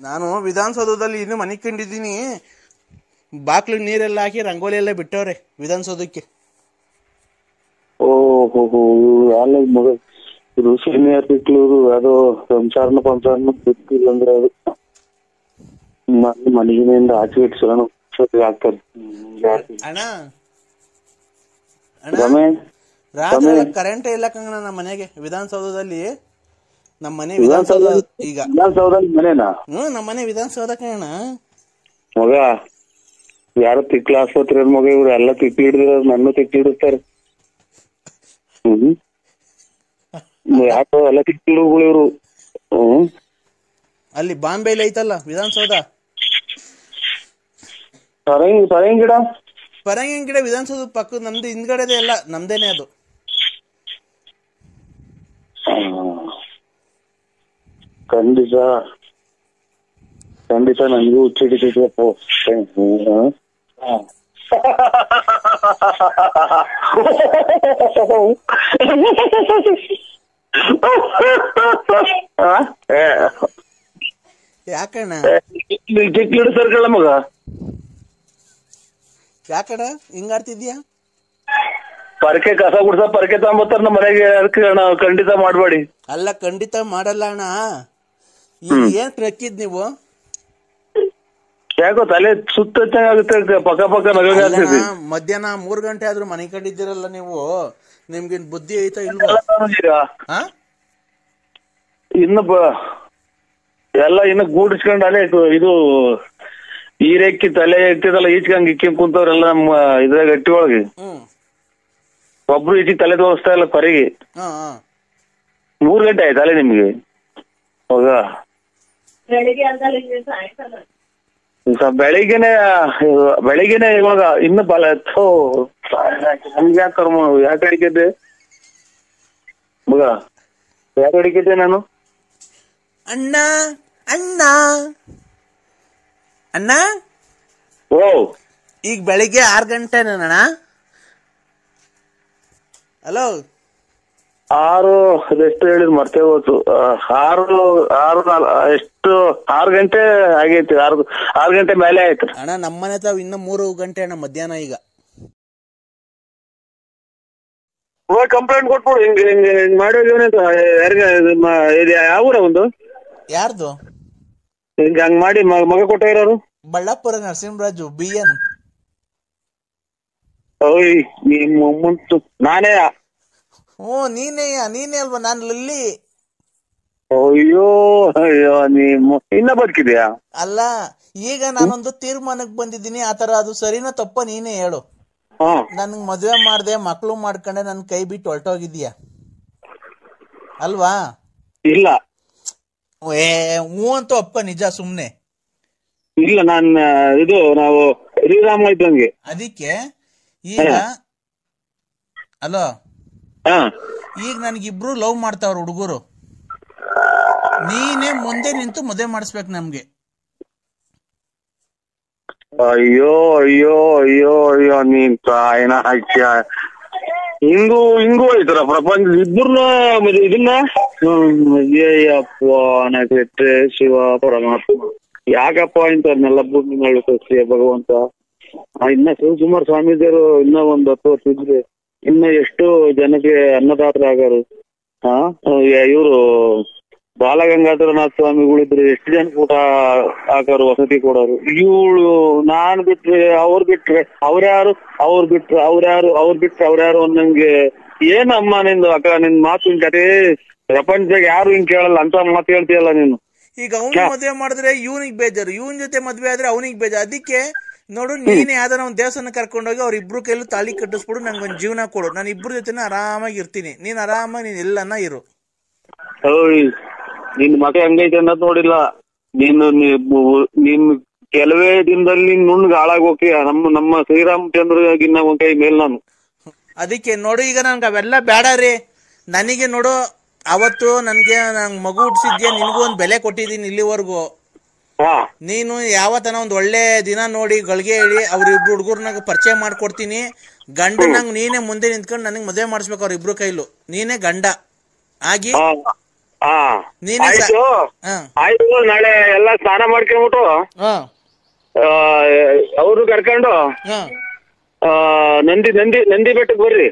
ನಾನು ವಿಧಾನಸೌಧದಲ್ಲಿ ಇನ್ನು ಮನೆ ಕಂಡಿದ್ದೀನಿ. ಬಾಕ್ಲಿಗೆ ನೀರೆಲ್ಲ ಹಾಕಿ ರಂಗೋಲಿ ಎಲ್ಲ ಬಿಟ್ಟವ್ರೆ ವಿಧಾನಸೌಧಕ್ಕೆ. ಓಹೋ ಅಲ್ಲ ಮಗ, ಇದು ಸೀನಿಯರ್ ಸಿಕ್ಲೂರು ಅದು ಸಂಸಾರನ ಬಿಟ್ಟಿಲ್ಲ ಅಂದ್ರೆ ಅದು ಮನೆಗಿನಿಂದ ಆಚೆ ಇಟ್ಸೋಣ ಆಗ್ತಾರೆ. ಅಣ್ಣ ರಮೇಶ್ ಕರೆಂಟ್ ಇಲ್ಲ ಕಂಗಣ ನಮ್ಮ ಮನೆಗೆ. ವಿಧಾನಸೌಧದಲ್ಲಿ ನಮ್ಮ ಮನೆ ವಿಧಾನಸೌಧ ಈಗ ಮನೆನಾ? ನಮ್ಮ ಮನೆ ವಿಧಾನಸೌಧ ಕಣ ಮಗ. ಯಾರು ತಿಕ್ಲ ಆಸ್ಪತ್ರೆ ಮಗ, ಇವ್ರು ಎಲ್ಲ ತಿಕ್ಲಿ ಹಿಡಿದಿರ ನನ್ನ ತಿಕ್ಲಿ ಹಿಡಿಸ್ತಾರೆ. ಯಾಕೋ ಎಲ್ಲ ತಿಕ್ಲಿಗಳು ಇವ್ರು. ಅಲ್ಲಿ ಬಾಂಬೆಲಿ ಐತಲ್ಲ ವಿಧಾನಸೌಧ. ಪರಂಗಿ ಗಿಡ, ಪರಂಗಿ ಗಿಡ ವಿಧಾನಸೌಧ ಪಕ್ಕ ನಮ್ದು ಹಿಂದ್ಗಡೆದೆ ಎಲ್ಲ ನಮ್ದೇನೆ ಅದು. ಖಂಡಿತ ನನಗೂ ಹುಚ್ಚಿಡಿದಪ್ಪ. ಯಾಕಣ್ಣ ಚಿಕ್ಕ ಸರ್ಕಳ ಮಗ, ಯಾಕಣ್ಣ ಹಿಂಗಾಡ್ತಿದ್ಯಾ? ಪರಕೆ ಕಸ ಗುಡ್ಸ ಪರಕೆ ತಗೊಂಬತ್ತಾರ ನಮ್ಮ ಮನೆಗೆ, ಅದಕ್ಕೆ ಅಣ್ಣ ಖಂಡಿತ ಮಾಡ್ಬೇಡಿ. ಅಲ್ಲ ಖಂಡಿತ ಮಾಡಲ್ಲ ಅಣ್ಣ. ಈಗ ಏನ್ ನಕ್ಕಿದ್ ನೀವು? ಯಾಕೋ ತಲೆ ಸುತ್ತ ಆಗುತ್ತೆ, ಪಕ್ಕ ನಗಾಗ್ತದೆ. ಮಧ್ಯಾಹ್ನ 3 ಗಂಟೆ ಆದ್ರೂ ಮನೆ ಕಂಡಿದ್ದೀರಲ್ಲ ನೀವು, ನಿಮ್ಗೇನ್ ಬುದ್ಧಿ ಐತಾ ಇಲ್ವಾ? ಇನ್ನು ಎಲ್ಲ ಇನ್ನು ಗೂಡಿಸ್ಕೊಂಡ್ ಅಲ್ಲೇ ಇದು ಈರೆಕ್ಕಿ ತಲೆ ಎತ್ತಿದಲ್ಲ ಈಚ್ಕಂಗ್ ಇಕ್ಕಿ ಕುಂತವ್ರೆಲ್ಲ ನಮ್ಮ ಇದ್ರಾಗ ಗಟ್ಟಿ ಒಳಗೆ. ಒಬ್ರು ಈಚಿ ತಲೆ ತೋರಿಸ್ತಾ ಇಲ್ಲ ಕೊರೆಗೆ. 3 ಗಂಟೆ ಆಯ್ತಲ್ಲ ನಿಮ್ಗೆ? ಹೌದಾ? ಬೆಳಿಗ್ಗೆನೆ ಇವಾಗ ಇನ್ನು ಬಲ ನಮ್ಗೆ ಯಾಕೆ ಕರ್ಮ ಯಾಕೆ ಅಡಿಕಿದ್ದೆ ಮಗ ಯಾಕೆ ಅಡಿಕಿದ್ದೆ ನಾನು ಅಣ್ಣ ಅಣ್ಣ ಅಣ್ಣ ಓ ಈಗ ಬೆಳಿಗ್ಗೆ 6 ಗಂಟೆನಣ್ಣ. ಹಲೋ 6 ಅದೆಷ್ಟು ಹೇಳಿದ್ ಮರ್ತೇ ಹೋಯ್ತು. 6 ಗಂಟೆ ಆಗೈತಿ. 6 ಗಂಟೆ ಮೇಲೆ ಆಯ್ತು ಅಣ್ಣ. ನಮ್ಮನೆ ತಾವ್ ಇನ್ನು 3 ಗಂಟೆ ಅಣ್ಣ ಮಧ್ಯಾಹ್ನ. ಈಗ ಕಂಪ್ಲೇಂಟ್ ಕೊಟ್ಬಿಡು. ಹಿಂಗ್ ಮಾಡಿದ್ರೆ ಯಾರಿಗ ಇದು ಯಾವ ಊರ ಒಂದು ಯಾರ್ದು? ಹಂಗ್ ಮಾಡಿ ಮಗ ಕೊಟ್ಟ ಇರೋರು ಬಳ್ಳಾಪುರ ನರಸಿಂಹರಾಜು BN. ಓಯ್ ಮುಂಚು ನಾನೇ. ನೀನೇ ಅಲ್ವಾ? ನಾನು ಲಲ್ಲಿ. ಅಯ್ಯೋ ಅಯ್ಯೋ ಇನ್ನ ಬದುಕಿದ್ಯಾ? ಅಲ್ಲ, ಈಗ ನಾನೊಂದು ತೀರ್ಮಾನಕ್ಕೆ ಬಂದಿದ್ದೀನಿ. ಆತರ ಅದು ಸರಿನಾ ತಪ್ಪ ನೀನೇ ಹೇಳು. ನನ್ಗ್ ಮದ್ವೆ ಮಾಡ್ದೆ, ಮಕ್ಳು ಮಾಡ್ಕೊಂಡೆ, ನನ್ ಕೈ ಬಿಟ್ಟು ಹೊರಟೋಗಿದ್ಯಾ ಅಲ್ವಾ? ಇಲ್ಲ ಹ್ಞೂ ಅಂತೂ ಅಪ್ಪ ನಿಜ. ಸುಮ್ನೆ ಇಲ್ಲ. ನಾವು ಶ್ರೀರಾಮ ಇದ್ದಂಗೆ. ಅದಕ್ಕೆ ಈಗ ಅಲೋ, ಈಗ ನನ್ಗಿಬ್ರು ಲವ್ ಮಾಡ್ತಾವ್ರ ಹುಡುಗರು. ನೀನೇ ಮುಂದೆ ನಿಂತು ಮದುವೆ ಮಾಡಿಸ್ಬೇಕು ನಮ್ಗೆ. ಅಯ್ಯೋ ಅಯ್ಯೋ ಅಯ್ಯೋ ಅಯ್ಯೋ ನೀನ್ ತಾಯಿನ ಹಾಕ್ಯ. ಹಿಂಗೂ ಐತರ ಪ್ರಪಂಚ. ಇಬ್ಬರನ್ನ ಇದನ್ನ ಅಯ್ಯಪ್ಪ ನಕ್ಷತ್ರ ಶಿವ ಪರಮಾತ್ಮ ಯಾಕಪ್ಪ ಇಂಥವ್ರನ್ನೆಲ್ಲ ಭೂಮಿ ಮಾಡಿ ಕಳಿಸ್ತೀಯ ಭಗವಂತ. ಇನ್ನ ಶಿವಕುಮಾರ ಸ್ವಾಮೀಜಿಯವರು ಇನ್ನ 10 ವರ್ಷ ಇದ್ರೆ ಇನ್ನ ಎಷ್ಟು ಜನಕ್ಕೆ ಅನ್ನದಾತರಾಗಾರು. ಇವರು ಬಾಲಗಂಗಾಧರನಾಥ ಸ್ವಾಮಿಗಳಿದ್ರೆ ಎಷ್ಟು ಜನಕ್ಕೆ ಊಟ ಹಾಕೋರು, ವಸತಿ ಕೊಡೋರು. ಇವಳು ನಾನ್ ಬಿಟ್ರೆ ಅವ್ರು ಬಿಟ್ರೆ ಅವ್ರ್ಯಾರು, ಅವ್ರ್ಯಾರು ಅನ್ನಂಗೆ. ಏನಮ್ಮ ನಿಂದು ಅಕ್ಕ, ನಿನ್ ಮಾತಿನ ಕತೆ ಪ್ರಪಂಚದಾಗ ಯಾರು ಹಿಂಗ್ ಕೇಳಲ್ಲ ಅಂತ ಮಾತು ಹೇಳ್ತೀಯಲ್ಲ ನೀನು. ಈಗ ಅವ್ನ್ ಮದ್ವೆ ಮಾಡಿದ್ರೆ ಇವ್ನಿಗೆ ಬೇಜಾರು, ಇವನ್ ಜೊತೆ ಮದ್ವೆ ಆದ್ರೆ ಅವನಿಗೆ ಬೇಜಾರು. ಅದಕ್ಕೆ ನೋಡು, ನೀನ್ ಯಾವ್ದಾರ ಒಂದ್ ದೇವಸ್ಥಾನ ಕರ್ಕೊಂಡೋಗಿ ಅವ್ರ ಇಬ್ರು ಕೈಲೂ ತಾಳಿ ಕಟ್ಟಿಸ್ಬಿಡು, ನಂಗೊಂದ್ ಜೀವನ ಕೊಡು. ನಾನು ಇಬ್ರು ಜೊತೆನ ಆರಾಮಾಗಿ ಇರ್ತೀನಿ. ನೀನ್ ಆರಾಮಾಗಿ ನೀನ್ ಎಲ್ಲನ್ನ ಇರು. ನಿನ್ ಮಗ ಹೆಂಗೈತೆ ಅನ್ನೋದ್ ನೋಡಿಲ್ಲ ನೀನ್ ಕೆಲವೇ ದಿನದಲ್ಲಿ ನೀನ್ ನುಣ್ಣಗ್ ಹಾಳಾಗೋಕೆ ನಮ್ಮ ಶ್ರೀರಾಮಚಂದ್ರಗಿನ್ನ ಒಂದ್ ಕೈ ಮೇಲ್ ನಾನು. ಅದಕ್ಕೆ ನೋಡು, ಈಗ ನನ್ಗೆ ಅವೆಲ್ಲ ಬೇಡ ರೀ. ನನಗೆ ನೋಡು, ಅವತ್ತು ನಂಗ್ ಮಗು ಹುಟ್ಸಿದ್ಯಾ, ನಿನ್ಗೂ ಒಂದ್ ಬೆಲೆ ಕೊಟ್ಟಿದ್ದೀನಿ ಇಲ್ಲಿವರೆಗೂ. ನೀನು ಯಾವತ್ತನ ಒಂದ್ ಒಳ್ಳೆ ದಿನ ನೋಡಿ ಗಳಿಗೆ ಹೇಳಿ ಅವ್ರಿಬ್ರು ಹುಡುಗರ್ನಾಗ ಪರಿಚಯ ಮಾಡ್ಕೊಡ್ತೀನಿ. ಗಂಡನಂಗ್ ನೀನೇ ಮುಂದೆ ನಿಂತ್ಕೊಂಡು ನನಗ್ ಮದುವೆ ಮಾಡಿಸ್ಬೇಕು ಅವ್ರ ಇಬ್ರು ಕೈಲು. ನೀನೇ ಗಂಡ ಆಗಿ ಆಯ್ತು. ನಾಳೆ ಎಲ್ಲಾ ಸ್ನಾನ ಮಾಡ್ಕೊಂಡ್ಬಿಟ್ಟು ಅವ್ರು ಕರ್ಕೊಂಡು ನಂದಿ ಬೆಟ್ಟಕ್ಕೆ ಬರ್ರಿ.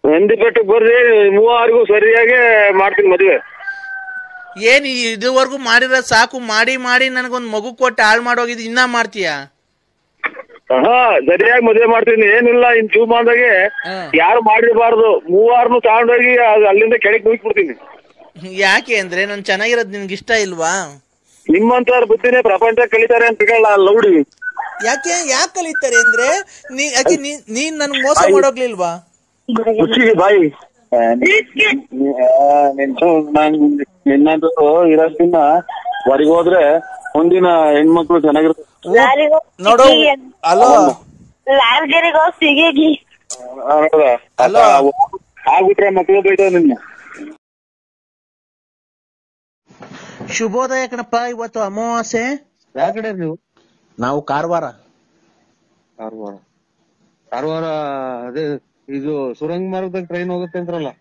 ನಂದಿ ಬೆಟ್ಟಕ್ಕೆ ಬರ್ರಿ, 3 ಸರಿಯಾಗಿ ಮಾಡ್ತೀನಿ ಮದ್ವೆ. ಏನ್ ಇದುವರೆಗೂ ಮಾಡಿರೋ ಸಾಕು. ಮಾಡಿ ನನಗೊಂದ್ ಮಗು ಕೊಟ್ಟು ಹಾಳು ಮಾಡೋಗಿದ್ ಇನ್ನ ಮಾಡ್ತೀಯ? ಸರಿಯಾಗಿ ಮದ್ವೆ ಮಾಡ್ತೀನಿ. ಏನಿಲ್ಲ, ಇನ್ ಜೀವಮಾನದಾಗೆ ಯಾರು ಮಾಡಿರಬಾರ್ದು. 3 ತಗೊಂಡೋಗಿ ಅಲ್ಲಿಂದ ಕೆಳಗೆ ಮುಗಿಸ್ಬಿಡ್ತೀನಿ. ಯಾಕೆ ಅಂದ್ರೆ ನಾನು ಚೆನ್ನಾಗಿರೋದ್ ನಿನ್ಗೆ ಇಷ್ಟ ಇಲ್ವಾ? ನಿಮ್ಮಂತವ್ರ ಬುದ್ಧಿನೇ ಪ್ರಪಂಚ ಕಲಿತಾರೆ ಅಂತ ಲೌಡಿ. ಯಾಕೆ ಕಲಿತಾರೆ ಅಂದ್ರೆ ನೀನ್ ನನ್ ಮೋಸ ಮಾಡೋಗ್ಲಿಲ್ವಾ? ಬಾಯಿ ನಿನ್ನಂತೂ ಇರೋದ್ಕಿನ್ನ ಹೊರಗೆ ಹೋದ್ರೆ ಮುಂದಿನ ಹೆಣ್ಮಕ್ಳು ಚೆನ್ನಾಗಿರುತ್ತೆ ನೋಡು. ಅಲೋ ಆಗ್ಬಿಟ್ರೆ ಮಕ್ಳು ಬೈತಾವ ನಿನ್ನ. ಶುಭೋದಯ ಕಣಪ್ಪ. ಇವತ್ತು ಅಮಾವಾಸ್ಯೆ. ಯಾವ ಕಡೆ ನೀವು? ನಾವು ಕಾರವಾರ. ಅದೇ ಇದು ಸುರಂಗ ಮಾರ್ಗದಾಗ ಟ್ರೈನ್ ಹೋಗುತ್ತೆ ಅಂತಾರಲ್ಲ.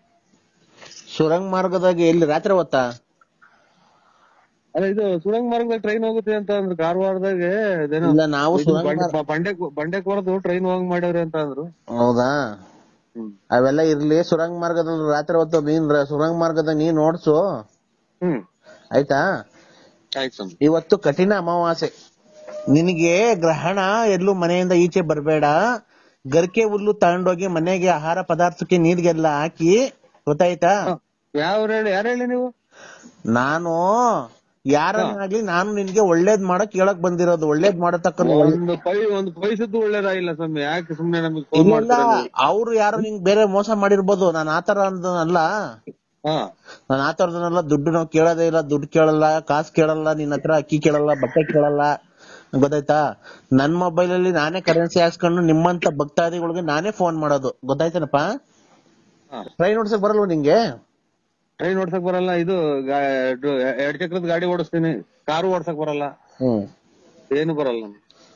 ಸುರಂಗ ಮಾರ್ಗದಾಗ ಎಲ್ಲಿ? ರಾತ್ರಿ ಹೊತ್ತಾ? ಅಲ್ಲ, ಇದು ಸುರಂಗ ಮಾರ್ಗದಾಗ ಟ್ರೈನ್ ಹೋಗುತ್ತೆ ಅಂತ ಅಂದ್ರು ಕಾರವಾರದಾಗ. ನಾವು ಬಂಡೆಕೋರದು ಟ್ರೈನ್ ಹೋಗಂಗ್ ಮಾಡ್ಯಾವ್ರಿ ಅಂತ ಅಂದ್ರು. ಹೌದಾ? ಅವೆಲ್ಲ ಇರ್ಲಿ. ಸುರಂಗ ಮಾರ್ಗದಲ್ಲಿ ರಾತ್ರಿ ಹೊತ್ತು ನೀನ್ ಸುರಂಗ ಮಾರ್ಗದಾಗ ನೀನ್ ಓಡ್ಸು. ಆಯ್ತಾ? ಇವತ್ತು ಕಠಿಣ ಅಮಾವಾಸ್ಯೆ. ನಿನಗೆ ಗ್ರಹಣ. ಎಲ್ಲೂ ಮನೆಯಿಂದ ಈಚೆ ಬರ್ಬೇಡ. ಗರ್ಕೆ ಹುಲ್ಲು ತಗೊಂಡೋಗಿ ಮನೆಗೆ ಆಹಾರ ಪದಾರ್ಥಕ್ಕೆ ನೀರಿಗೆಲ್ಲ ಹಾಕಿ. ಗೊತ್ತಾಯ್ತಾ? ಯಾರು ಹೇಳಿ ನೀವು? ನಾನು ಯಾರನ್ನಾಗ್ಲಿ ನಾನು ನಿನ್ಗೆ ಒಳ್ಳೇದ್ ಮಾಡಕ್ ಹೇಳಕ್ ಬಂದಿರೋದು. ಒಳ್ಳೇದ್ ಮಾಡತಕ್ಕ ಒಂದು ಪೈಸದ್ದು ಒಳ್ಳೇದಾಗಿಲ್ಲ ಸ್ವಾಮಿ. ಯಾಕೆ ಸುಮ್ನೆ ನಮ್ಗೆ? ಇಲ್ಲ, ಅವ್ರು ಯಾರೋ ನಿಂಗ್ ಬೇರೆ ಮೋಸ ಮಾಡಿರ್ಬೋದು. ನಾನು ಆತರ ಅಲ್ಲ. ನಾನು ಆತರದನ್ನೆಲ್ಲ ದುಡ್ಡು ನಾವು ಕೇಳೋದೇ ಇಲ್ಲ. ದುಡ್ಡು ಕೇಳಲ್ಲ, ಕಾಸು ಕೇಳಲ್ಲ, ನಿನ್ನ ಹತ್ರ ಅಕ್ಕಿ ಕೇಳಲ್ಲ, ಬಟ್ಟೆ ಕೇಳಲ್ಲ. ಗೊತ್ತಾಯ್ತಾ? ನನ್ ಮೊಬೈಲ್ ಅಲ್ಲಿ ನಾನೇ ಕರೆನ್ಸಿ ಹಾಕ್ಸ್ಕೊಂಡು ನಿಮ್ಮಂತ ಭಕ್ತಾದಿಗಳಿಗೆ ನಾನೇ ಫೋನ್ ಮಾಡೋದು, ಗೊತ್ತಾಯ್ತೇನಪ್ಪ? ಟ್ರೈನ್ ಓಡ್ಸಕ್ ಬರಲ್ವ ನಿಂಗೆ? ಟ್ರೈನ್ ಓಡ್ಸಕ್ ಬರಲ್ಲ, ಇದು 2 ಚಕ್ರದ ಗಾಡಿ ಓಡಿಸ್ತೀನಿ, ಕಾರು ಓಡ್ಸಕ್ ಬರಲ್ಲ, ಏನು ಬರಲ್ಲ.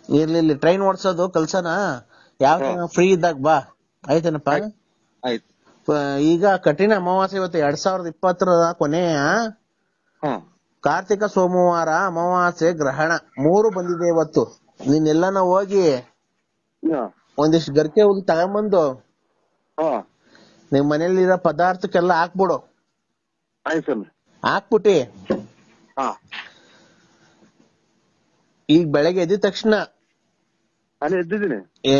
ಇರ್ಲಿ, ಟ್ರೈನ್ ಓಡ್ಸೋದು ಕಲ್ಸನ, ಯಾವ ಫ್ರೀ ಇದ್ದಾಗ ಬಾ, ಆಯ್ತೇನಪ್ಪ? ಆಯ್ತು. ಈಗ ಕಠಿಣ ಅಮಾವಾಸ್ಯೆ ಇವತ್ತು 2020 ಕೊನೆಯ ಕಾರ್ತಿಕ ಸೋಮವಾರ, ಅಮಾವಾಸ್ಯೆ, ಗ್ರಹಣ 3 ಬಂದಿದೆ ಇವತ್ತು. ನೀನೆಲ್ಲಾನ ಹೋಗಿ ಒಂದಿಷ್ಟು ಗರಿಕೆ ಹುಲ್ ತಗೊಂಬಂದು ನಿಮ್ ಮನೇಲಿರೋ ಪದಾರ್ಥಕ್ಕೆಲ್ಲ ಹಾಕ್ಬಿಡು. ಹಾಕ್ಬಿಟ್ಟಿ ಈಗ ಬೆಳಗ್ಗೆ ಎದ್ದ ತಕ್ಷಣ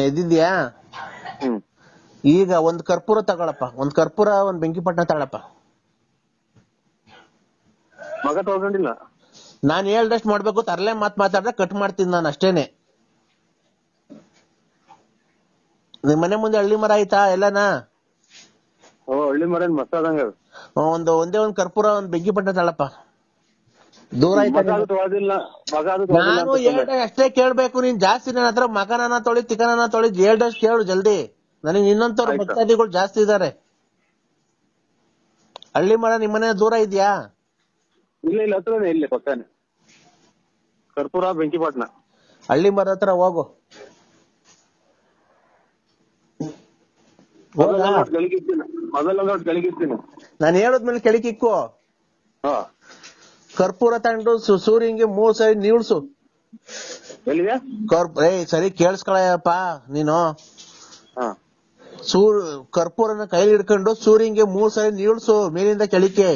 ಎದ್ದಿದ್ಯಾ? ಈಗ ಒಂದ್ ಕರ್ಪೂರ ತಗೊಳಪ್ಪ, ಒಂದ್ ಕರ್ಪೂರ, ಒಂದ್ ಬೆಂಕಿ ಪಟ್ಟಣ ತಗೊಳಪ್ಪ. ಮಗ ತಗೊಂಡಿಲ್ಲ, ನಾನ್ ಹೇಳ್ದಷ್ಟು ಮಾಡ್ಬೇಕು, ತರಲೆ ಮಾತಾಡ್ರೆ ಕಟ್ ಮಾಡ್ತೀನಿ ನಾನು, ಅಷ್ಟೇನೆ. ನಿಮ್ ಮನೆ ಮುಂದೆ ಹಳ್ಳಿ ಮರ ಆಯ್ತಾ ಎಲ್ಲನಾ? ಹಳ್ಳಿ ಮರ ಮಸ್ತಾದಂಗ. ಒಂದೇ ಒಂದ್ ಕರ್ಪೂರ, ಒಂದ್ ಬೆಂಕಿ ಪಟ್ಟಣ ತಗೊಳಪ್ಪ. ದೂರ ಆಯ್ತಾ? ನಾನು ಹೇಳ್ದೆ ಅಷ್ಟೇ ಕೇಳ್ಬೇಕು, ನೀನ್ ಜಾಸ್ತಿ ನನ್ನ ಹತ್ರ ಮಗನನ್ನ ತೊಳಿ ತಿಕನನ್ನ ತೊಳಿ ಹೇಳ್ದಷ್ಟು ಕೇಳು ಜಲ್ದಿ. ನನಗೆ ಇನ್ನೊಂತವ್ರು ಭಕ್ತಾದಿಗಳು ಜಾಸ್ತಿ ಇದಾರೆ. ಹಳ್ಳಿ ಮರ ನಿಮ್ಮನೆ ದೂರ ಇದ್ಯಾ? ಇಲ್ಲ ಹತ್ರನೇ, ಇಲ್ಲಿ ಪಕ್ಕನೆ ಕರ್ಪೂರ ಬೆಂಕಿ ಪಟ್ಟಣ. ಹಳ್ಳಿ ಮರ ಹತ್ರ ಹೋಗು. ನಾನು ಹೇಳದ್ಮೇಲೆ ಕೆಳಗಿಕ್ಕು. ಕರ್ಪೂರ ತಗೊಂಡು ಸೂರ್ಯಂಗೆ 3 ಸರಿ ನೀಳ್ಸು. ಸರಿ ಕೇಳಿಸ್ಕೊಳಪ್ಪ ನೀನು. ಕರ್ಪೂರನ ಕೈಲಿ ಹಿಡ್ಕೊಂಡು ಸೂರ್ಯಂಗೆ 3 ಸರಿ ನೀಳ್ಸು, ಮೇಲಿಂದ ಕೆಳಕ್ಕೆ.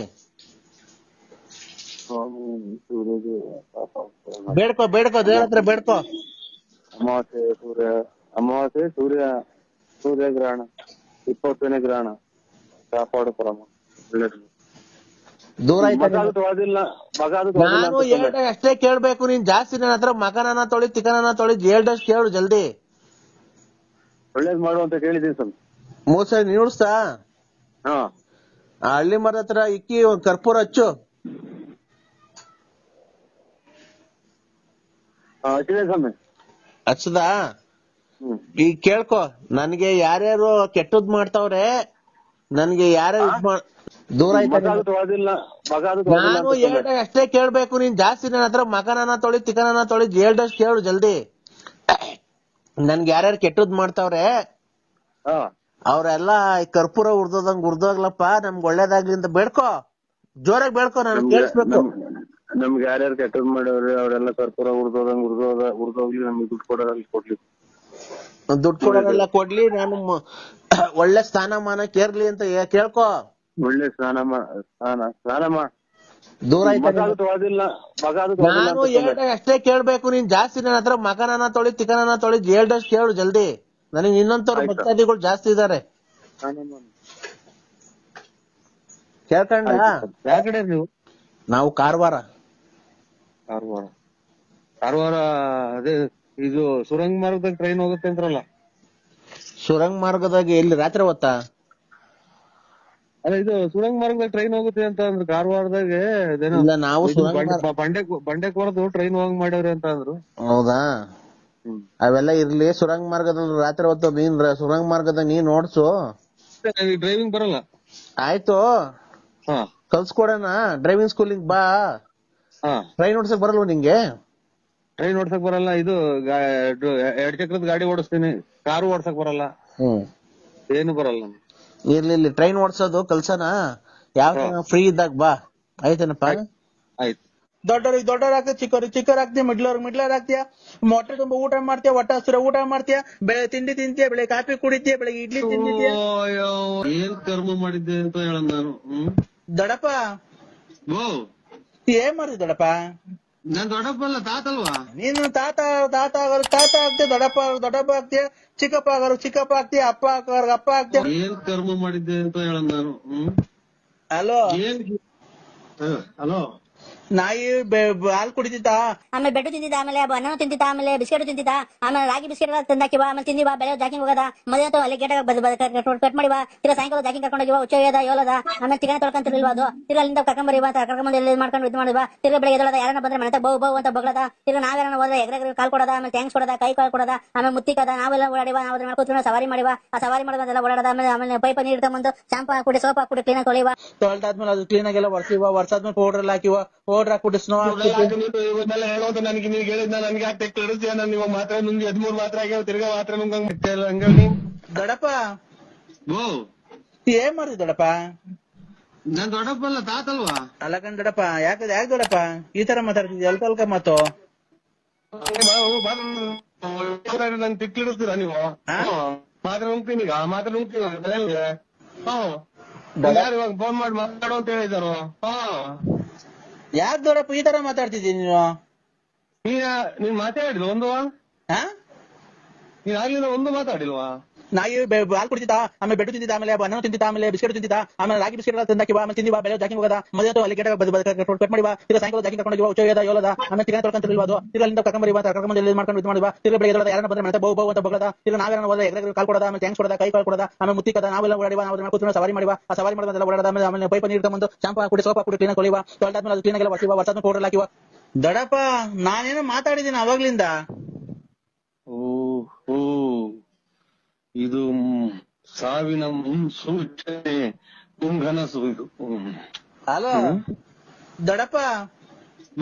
ಬೇಡ್ಕೋ ದೇವ್ರ ಹತ್ರ ಬೇಡ್ಕೋ. ಅಮಾವಾಸ್ಯೆ ಸೂರ್ಯ ಗ್ರಹಣ 20ನೇ ಗ್ರಹಣ ಕಾಪಾಡು ಪರಮ. ದೂರ ಆಯ್ತಾ? ನಾನು ಹೇಳ್ದೆ ಅಷ್ಟೇ ಕೇಳ್ಬೇಕು, ನೀನ್ ಜಾಸ್ತಿ ನನ್ನ ಹತ್ರ ಮಗನನ್ನ ತೊಳಿ ತಿಕನನ್ನ ತೊಳಿ ಹೇಳ್ದಷ್ಟು ಕೇಳು ಜಲ್ದಿ. ಒಳ್ಳೇದ್ ಮಾಡು ಅಂತ ಕೇಳಿದೀನಿ ಸರ್. 3 ಸರಿ ನೀಳ್ಸ್ತಾ? ಹಳ್ಳಿ ಮರದ ಹತ್ರ ಇಕ್ಕಿ ಒಂದ್ ಕರ್ಪೂರ ಹಚ್ಚು. ಹಚ್ಚದ? ಈಗ ಕೇಳ್ಕೊ, ನನ್ಗೆ ಯಾರ್ಯಾರು ಕೆಟ್ಟದ್ ಮಾಡ್ತಾವ್ರೆ, ನನ್ಗೆ ಯಾರ್ಯಾರು ದೂರ ಆಯ್ತಾ? ನಾನು ಹೇಳ್ದೆ ಅಷ್ಟೇ ಕೇಳ್ಬೇಕು, ನೀನ್ ಜಾಸ್ತಿ ನನ್ನ ಹತ್ರ ಮಗನನ್ನ ತೊಳಿ ತಿಕನನ್ನ ತೊಳಿ ಹೇಳ್ದಷ್ಟು ಕೇಳು ಜಲ್ದಿ. ನನ್ಗೆ ಯಾರ್ಯಾರು ಕೆಟ್ಟದ್ ಮಾಡ್ತಾವ್ರೆ ಅವ್ರೆಲ್ಲಾ ಕರ್ಪೂರ ಉರ್ದೋಗ್ಲಪ್ಪ, ನಮ್ಗೆ ಒಳ್ಳೇದಾಗ್ಲಿ ಅಂತ ಬೇಡ್ಕೋ, ಜೋರಾಗಿ ಬೇಡ್ಕೋ, ನಾನು ಕೇಳಿಸ್ಬೇಕು. ನಮ್ಗೆ ಯಾರ್ಯಾರು ಕೆಟ್ಟದ್ ಮಾಡವ್ರೆ ಅವರೆಲ್ಲ ಕರ್ಪೂರ ಉರ್ದೋಗ್ಲಿ, ನಮ್ಗೆ ದುಡ್ಡು ಕೊಡ್ಲಿ. ದುಡ್ಡು ಕೊಡೋರೆಲ್ಲ ಕೊಡ್ಲಿ, ನಾನು ಒಳ್ಳೆ ಸ್ಥಾನಮಾನಕ್ಕೆ ಏರ್ಲಿ ಅಂತ ಕೇಳ್ಕೊ. ಒಳ್ಳೆ ಸ್ನಾನ ದೂರ ಆಯ್ತಾ? ನಾನು ಹೇಳ್ದೆ ಅಷ್ಟೇ ಕೇಳ್ಬೇಕು, ನೀನ್ ಜಾಸ್ತಿ ನನ್ನ ಹತ್ರ ಮಗನನ್ನ ತೊಳಿ ತಿಕನನ್ನ ತೊಳಿ ಹೇಳ್ದಷ್ಟು ಕೇಳು ಜಲ್ದಿ. ನನಗೆ ಇನ್ನೊಂತವ್ರು ಭಕ್ತಾದಿಗಳು ಜಾಸ್ತಿ ಇದಾರೆ. ಕೇಳ್ಕೊಂಡ? ಯಾವ ಕಡೆ ನೀವು? ನಾವು ಕಾರವಾರ. ಅದೇ ಇದು ಸುರಂಗ ಮಾರ್ಗದಾಗ ಟ್ರೈನ್ ಹೋಗುತ್ತೆ ಅಂತಾರಲ್ಲ? ಸುರಂಗ ಮಾರ್ಗದಾಗ ಎಲ್ಲಿ? ರಾತ್ರಿ ಹೊತ್ತಾ? ಅಲ್ಲ, ಇದು ಸುರಂಗ ಮಾರ್ಗದಾಗ ಟ್ರೈನ್ ಹೋಗುತ್ತೆ ಅಂತ ಅಂದ್ರು ಕಾರವಾರದಾಗ. ನಾವು ಬಂಡೆಕೋರದು ಟ್ರೈನ್ ಹೋಗಂಗ್ ಮಾಡ್ಯಾವ್ರಿ ಅಂತ ಅಂದ್ರು. ಹೌದಾ? ಅವೆಲ್ಲ ಇರ್ಲಿ. ಸುರಂಗ ಮಾರ್ಗದಲ್ಲಿ ರಾತ್ರಿ ಹೊತ್ತು ನೀನ್ ಸುರಂಗ ಮಾರ್ಗದಾಗ ನೀನ್ ಓಡ್ಸು. ಡ್ರೈವಿಂಗ್ ಬರಲ್ಲ? ಆಯ್ತು, ಕಲ್ಸ್ಕೊಡೋಣ. ಡ್ರೈವಿಂಗ್ ಸ್ಕೂಲಿಗೆ ಬಾ. ಟ್ರೈನ್ ಓಡ್ಸಕ್ ಬರಲ್ವ ನಿಂಗೆ? ಟ್ರೈನ್ ಓಡ್ಸಕ್ ಬರಲ್ಲ, ಇದು 2 ಚಕ್ರದ ಗಾಡಿ ಓಡಿಸ್ತೀನಿ, ಕಾರು ಓಡ್ಸಕ್ ಬರಲ್ಲ, ಏನು ಬರಲ್ಲ. ಇರ್ಲಿ, ಟ್ರೈನ್ ಓಡ್ಸೋದು ಕಲ್ಸನ, ಯಾವ ಫ್ರೀ ಇದ್ದಾಗ ಬಾ, ಆಯ್ತೇನಪ್ಪ? ಆಯ್ತು. ದೊಡ್ಡವ್ರಿಗೆ ದೊಡ್ಡವ್ರು ಆಗ್ತೀಯ, ಚಿಕ್ಕವ್ರಿಗೆ ಆಗ್ತೀಯ, ಮಿಡ್ಲರ್ ಆಗ್ತೀಯ, ಮೊಟ್ಟೆ ತುಂಬಾ ಊಟ ಮಾಡ್ತೀಯ, ಹೊಟ್ಟೆ ಹಸಿರ ಊಟ ಮಾಡ್ತೀಯ, ಬೆಳೆ ತಿಂಡಿ ತಿಂತೀಯ, ಬೆಳೆ ಕಾಫಿ ಕುಡಿತೀಯ, ಬೆಳಗ್ಗೆ ಇಡ್ಲಿ ತಿಂದಿದ್ಯಾ. ಏನ್ ಕರ್ಮ ಮಾಡಿದ್ದೆ ಅಂತ ಹೇಳ ನಾನು. ದೊಡ್ಡಪ್ಪ ಏನ್ ಮಾಡಿದ್ ದೊಡ್ಡಪ್ಪ? ನಾನ್ ದೊಡ್ಡಪ್ಪ ಅಲ್ಲ, ತಾತ ಅಲ್ವಾ? ನೀನು ತಾತ ಆಗೋರು ತಾತ ಆಗ್ತೀಯ, ದೊಡ್ಡಪ್ಪ ಆಗ್ತೀಯ, ಚಿಕ್ಕಪ್ಪ ಆಗೋರು ಚಿಕ್ಕಪ್ಪ ಆಗ್ತೀಯ, ಅಪ್ಪ ಆಗೋರು ಅಪ್ಪ ಆಗ್ತೀಯ. ಏನ್ ಕರ್ಮ ಮಾಡಿದ್ದೆ ಅಂತ ಹೇಳ ನಾನು. ಹಲೋ ನಾಯಿ ಹಾಲು ಕುಡಿತಿತ್ತ, ಆಮೇಲೆ ಬೆಡ್ ತಿಂತಿದ್ದ, ಆಮೇಲೆ ಅನ್ನ ತಿಂತಿದ್ದ, ಆಮೇಲೆ ಬಿಸ್ಕೆಟ್ ತಿಂತಿದ್ದ, ಆಮೇಲೆ ರಾಗಿ ಬಿಸ್ಕೆಟ್ ತಂದಾಕಿವ, ಆಮೇಲೆ ತಿಂದಿವ, ಬೆಳೆ ಜಾಕಿಂಗ್ ಹೋಗದ, ಮಧ್ಯಾಹ್ನ ಅಲ್ಲಿ ಗೇಟ್ ಕಟ್ ಮಾಡಿವ, ತಿರ್ಗಾ ಸಾಯಂಕಾಲ ಜಾಕಿಂಗ್ ಕರ್ಕೊಂಡೋಗಿವ, ಉಚ್ಚೋಯದ ಯೋಲದ, ಆಮೇಲೆ ಚಿಕನ್ ತೊಳ್ಕೊಂತಿರ್ಲಿಲ್ವ ಅದು, ತಿರ್ಗಾ ಅಲ್ಲಿಂದ ಕರ್ಕೊಂಬರಿವ ಅಂತ ಕರ್ಕೊಂಬಂದು ಎಲ್ಲಿ ಮಾಡ್ಕೊಂಡು ಇದು ಮಾಡಿವ, ತಿರ್ಗಾ ಬೆಳಗ್ಗೆ ಎದಳದ, ಯಾರನ್ನ ಬಂದ್ರೆ ಮನೆ ಬೌ ಬೌ ಅಂತ ಬಗ್ಲದ, ತಿರ್ಗಾ ನಾವೇನ ಹೋದ್ರೆ ಎಗ್ರೆ ಕಾಲ್ ಕೊಡದ, ಆಮೇಲೆ ಥ್ಯಾಂಕ್ಸ್ ಕೊಡದ, ಕೈ ಕಾಲ್ ಕೊಡದ, ಆಮೇಲೆ ಮುತ್ತಿಕದ, ನಾವೆಲ್ಲ ಓಡಾಡಿವ, ನಾವು ಅದ್ರ ಕೂತ್ಕೊಂಡು ಸವಾರಿ ಮಾಡಿವ, ಆ ಸವಾರಿ ಮಾಡುವಂತೆಲ್ಲ ಓಡಾಡದ, ಆಮೇಲೆ ಪೈಪ ನೀರು ತಗೊಂಡು ಶಾಂಪು ಹಾಕಿ ಸೋಪ್ ಹಾಕಿ ಕ್ಲೀನ್ ಆಗಿ ತೊಳಿವ, ತೊಳ್ದಾದ್ಮೇಲೆ ಅದು ಕ್ಲೀನ್ ಆಗೆಲ್ಲ ಒರ್ಸಿವ, ಒರ್ಸಾದ್ಮೇಲೆ ಪೌಡರ್ ಎಲ್ಲ ಹಾಕಿವ, ಪೌಡರ್ ಹಾಕ್ಬಿಟ್ಟು ಸ್ನೋ ಇವನ್ನೆಲ್ಲ ಹೇಳೋದು ನನಗೆ ನೀವು ಹೇಳಿದ್ನ ನನ್ಗೆ ಯಾಕೆ ತಿಳಿಸ್ತೀಯ? ನಾನು ಇವಾಗ ಮಾತ್ರ ನುಂಗಿ 13 ಮಾತ್ರ ಆಗ್ಯಾವ, ತಿರ್ಗಾ ಮಾತ್ರ ನುಂಗಂಗ್ ಬಿಟ್ಟೆ ಇಲ್ಲ ಹಂಗಾಗಿ. ದೊಡ್ಡಪ್ಪ ಏನ್ ಮಾಡ್ತಿ ದೊಡ್ಡಪ್ಪ? ನಾನ್ ದೊಡ್ಡಪ್ಪ ಅಲ್ಲ ತಾತಲ್ವಾ? ಅಲ್ಲ ಕಣ್ ದೊಡ್ಡಪ್ಪ, ಯಾಕೆ ದೊಡ್ಡಪ್ಪ ಈ ತರ ಮಾತಾಡ್ತಿದ್ಯ? ಅಲ್ಕ ಮಾತು ನನ್ ತಿಕ್ಕಿಡಿಸ್ತೀರಾ ನೀವು? ಮಾತ್ರ ನುಂಗ್ತೀನಿ, ಈಗ ಮಾತ್ರ ನುಂಗ್ತೀನಿ. ಯಾರು ಇವಾಗ ಫೋನ್ ಮಾಡಿ ಮಾತಾಡೋ ಅಂತ ಹೇಳಿದಾರು? ಯಾಕೆ ದೊಡ್ಡಪ್ಪ ಈ ತರ ಮಾತಾಡ್ತಿದ್ದಿ ನೀನು? ನೀನ್ ಮಾತಾಡಿಲ್ವ ಒಂದು? ನೀನ್ ಆಗ್ಲಿಲ್ಲ ಒಂದು ಮಾತಾಡಿಲ್ವಾ? ನಾಯಿ ಹಾಲು ಕುಡಿತಿದ್ದ, ಆಮೇಲೆ ಬೆಡ್ ತಿಂತಿದ್ದ, ಆಮೇಲೆ ಅನ್ನ ತಿಂತಿದ್ದ, ಆಮೇಲೆ ಬಿಸ್ಕೆಟ್ ತಿಂತಿದ್ದ, ಆಮೇಲೆ ರಾಗಿ ಬಿಸ್ಕೆಟ್ ತಂದಾಕಿವ, ಆಮೇಲೆ ತಿಂದಿವ, ಬೆಳೆ ಜಾಕಿಂಗ್ ಹೋಗದ, ಮಧ್ಯಾಹ್ನ ಅಲ್ಲಿ ಗೇಟ್ ಕಟ್ ಮಾಡಿವ, ತಿರ್ಗಾ ಸಾಯಂಕಾಲ ಜಾಕಿಂಗ್ ಕರ್ಕೊಂಡೋಗಿವ, ಉಚ್ಚೋಯದ ಯೋಲದ, ಆಮೇಲೆ ಚಿಕನ್ ತೊಳ್ಕೊಂತಿರ್ಲಿಲ್ವ ಅದು, ತಿರ್ಗಾ ಅಲ್ಲಿಂದ ಕರ್ಕೊಂಬರಿವ ಅಂತ ಕರ್ಕೊಂಬಂದು ಎಲ್ಲಿ ಮಾಡ್ಕೊಂಡು ಇದು ಮಾಡಿವ, ತಿರ್ಗಾ ಬೆಳಗ್ಗೆ ಎದಳದ, ಯಾರನ್ನ ಬಂದ್ರೆ ಮನೆ ಬೌ ಬೌ ಅಂತ ಬಗ್ಲದ, ತಿರ್ಗಾ ನಾವೇನ ಹೋದ್ರೆ ಎಗ್ರೆ ಕಾಲ್ ಕೊಡದ, ಆಮೇಲೆ ಥ್ಯಾಂಕ್ಸ್ ಕೊಡದ, ಕೈ ಕಾಲ್ ಕೊಡದ, ಆಮೇಲೆ ಮುತ್ತಿಕದ, ನಾವೆಲ್ಲ ಓಡಾಡಿವ, ನಾವು ಅದ್ರ ಕೂತ್ಕೊಂಡು ಸವಾರಿ ಮಾಡಿವ, ಆ ಸವಾರಿ ಮಾಡುವಂತೆಲ್ಲ ಓಡಾಡದ, ಆಮೇಲೆ ಪೈಪ ನೀರು ತಗೊಂಡು ಶಾಂಪು ಹಾಕಿ ಸೋಪ್ ಹಾಕಿ ಕ್ಲೀನ್ ಆಗಿ ತೊಳಿವ, ತೊಳ್ದಾದ್ಮೇಲೆ ಅದು ಕ್ಲೀನ್ ಆಗೆಲ್ಲ ಒರ್ಸಿವ, ಒರ್ಸಾದ್ಮೇಲೆ ಪೌಡರ್ ಹಾಕಿವ. ದೊಡ್ಡಪ್ಪ ನಾನೇನೋ ಮಾತಾಡಿದ್ದೀನಿ ಅವಾಗ್ಲಿಂದ. ಓ ಇದು ಸಾವಿನ ಮುನ್ಸೂಚನೆ, ಮುಂಗನಸು ಇದು. ಹಲೋ ದೊಡ್ಡಪ್ಪ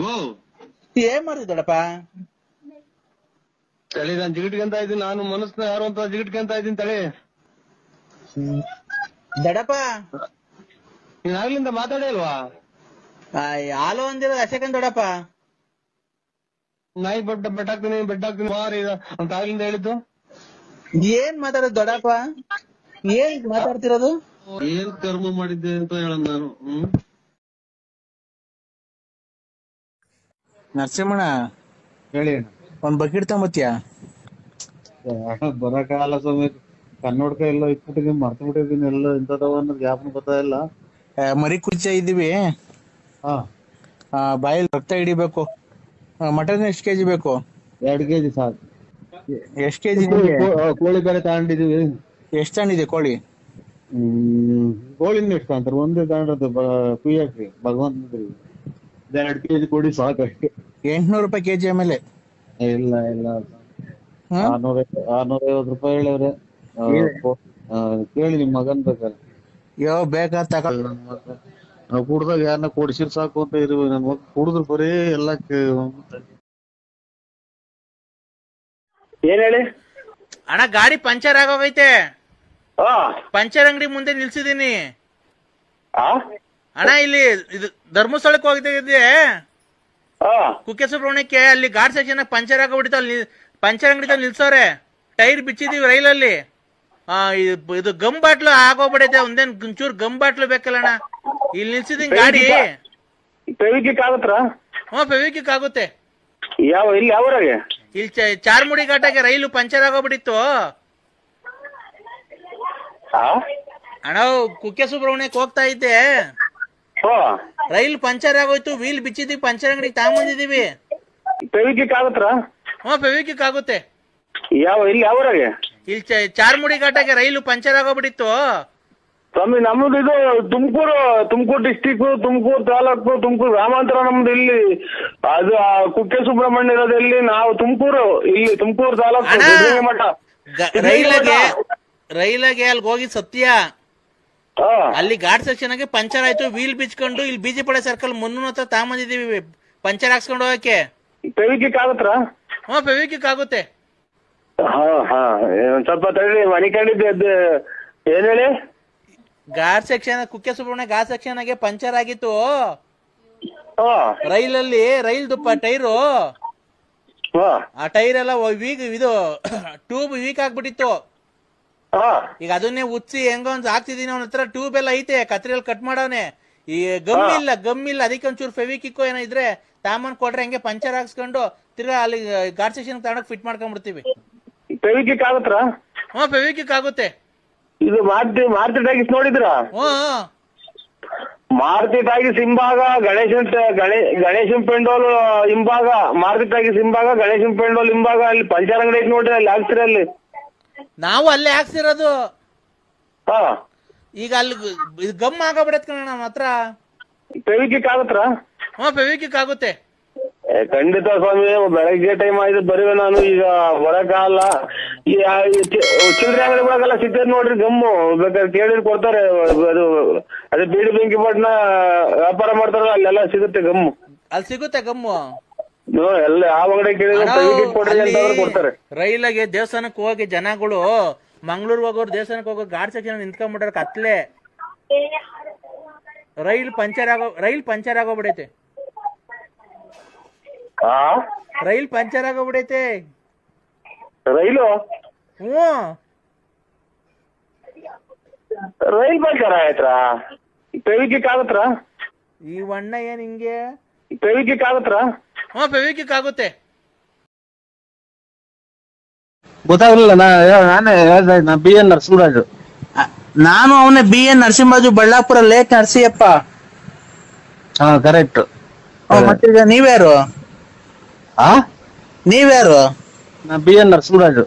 ಏನ್ ಮಾಡ್ತಿ ದೊಡ್ಡಪ್ಪ? ತಳಿ ನಾನ್ ಜಿಗಿಟ್ಕೊಂತ ಇದ್ದೀನಿ, ನಾನು ಮನಸ್ಸನ್ನ ಯಾರು ಅಂತ ಜಿಗಿಟ್ಕೊಂತ ಇದ್ದೀನಿ ತಳಿ. ದೊಡ್ಡಪ್ಪ ನೀನ್ ಆಗ್ಲಿಂದ ಮಾತಾಡೇ ಇಲ್ವಾ? ಹಾಲು ಅಂದಿರೋದು ಅಷ್ಟೇ ದೊಡ್ಡಪ್ಪ. ನಾಯಿ ಬೆಡ್ ಹಾಕ್ತೀನಿ ಮಾರಿ ಅಂತ ಆಗ್ಲಿಂದ ಹೇಳಿದ್ದು. ಏನ್ ಮಾತಾಡೋದು ದೊಡ್ಡಪ್ಪ? ಏನ್ ಮಾತಾಡ್ತಿರೋದು? ಏನ್ ಕರ್ಮ ಮಾಡಿದ್ದೆ ಅಂತ ಹೇಳ ನಾನು. ನರಸಿಂಹಣ್ಣ ಹೇಳಿ. ಒಂದ್ ಬಕೆಟ್ ತಗೊಂಬತ್ತೀಯ? ಬರಕಾಲ ಸ್ವಾಮಿ, ಕನ್ನಡಕ ಎಲ್ಲ ಇಟ್ಬಿಟ್ಟಿದೀನಿ, ಮರ್ತು ಬಿಟ್ಟಿದೀನಿ, ಎಲ್ಲ ಇಂಥದವ ಅನ್ನೋದು ಜ್ಞಾಪನ ಬರ್ತಾ ಇಲ್ಲ. ಮರಿ ಕುಚ್ಚ ಇದ್ದೀವಿ, ಬಾಯಲ್ಲಿ ರಕ್ತ ಹಿಡಿಬೇಕು. ಮಟನ್ ಎಷ್ಟು ಕೆಜಿ ಬೇಕು? 2 kg ಸಾಕು. ಎಷ್ಟ್ ಕೆಜಿ? ಕೋಳಿ ಬೇರೆ ತಗೊಂಡಿದೀವಿ. ಎಷ್ಟ್ ತಗೊಂಡಿದೆ ಕೋಳಿ? ಕೋಳಿನ ಎಷ್ಟು ಅಂತಾರೆ, ಒಂದೇ ತಗೊಂಡದ್ದು ಕುಯ್ಯಾಕ್ರಿ ಭಗವಂತನಿಗೆ. 2 kg ಕೊಡಿ ಸಾಕಷ್ಟೇ. 800 ರೂಪಾಯಿ ಕೆಜಿ. ಆಮೇಲೆ ಇಲ್ಲ 650 ರೂಪಾಯಿ ಹೇಳವ್ರೆ. ಕೇಳಿ ನಿಮ್ ಮಗನ್ ಬೇಕಾರೆ. ಬೇಕಾ ತಗ. ನಾವು ಕುಡ್ದಾಗ ಯಾರನ್ನ ಕೊಡ್ಸಿರ್ ಸಾಕು ಅಂತ ಇರುವೆ, ನನ್ ಮಗ ಕುಡಿದ್ರು ಬರೀ ಎಲ್ಲ. ಏನ್ ಹೇಳಿ ಅಣ್ಣ, ಗಾಡಿ ಪಂಚರ್ ಆಗೋಗೈತೆ, ಪಂಚರ್ ಅಂಗಡಿ ಮುಂದೆ ನಿಲ್ಸಿದೀನಿ ಅಣ್ಣ. ಇಲ್ಲಿ ಇದು ಧರ್ಮಸ್ಥಳಕ್ಕೆ ಹೋಗ್ತಿದ್ದೆ ಕುಕ್ಕೆ ಸುಬ್ರಹ್ಮಣ್ಯಕ್ಕೆ, ಅಲ್ಲಿ ಗಾಡ್ ಸೆಕ್ಷನ್ ಪಂಚರ್ ಆಗೋಗ್ಬಿಟ್ಟಿತ್ತು. ಅಲ್ಲಿ ಪಂಚರ್ ಅಂಗಡಿ ನಿಲ್ಸವ್ರೆ, ಟೈರ್ ಬಿಚ್ಚಿದೀವಿ ರೈಲಲ್ಲಿ. ಇದು ಗಮ್ ಬಾಟ್ಲು ಆಗೋಗ್ಬಿಡೈತೆ, ಒಂದೇನ್ ಒಂಚೂರು ಗಮ್ ಬಾಟ್ಲು ಬೇಕಲ್ಲ ಅಣ್ಣ. ಇಲ್ಲಿ ನಿಲ್ಸಿದೀನಿ ಗಾಡಿ. ಫೆವಿಕ್ವಿಕ್ ಆಗತ್ತಾ? ಫೆವಿಕ್ವಿಕ್ ಆಗುತ್ತೆ. ಇಲ್ಲಿ ಯಾವ್ರಾಗೆ? ಇಲ್ಲಿ ಚಾರ್ಮುಡಿ ಘಾಟಾಗೆ ರೈಲು ಪಂಚರ್ ಆಗೋಗ್ಬಿಟ್ಟಿತ್ತು ಅಣ್ಣ. ಕುಕ್ಕೆ ಸುಬ್ರಹ್ಮಣ್ಯಕ್ಕೆ ಹೋಗ್ತಾ ಇದ್ದೆ, ರೈಲ್ ಪಂಚರ್ ಆಗೋಯ್ತು, ವೀಲ್ ಬಿಚ್ಚಿದೀವಿ, ಪಂಚರ್ ಅಂಗಡಿಗೆ ತಗೊಂಬಂದಿದೀವಿ. ಫೆವಿಕ್ವಿಕ್ ಆಗತ್ತಾ? ಫೆವಿಕ್ವಿಕ್ ಆಗುತ್ತೆ. ಇಲ್ಲಿ ಯಾವ್ರಾಗೆ? ಇಲ್ಲಿ ಚಾರ್ಮುಡಿ ಘಾಟಾಗೆ ರೈಲು ಪಂಚರ್ ಆಗೋಗ್ಬಿಟ್ಟಿತ್ತು ಸ್ವಾಮಿ. ನಮ್ದು ಇದು ತುಮಕೂರು ಡಿಸ್ಟಿಕ್, ತುಮಕೂರು ತಾಲೂಕು, ತುಮಕೂರು ಗ್ರಾಮಾಂತರ ನಮ್ದು. ಇಲ್ಲಿ ಅದು ಕುಕ್ಕೆ ಸುಬ್ರಹ್ಮಣ್ಯ ಇರೋದಲ್ಲಿ, ನಾವು ತುಮಕೂರು, ಇಲ್ಲಿ ತುಮಕೂರು ತಾಲೂಕು ಮಠ. ರೈಲಾಗೆ ಅಲ್ಲಿ ಹೋಗಿ ಸತ್ಯ, ಅಲ್ಲಿ ಘಾಟ್ ಸೆಕ್ಷನ್ ಆಗಿ ಪಂಚರ್ ಆಯ್ತು, ವೀಲ್ ಬಿಚ್ಕೊಂಡು ಇಲ್ಲಿ ಬಿಜಿಪಡೆ ಸರ್ಕಲ್ ಮುನ್ನೂರ ಹತ್ರ ತಗೊಂಬಂದಿದೀವಿ ಪಂಚರ್ ಹಾಕ್ಸ್ಕೊಂಡು ಹೋಗಕ್ಕೆ. ಫೆವಿಕ್ವಿಕ್ ಆಗತ್ತಾ? ಫೆವಿಕ್ವಿಕ್ ಆಗುತ್ತೆ. ಸ್ವಲ್ಪ ತಡಿ, ಮನೆ ಕಂಡಿದ್ದೆ. ಏನ್ ಹೇಳಿ? ಘಾಟ್ ಸೆಕ್ಷನ್, ಕುಕ್ಕೆ ಸುಬ್ರಹ್ಮಣ್ಯ ಘಾಟ್ ಸೆಕ್ಷನ್ ಆಗಿ ಪಂಚರ್ ಆಗಿತ್ತು ರೈಲಲ್ಲಿ. ರೈಲ್ದು ಟೈರು, ಆ ಟೈರ್ ಎಲ್ಲ ಇದು ಟ್ಯೂಬ್ ವೀಕ್ ಆಗ್ಬಿಟ್ಟಿತ್ತು. ಈಗ ಅದನ್ನೇ ಉಚ್ಚಿ ಹೆಂಗ ಒಂದ್ ಹಾಕ್ತಿದೀನಿ. ಅವನ ಹತ್ರ ಟ್ಯೂಬ್ ಎಲ್ಲ ಐತೆ, ಕತ್ರಿಯಲ್ಲಿ ಕಟ್ ಮಾಡವನೆ. ಈ ಗಮ್ ಇಲ್ಲ, ಅದಕ್ಕೆ ಒಂಚೂರು ಫೆವಿಕ್ವಿಕ್ ಏನೋ ಇದ್ರೆ ತಾಮನ್ ಕೊಟ್ರೆ ಹಂಗೆ ಪಂಚರ್ ಹಾಕ್ಸ್ಕೊಂಡು ತಿರ್ಗಾ ಅಲ್ಲಿ ಘಾಟ್ ಸೆಕ್ಷನ್ ತಗೊಂಡೋಗಿ ಫಿಟ್ ಮಾಡ್ಕೊಂಡ್ಬಿಡ್ತೀವಿ. ಫೆವಿಕ್ವಿಕ್ ಆಗತ್ತಾ? ಫೆವಿಕ್ವಿಕ್ ಆಗುತ್ತೆ. ಇದು ಮಾರುತಿ ಟಾಕೀಸ್ ನೋಡಿದ್ರಾ? ಮಾರುತಿ ಟಾಕೀಸ್ ಹಿಂಭಾಗ ಗಣೇಶನ್ ಪೆಂಡೋಲ್ ಹಿಂಭಾಗ, ಮಾರುತಿ ಟಾಕೀಸ್ ಹಿಂಭಾಗ ಗಣೇಶನ್ ಪೆಂಡೋಲ್ ಹಿಂಭಾಗ, ಅಲ್ಲಿ ಪಂಚರ್ ಅಂಗಡಿ ಐತಿ ನೋಡ್ರಿ, ಅಲ್ಲಿ ಹಾಕ್ತೀರಿ ಅಲ್ಲಿ. ನಾವು ಅಲ್ಲೇ ಹಾಕ್ಸಿರೋದು. ಹಾ ಈಗ ಅಲ್ಲಿ ಗಮ್ ಆಗಬಿಡತ್ ಕಣ ನಮ್ಮ ಹತ್ರ. ಫೆವಿಕಿಕ್ ಆಗತ್ರ? ಫೆವಿಕಿಕ್ ಆಗುತ್ತೆ. ಖಂಡಿತ ಸ್ವಾಮಿ, ಬೆಳಗ್ಗೆ ಟೈಮ್ ಆಯ್ತು ಬರೀ ನಾನು ಈಗ ಬರಕಾಗಲ್ಲ. ಚಿಲ್ಲರೆ ಅಂಗಡಿಗಳಾಗೆಲ್ಲ ಸಿಗ್ತದೆ ನೋಡ್ರಿ ಗಮ್ಮು, ಬೇಕಾದ್ರೆ ಕೇಳಿ ಕೊಡ್ತಾರೆ. ಅದು ಅದೇ ಬೀಡಿ ಬೆಂಕಿ ಪಟ್ನ ವ್ಯಾಪಾರ ಮಾಡ್ತಾರಲ್ಲ ಅಲ್ಲೆಲ್ಲ ಸಿಗುತ್ತೆ ಗಮ್ಮು. ಅಲ್ಲಿ ಸಿಗುತ್ತೆ ಗಮ್ಮು ಎಲ್ಲ ಯಾವ ಅಂಗಡಿ ಕೇಳಿದ್ರೆ ಕೊಡ್ರಿ ಅಂತ ಕೊಡ್ತಾರೆ. ರೈಲಾಗೆ ದೇವಸ್ಥಾನಕ್ಕೆ ಹೋಗಿ ಜನಗಳು ಮಂಗ್ಳೂರ್ ಹೋಗೋರು ದೇವಸ್ಥಾನಕ್ಕೆ ಹೋಗೋ ಗಾಡಿ ಸೆಕ್ಷನ್ ನಿಂತ್ಕೊಂಡ್ಬಿಟ್ರೆ ಕತ್ಲೆ. ರೈಲ್ ಪಂಚರ್ ಆಗೋಗ್ಬಿಡೈತೆ. ರೈಲ್ ಪಂಚರ್ ಆಗೋಗ್ಬಿಡೈತೆ. ರೈಲು ರೈಲ್ ಪಂಚರ್ ಆಯ್ತ್ರ? ಫೆವಿಕಿಕ್ ಆಗತ್ರ? ಈ ವಣ್ಣ ಏನ್ ಹಿಂಗೆ? ಫೆವಿಕಿಕ್ ಆಗತ್ರ? ಫೆವಿಕಿಕ್ ಆಗುತ್ತೆ. ಗೊತ್ತಾಗ್ಲಿಲ್ಲ. ನಾನೇ ಹೇಳ್ದೆ, ನಾ BN ನರಸಿಂಹರಾಜು. ನಾನು ಅವನೇ BN ನರಸಿಂಹರಾಜು, ಬಳ್ಳಾಪುರ ಲೇಟ್ ನರಸಿಯಪ್ಪ. ಹಾ ಕರೆಕ್ಟ್. ಮತ್ತೀಗ ನೀವ್ಯಾರು? ನೀವ್ಯಾರು? ನಾ BN ನರಸಿಂಹರಾಜು.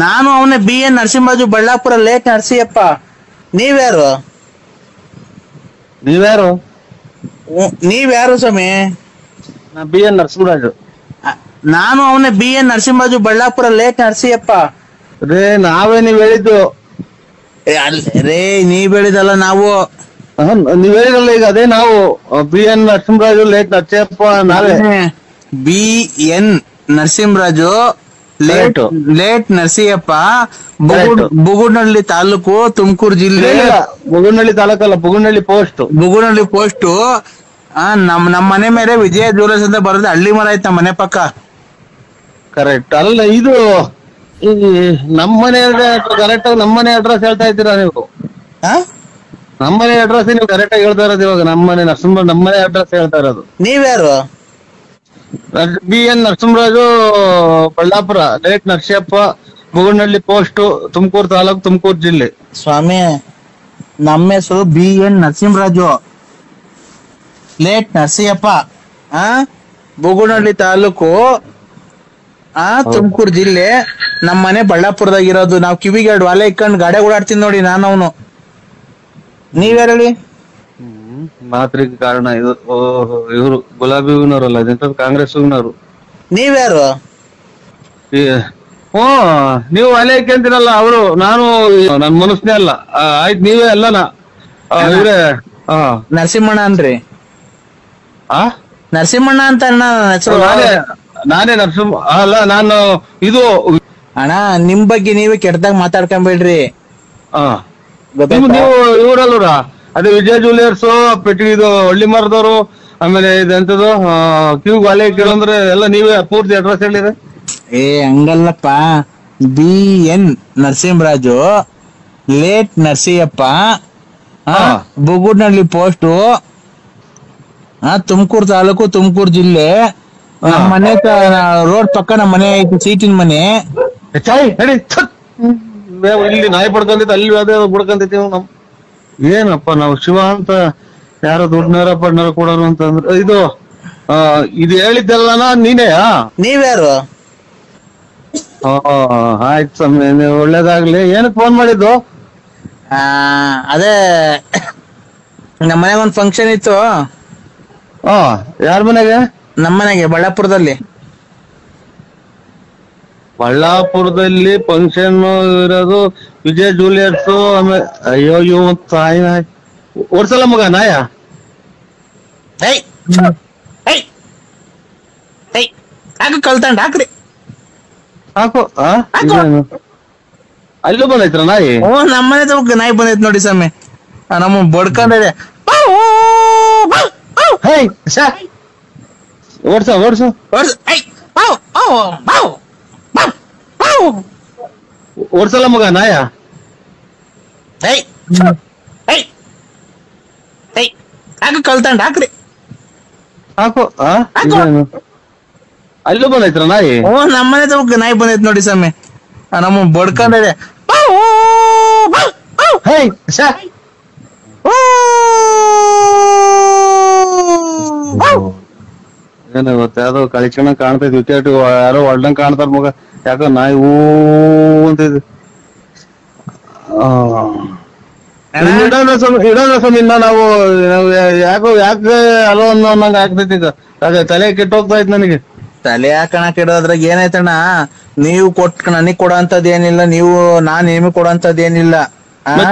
ನಾನು ಅವನೇ BN ನರಸಿಂಹರಾಜು, ಬಳ್ಳಾಪುರ ಲೇಟ್ ನರಸಿಯಪ್ಪ. ನೀವ್ಯಾರು? ನೀವ್ಯಾರು ಸ್ವಾಮಿ? ನಾ BN ನರಸಿಂಹರಾಜು. ನಾನು ಅವನೇ BN ನರಸಿಂಹರಾಜು, ಬಳ್ಳಾಪುರ ಲೇಟ್ ನರಸಿಯಪ್ಪ. ರೇ ನಾವೇ ನೀವ್ ಹೇಳಿದ್ದು. ರೇ ನೀವ್ ಹೇಳಿದಲ್ಲ ನಾವು. ನೀವ್ ಹೇಳಿರಲ್ಲ ಈಗ, ಅದೇ ನಾವು BN ನರಸಿಂಹರಾಜು ಲೇಟ್ ನರಸಿಯಪ್ಪ. ನಾವೇ BN ನರಸಿಂಹರಾಜು ಲೇಟ್ ನರಸಿಯಪ್ಪ, ಬುಗುನಹಳ್ಳಿ ತಾಲೂಕು, ತುಮಕೂರು ಜಿಲ್ಲೆ. ಬುಗುನಹಳ್ಳಿ ತಾಲೂಕಲ್ಲ, ಬುಗುನಹಳ್ಳಿ ಪೋಸ್ಟ್. ನಮ್ಮ ಮನೆ ಮೇಲೆ ವಿಜಯ ಜ್ಯುವೆಲರ್ಸ್ ಅಂತ ಬರೋದು, ಹಳ್ಳಿ ಮರ ಐತೆ ನಮ್ಮ ಮನೆ ಪಕ್ಕ. ಕರೆಕ್ಟ್. ಅಲ್ಲ ಇದು ನಮ್ಮನೆ ಕರೆಕ್ಟ್ ಆಗಿ ನಮ್ಮನೆ ಅಡ್ರೆಸ್ ಹೇಳ್ತಾ ಇದ್ದೀರಾ ನೀವು? ನಮ್ಮನೆ ಅಡ್ರೆಸ್ ನೀವು ಕರೆಕ್ಟ್ ಆಗಿ ಹೇಳ್ತಾ ಇರೋದು ಇವಾಗ. ನಮ್ಮನೆ ನಮ್ಮನೆ ಅಡ್ರೆಸ್ ಹೇಳ್ತಾ ಇರೋದು. ನೀವ್ಯಾರು? BN Narasimharaju, Ballapura late Narasiyappa, Bugunahalli post, Tumakuru taluk, Tumakuru ಜಿಲ್ಲೆ. ಸ್ವಾಮಿ ನಮ್ಮ ಹೆಸರು BN ನರಸಿಂಹರಾಜು, ಲೇಟ್ ನರಸಿಯಪ್ಪ, ಬುಗುನಹಳ್ಳಿ ತಾಲೂಕು, ತುಮಕೂರು ಜಿಲ್ಲೆ. ನಮ್ಮ ಮನೆ ಬಳ್ಳಾಪುರದಾಗಿರೋದು. ನಾವ್ ಕಿವಿಗೆ 2 ವಾಲೆ ಇಕ್ಕೊಂಡು ಗಾಡಿ ಓಡಾಡ್ತೀನಿ ನೋಡಿ ನಾನು. ನೀವ್ಯಾರು ಹೇಳಿ? ಮಾತ್ರಿಗೆ ಕಾರಣ ಇದು. ಇವರು ಗುಲಾಬಿ ಹೂವಿನವರಲ್ಲ, ಇದೆಂತ ಕಾಂಗ್ರೆಸ್ ಹೂವಿನವರು. ನೀವ್ಯಾರು? ನೀವು ಅಲೆ ಕೇಳ್ತೀರಲ್ಲ ಅವರು. ನಾನು ನನ್ ಮನಸ್ನೇ ಅಲ್ಲ. ಆಯ್ತು, ನೀವೇ ಅಲ್ಲನಾ? ಇವ್ರೆ ನರಸಿಂಹಣ್ಣ ಅನ್ರಿ. ನರಸಿಂಹಣ್ಣ ಅಂತ ಹೆಸರು. ನಾನೇ ನರಸಿಂಹ ಅಲ್ಲ, ನಾನು ಇದು ಅಣ್ಣ ನಿಮ್ ಬಗ್ಗೆ ನೀವೇ ಕೆಟ್ಟದಾಗ ಮಾತಾಡ್ಕೊಂಬೇಡ್ರಿ. ನೀವು ಇವರಲ್ವರ ಅದೇ ವಿಜಯ ಜ್ಯುವೆಲರ್ಸ್, ಇದು ಹಳ್ಳಿ ಮರದವರು, ಆಮೇಲೆ ಇದೆಂತದ್ದು ಕ್ಯೂ ವಾಲೆ ಕೇಳಂದ್ರೆ ಎಲ್ಲ ನೀವೇ ಪೂರ್ತಿ ಅಡ್ರೆಸ್ ಹೇಳಿರಿ. ಹಂಗಲ್ಲಪ್ಪ, BN Narasimharaju, late Narasiyappa, Bugunahalli post, Tumakuru taluk, Tumakuru ಜಿಲ್ಲೆ. ನಮ್ಮ ಮನೆ ರೋಡ್ ಪಕ್ಕ ನಮ್ಮ ಮನೆ ಐತಿ, ಸೀಟಿನ ಮನೆ. ಇಲ್ಲಿ ನಾಯಿ ಪಡ್ಕೊಂತೈತಿ, ಅಲ್ಲಿ ಅದೇ ಬಿಡ್ಕೊಂತೈತಿ. ಏನಪ್ಪ ನಾವು ಶಿವ ಅಂತ ಯಾರೋ ದುಡ್ಡನಾರ ಪಡ್ನಾರ ಕೊಡೋರು ಅಂತಂದ್ರೆ ಇದು ಹೇಳಿದ್ದೆಲ್ಲನ ನೀನೇ? ನೀವ್ಯಾರು? ಆಯ್ತು ಸ್ವಾಮಿ, ನೀವು ಒಳ್ಳೇದಾಗ್ಲಿ. ಏನಕ್ಕೆ ಫೋನ್ ಮಾಡಿದ್ದು? ಅದೇ ನಮ್ಮ ಮನೆಗೆ ಒಂದ್ ಫಂಕ್ಷನ್ ಇತ್ತು. ಯಾರ ಮನೆಗೆ? ನಮ್ಮ ಮನೆಗೆ, ಬಳ್ಳಾಪುರದಲ್ಲಿ. ಬಳ್ಳಾಪುರದಲ್ಲಿ ಫಂಕ್ಷನ್ ಇರೋದು ವಿಜಯ ಜ್ಯುವೆಲರ್ಸ್. ಆಮೇಲೆ ಅಯ್ಯೋ ತಾಯಿ ನಾಯಿ ಓಡ್ಸಲ್ಲ ಮಗ ನಾಯ. ಕಲ್ತಂಡ್ ಹಾಕ್ರಿ, ಹಾಕು. ಅಲ್ಲೂ ಬಂದೈತ್ರ ನಾಯಿ? ನಮ್ಮನೆ ತಗ ನಾಯಿ ಬಂದೈತ್ ನೋಡಿ ಸ್ವಾಮಿ. ನಮ್ಮ ಬಡ್ಕೊಂಡೆ. ಓಡ್ಸು. ಓಡ್ಸಲ್ಲ ಮಗ ನಾಯ. ಕಲ್ತಂಡ್ ಹಾಕ್ರಿ, ಹಾಕು. ಅಲ್ಲೂ ಬಂದೈತ್ರ ನಾಯಿ? ನಮ್ಮನೆ ತಗ ನಾಯಿ ಬಂದೈತ್ ನೋಡಿ ಸ್ವಾಮಿ. ನಮ್ಮ ಬಡ್ಕೊಂಡೆ. ಏನ ಗೊತ್ತ ಯಾವ್ದೋ ಕಳಿಸ್ಕೊಂಡ ಕಾಣ್ತೈತಿ ವಿಕೆಟ್ ಯಾರೋ ಹೊಲ್ದಂಗ್ ಕಾಣ್ತಾರ ಮಗ ಯಾಕೋ ನಾಯಿ ಹೂ ಅಂತಿದ್ ಇಡೋಣ ಸ್ವಾಮಿ ಇನ್ನ ನಾವು ಯಾಕೆ ಅಲೋ ಅನ್ನಂಗ ಆಗ್ತೈತಿ ಈಗ ಅದೇ ತಲೆ ಕೆಟ್ಟೋಗ್ತಾ ಇತ್ತು ನನಗೆ. ತಲೆ ಹಾಕಣಕ್ ಇಡೋದ್ರಾಗ ಏನಾಯ್ತಣ್ಣ, ನೀವು ನನಗ್ ಕೊಡೋಂಥದ್ದು ಏನಿಲ್ಲ, ನಾನ್ ನಿಮಗ್ ಕೊಡೋಂಥದ್ದು ಏನಿಲ್ಲ.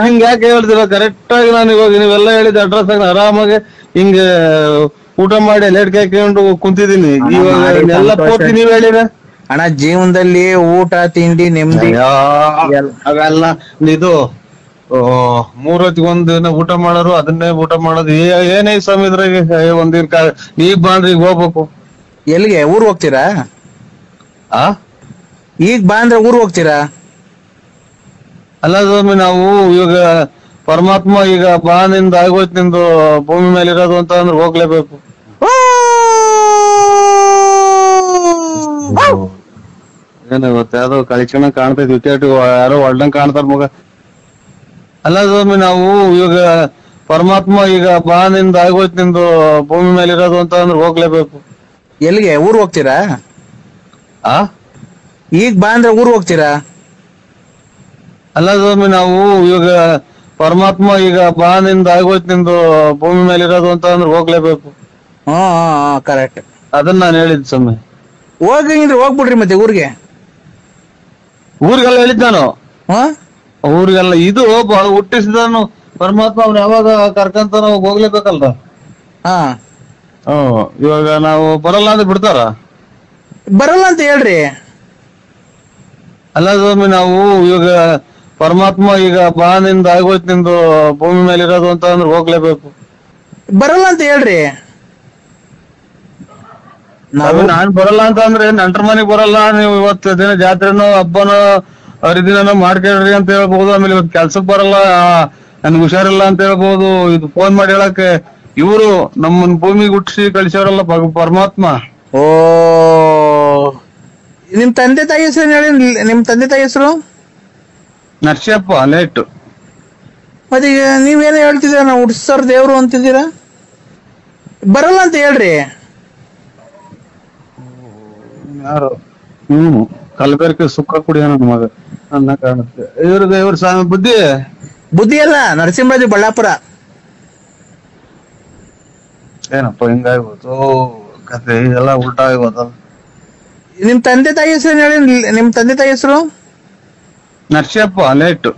ಹಿಂಗ ಯಾಕೆ ಹೇಳ್ತೀರ? ಕರೆಕ್ಟ್ ಆಗಿ ನಾನು ಇವಾಗ ನೀವೆಲ್ಲ ಹೇಳಿದ ಅಡ್ರೆಸ್ ಆಗಿ ಆರಾಮಾಗಿ ಹಿಂಗ ಊಟ ಮಾಡಿ ಲೇಟ್ ಹಾಕೊಂಡು ಕುಂತಿದೀನಿ. ಇವಾಗ ಎಲ್ಲ ಪೂರ್ತಿ ನೀವ್ ಹೇಳಿರ ಅಣ್ಣ, ಜೀವನದಲ್ಲಿ ಊಟ ತಿಂಡಿ ನೆಮ್ಮದಿ ಅವೆಲ್ಲ ಇದು 3 ಹೊತ್ತಿಗೆ ಒಂದಿನ ಊಟ ಮಾಡೋರು ಅದನ್ನೇ ಊಟ ಮಾಡೋದು ಏನೇ ಸ್ವಾಮಿ ಇದ್ರಾಗ ಒಂದಿನ ನೀವ್ ಬಾಂಡ್ರಿ ಈಗ ಹೋಗ್ಬೇಕು. ಎಲ್ಲಿಗೆ? ಊರ್ ಹೋಗ್ತೀರಾ? ಈಗ ಬಾ ಅಂದ್ರೆ ಊರ್ ಹೋಗ್ತೀರಾ? ಅಲ್ಲ ಸ್ವಾಮಿ, ನಾವು ಇವಾಗ ಪರಮಾತ್ಮ ಈಗ ಬಾ ನಿಂದ ಆಗೋಯ್ತು ನಿಂದು ಭೂಮಿ ಮೇಲೆ ಇರೋದು ಅಂತ ಅಂದ್ರೆ ಹೋಗ್ಲೇಬೇಕು. ಏನ ಗೊತ್ತ ಯಾವ್ದೋ ಕಳಿಸ್ಕೊಂಡ ಕಾಣ್ತೈತಿ ವಿಕೆಟ್ ಯಾರೋ ಹೊಲ್ದಂಗ್ ಕಾಣ್ತಾರ ಮಗ. ಅಲ್ಲ ಸ್ವಾಮಿ, ನಾವು ಇವಾಗ ಪರಮಾತ್ಮ ಈಗ ಬಾ ನಿಂದ ಆಗೋಯ್ತು ನಿಂದು ಭೂಮಿ ಮೇಲೆ ಇರೋದು ಅಂತ ಅಂದ್ರೆ ಹೋಗ್ಲೇಬೇಕು. ಎಲ್ಲಿಗೆ? ಊರ್ ಹೋಗ್ತೀರಾ? ಈಗ ಬಾ ಅಂದ್ರೆ ಊರ್ ಹೋಗ್ತೀರಾ? ಅಲ್ಲ ಸ್ವಾಮಿ, ನಾವು ಇವಾಗ ಪರಮಾತ್ಮ ಈಗ ಬಾ ನಿಂದ ಆಗೋಯ್ತು ನಿಂದು ಭೂಮಿ ಮೇಲೆ ಇರೋದು ಅಂತ ಅಂದ್ರೆ ಹೋಗ್ಲೇಬೇಕು. ಕರೆಕ್ಟ್. ಅದನ್ನ ನಾನು ಹೇಳಿದ್ ಸ್ವಾಮಿ. ಹೋಗಂಗಿದ್ರೆ ಹೋಗ್ಬಿಡ್ರಿ ಮತ್ತೆ ಊರಿಗೆ. ಊರಿಗೆಲ್ಲ ಹೇಳಿದ್ ನಾನು. ಊರಿಗೆಲ್ಲ ಇದು ಹುಟ್ಟಿಸಿದನು ಪರಮಾತ್ಮ ಅವ್ನು ಯಾವಾಗ ಕರ್ಕಂತ ನಾವು ಹೋಗ್ಲೇಬೇಕಲ್ರ. ಇವಾಗ ನಾವು ಬರಲ್ಲ ಅಂದ್ರೆ ಬಿಡ್ತಾರ? ಬರಲ್ಲ ಅಂತ ಹೇಳ್ರಿ. ಅಲ್ಲ ಸ್ವಾಮಿ, ನಾವು ಇವಾಗ ಪರಮಾತ್ಮ ಈಗ ಬಾ ನಿಂದ ಆಗೋಯ್ತು ನಿಂದು ಭೂಮಿ ಮೇಲೆ ಇರೋದು ಅಂತ ಅಂದ್ರೆ ಹೋಗ್ಲೇಬೇಕು. ಬರಲ್ಲ ಅಂತ ಹೇಳ್ರಿ. ನಾನ್ ಬರಲ್ಲ ಅಂತ ಅಂದ್ರೆ ನೆಂಟ್ರ ಮನೆಗ್ ಬರಲ್ಲ, ನೀವು ಇವತ್ತು ದಿನ ಜಾತ್ರೆನೋ ಹಬ್ಬನೋ ಹರಿದಿನನೋ ಮಾಡ್ಕೊಳ್ರಿ ಅಂತ ಹೇಳ್ಬಹುದು. ಆಮೇಲೆ ಇವತ್ತು ಕೆಲ್ಸಕ್ ಬರಲ್ಲ, ನನ್ಗೆ ಹುಷಾರಿಲ್ಲ ಅಂತ ಹೇಳ್ಬಹುದು. ಇದು ಫೋನ್ ಮಾಡಿ ಹೇಳಕ್ಕೆ ಇವರು ನಮ್ಮನ್ ಭೂಮಿಗೆ ಹುಟ್ಟಿಸಿ ಕಳಿಸೋರಲ್ಲ ಪರಮಾತ್ಮ. ಓ, ನಿಮ್ ತಂದೆ ತಾಯಿ ಹೆಸರು ಹೇಳಿ. ನಿಮ್ ತಂದೆ ತಾಯಿ ಹೆಸರು? ನರ್ಸಿಯಪ್ಪ ಲೇಟ್. ಮತ್ತೆ ಈಗ ನೀವೇನೋ ಹೇಳ್ತಿದ್ದೀರ, ನಾವು ಹುಟ್ಟಿಸೋರ್ ದೇವ್ರು ಅಂತಿದ್ದೀರಾ. ಬರಲ್ಲ ಅಂತ ಹೇಳ್ರಿ. ಯಾರು? ಕಲಬೆರಕೆ ಸುಖ ಕುಡಿಯ ನನ್ನ ಮಗ ನನ್ನ ಕಾಣುತ್ತೆ. ಇವ್ರ ಸ್ವಾಮಿ ಬುದ್ಧಿ ಅಲ್ಲ, ನರಸಿಂಹರಾಜು ಬಳ್ಳಾಪುರ. ಏನಪ್ಪ ಹಿಂಗಾಗ್ಬೋದು ಕತೆ, ಇದೆಲ್ಲ ಉಲ್ಟಾ ಆಗ್ಬೋದಲ್ಲ. ನಿಮ್ ತಂದೆ ತಾಯಿ ಹೆಸರು ಹೇಳಿ. ನಿಮ್ ತಂದೆ ತಾಯಿ ಹೆಸರು? ನರ್ಸಿಯಪ್ಪ ಲೇಟ್.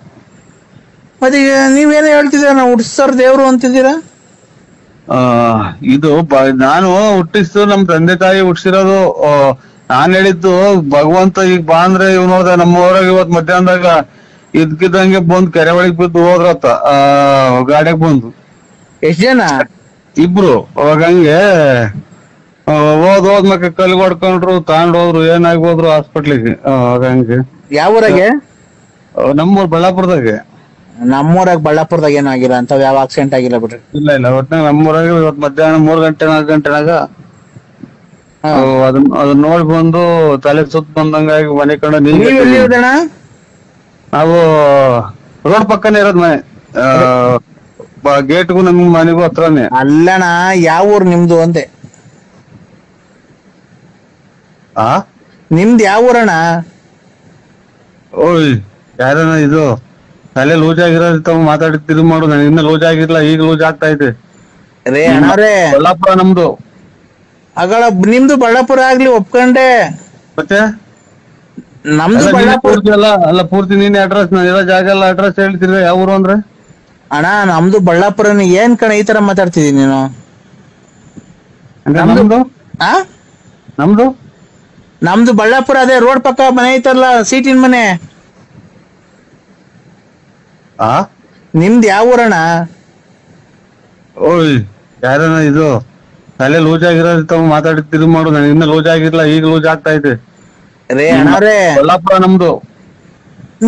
ಮತ್ತೆ ಈಗ ನೀವೇನೋ ಹೇಳ್ತಿದ್ದೀರ, ನಾವು ಹುಟ್ಟಿಸೋರ್ ದೇವ್ರು ಅಂತಿದ್ದೀರಾ. ಇದು ನಾನು ಹುಟ್ಟಿಸ್ತು ನಮ್ ತಂದೆ ತಾಯಿ ಹುಟ್ಟಿಸಿರೋದು. ನಾನ್ ಹೇಳಿದ್ದು ಭಗವಂತ ಈಗ ಬಾ ಅಂದ್ರೆ ಇವ್ ನೋಡ್ದ ನಮ್ಮ ಊರಾಗ ಇವತ್ ಮಧ್ಯಾಹ್ನದಾಗ ಇದ್ಕಿದ್ದಂಗೆ ಬಂದ್ ಕೆರೆ ಒಳಗ್ ಬಿದ್ದು ಹೋದ್ರತ್ತ ಗಾಡಿಯಾಗ ಬಂದು. ಎಷ್ಟ್ ಜನ? ಇಬ್ರು. ಅವಾಗ ಹಂಗೆ ಹೋದ್ಮಕ್ಕ ಕಲ್ಲು ಹೊಡ್ಕೊಂಡ್ರು ತಗೊಂಡೋದ್ರು, ಏನಾಗ್ಬೋದ್ರು ಹಾಸ್ಪಿಟ್ಲಿಗೆ. ಅವಾಗ ಹಂಗೆ. ಯಾವ ಊರಾಗೆ? ನಮ್ಮೂರ್ ಬಳ್ಳಾಪುರದಾಗೆ. ನಮ್ಮೂರಾಗ ಬಳ್ಳಾಪುರದಾಗ ಏನೂ ಆಗಿಲ್ಲ ಅಂತ, ಯಾವ ಆಕ್ಸಿಡೆಂಟ್ ಆಗಿಲ್ಲ ಬಿಡ್ರಿ. ಇಲ್ಲ ಒಟ್ನಾಗ ನಮ್ಮೂರಾಗ ಇವತ್ ಮಧ್ಯಾಹ್ನ 3 ಗಂಟೆ 4 ಗಂಟೆನಾಗ ಅದನ್ನ ನೋಡಿ ಬಂದು ತಲೆ ಸುತ್ತ ಬಂದಂಗಾಗಿ ಮನೆ ಕಡೆ ನಾವು ರೋಡ್ ಪಕ್ಕನೇ ಇರೋದ್ ಮನೆ. ಗೇಟ್ಗೂ ನಮ್ ಮನೆಗೂ ಹತ್ರನೇ. ಅಲ್ಲಣ್ಣ, ಯಾವ ಊರ್ ನಿಮ್ದು ಅಂದೆ? ನಿಮ್ದು ಯಾವ ಊರಣ್ಣ? ಓಯ್ ಯಾರನ ಇದು ತಲೆ ಲೂಸ್ ಆಗಿರೋದು ಮಾತಾಡಿ ಮಾಡು. ನಾನು ಇನ್ನ ಲೂಸ್ ಆಗಿರ್ಲಿಲ್ಲ, ಈಗ ಲೂಸ್ ಆಗ್ತಾ ಇದೆ. ಬಳ್ಳಾಪುರ ನಮ್ದು. ಅಗಳ ನಿಮ್ದು ಬಳ್ಳಾಪುರ ಆಗ್ಲಿ ಒಪ್ಕೊಂಡೆ, ಮತ್ತೆ ನಮ್ದು ಬಳ್ಳಾಪುರ ಅಲ್ಲ ಪೂರ್ತಿ ನೀನ್ ಅಡ್ರೆಸ್ ಇರೋ ಜಾಗ ಎಲ್ಲ ಅಡ್ರೆಸ್ ಹೇಳ್ತಿರ. ಯಾವ ಊರು ಅಂದ್ರೆ? ಅಣ್ಣ ನಮ್ದು ಬಳ್ಳಾಪುರನ. ಏನ್ ಕಣ ಈ ತರ ಮಾತಾಡ್ತಿದೀನಿ ನೀನು? ನಮ್ದು ಬಳ್ಳಾಪುರ, ಅದೇ ರೋಡ್ ಪಕ್ಕ ಮನೆ ಐತಲ್ಲ, ಸೀಟಿನ ಮನೆ. ನಿಮ್ದು ಯಾವ ಊರಣ್ಣ? ಓಯ್ ಯಾರನ ಇದು ತಲೆ ಲೂಸ್ ಆಗಿರೋದು ಮಾತಾಡಿ ಮಾಡು. ನಾನು ಇನ್ನ ಲೂಸ್ ಆಗಿರ್ಲಿಲ್ಲ, ಈಗ ಲೂಸ್ ಆಗ್ತಾ ಇದೆ. ಬಳ್ಳಾಪುರ ನಮ್ದು.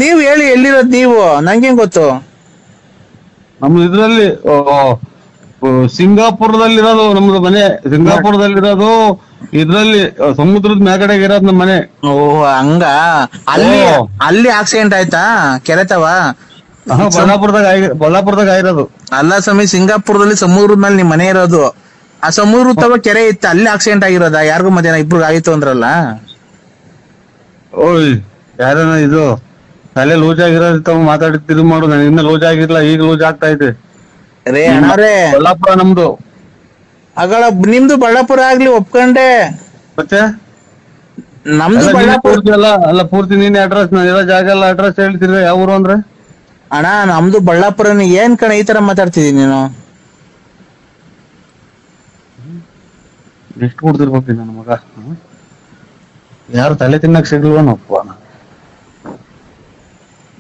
ನೀವ್ ಹೇಳಿ ಎಲ್ಲಿರೋದ್ ನೀವು? ನಂಗೇನ್ ಗೊತ್ತು? ನಮ್ದು ಇದ್ರಲ್ಲಿ ಸಿಂಗಾಪುರದಲ್ಲಿರೋದು ನಮ್ದು ಮನೆ. ಸಿಂಗಾಪುರದಲ್ಲಿರೋದು ಇದ್ರಲ್ಲಿ ಸಮುದ್ರದ ಮ್ಯಾಗಡೆಗೆ ಇರೋದು ನಮ್ ಮನೆ. ಓಹ್ ಹಂಗ. ಅಲ್ಲಿ ಆಕ್ಸಿಡೆಂಟ್ ಆಯ್ತಾ? ಕೆರೆತವ? ಬಳ್ಳಾಪುರದಾಗ ಆಗಿರೋದು. ಅಲ್ಲ ಸ್ವಾಮಿ, ಸಿಂಗಾಪುರದಲ್ಲಿ ಸಮುದ್ರದ ಮೇಲೆ ನಿಮ್ ಮನೆ ಇರೋದು. ಆ ಸಮುದ್ರ ತವ ಕೆರೆ ಇತ್ತು, ಅಲ್ಲಿ ಆಕ್ಸಿಡೆಂಟ್ ಆಗಿರೋದ? ಯಾರಿಗೂ ಮಧ್ಯಾಹ್ನ ಇಬ್ರು ಆಯ್ತು ಅಂದ್ರಲ್ಲ. ಓಯ್ ಯಾರನ ಇದು ತಲೆ ಲೂಸ್ ಆಗಿರೋದು ಮಾತಾಡ್ತಿದ್ ಮಾಡು. ನಾನು ಇನ್ನ ಲೂಸ್ ಆಗಿರ್ಲಿಲ್ಲ, ಈಗ ಲೂಸ್ ಆಗ್ತಾ ಇದೆ. ರೇ ಅಣ್ಣಾರೇ, ಬಳ್ಳಾಪುರ ನಮ್ದು. ಅಗಳ ನಿಮ್ದು ಬಳ್ಳಾಪುರ ಆಗ್ಲಿ ಒಪ್ಕೊಂಡೆ, ಮತ್ತೆ ನಮ್ದು ಬಳ್ಳಾಪುರ ಪೂರ್ತಿ ಅಲ್ಲ ಪೂರ್ತಿ ನೀನ್ ಅಡ್ರೆಸ್, ನಾನು ಇರೋ ಜಾಗ ಎಲ್ಲ ಅಡ್ರೆಸ್ ಹೇಳ್ತಿದ್ರೆ ಯಾವ ಊರು ಅಂದ್ರೆ? ಅಣ್ಣ ನಮ್ದು ಬಳ್ಳಾಪುರನ. ಏನ್ ಕಣ ಈ ತರ ಮಾತಾಡ್ತಿದೀನಿ ನೀನು? ಎಷ್ಟು ಕೊಡ್ತಿರ್ಬೇಕು ನನ್ನ ಮಗ? ಯಾರು ತಲೆ ತಿನ್ನಕ್ ಸಿಗ್ಲ್ವನಪ್ಪ.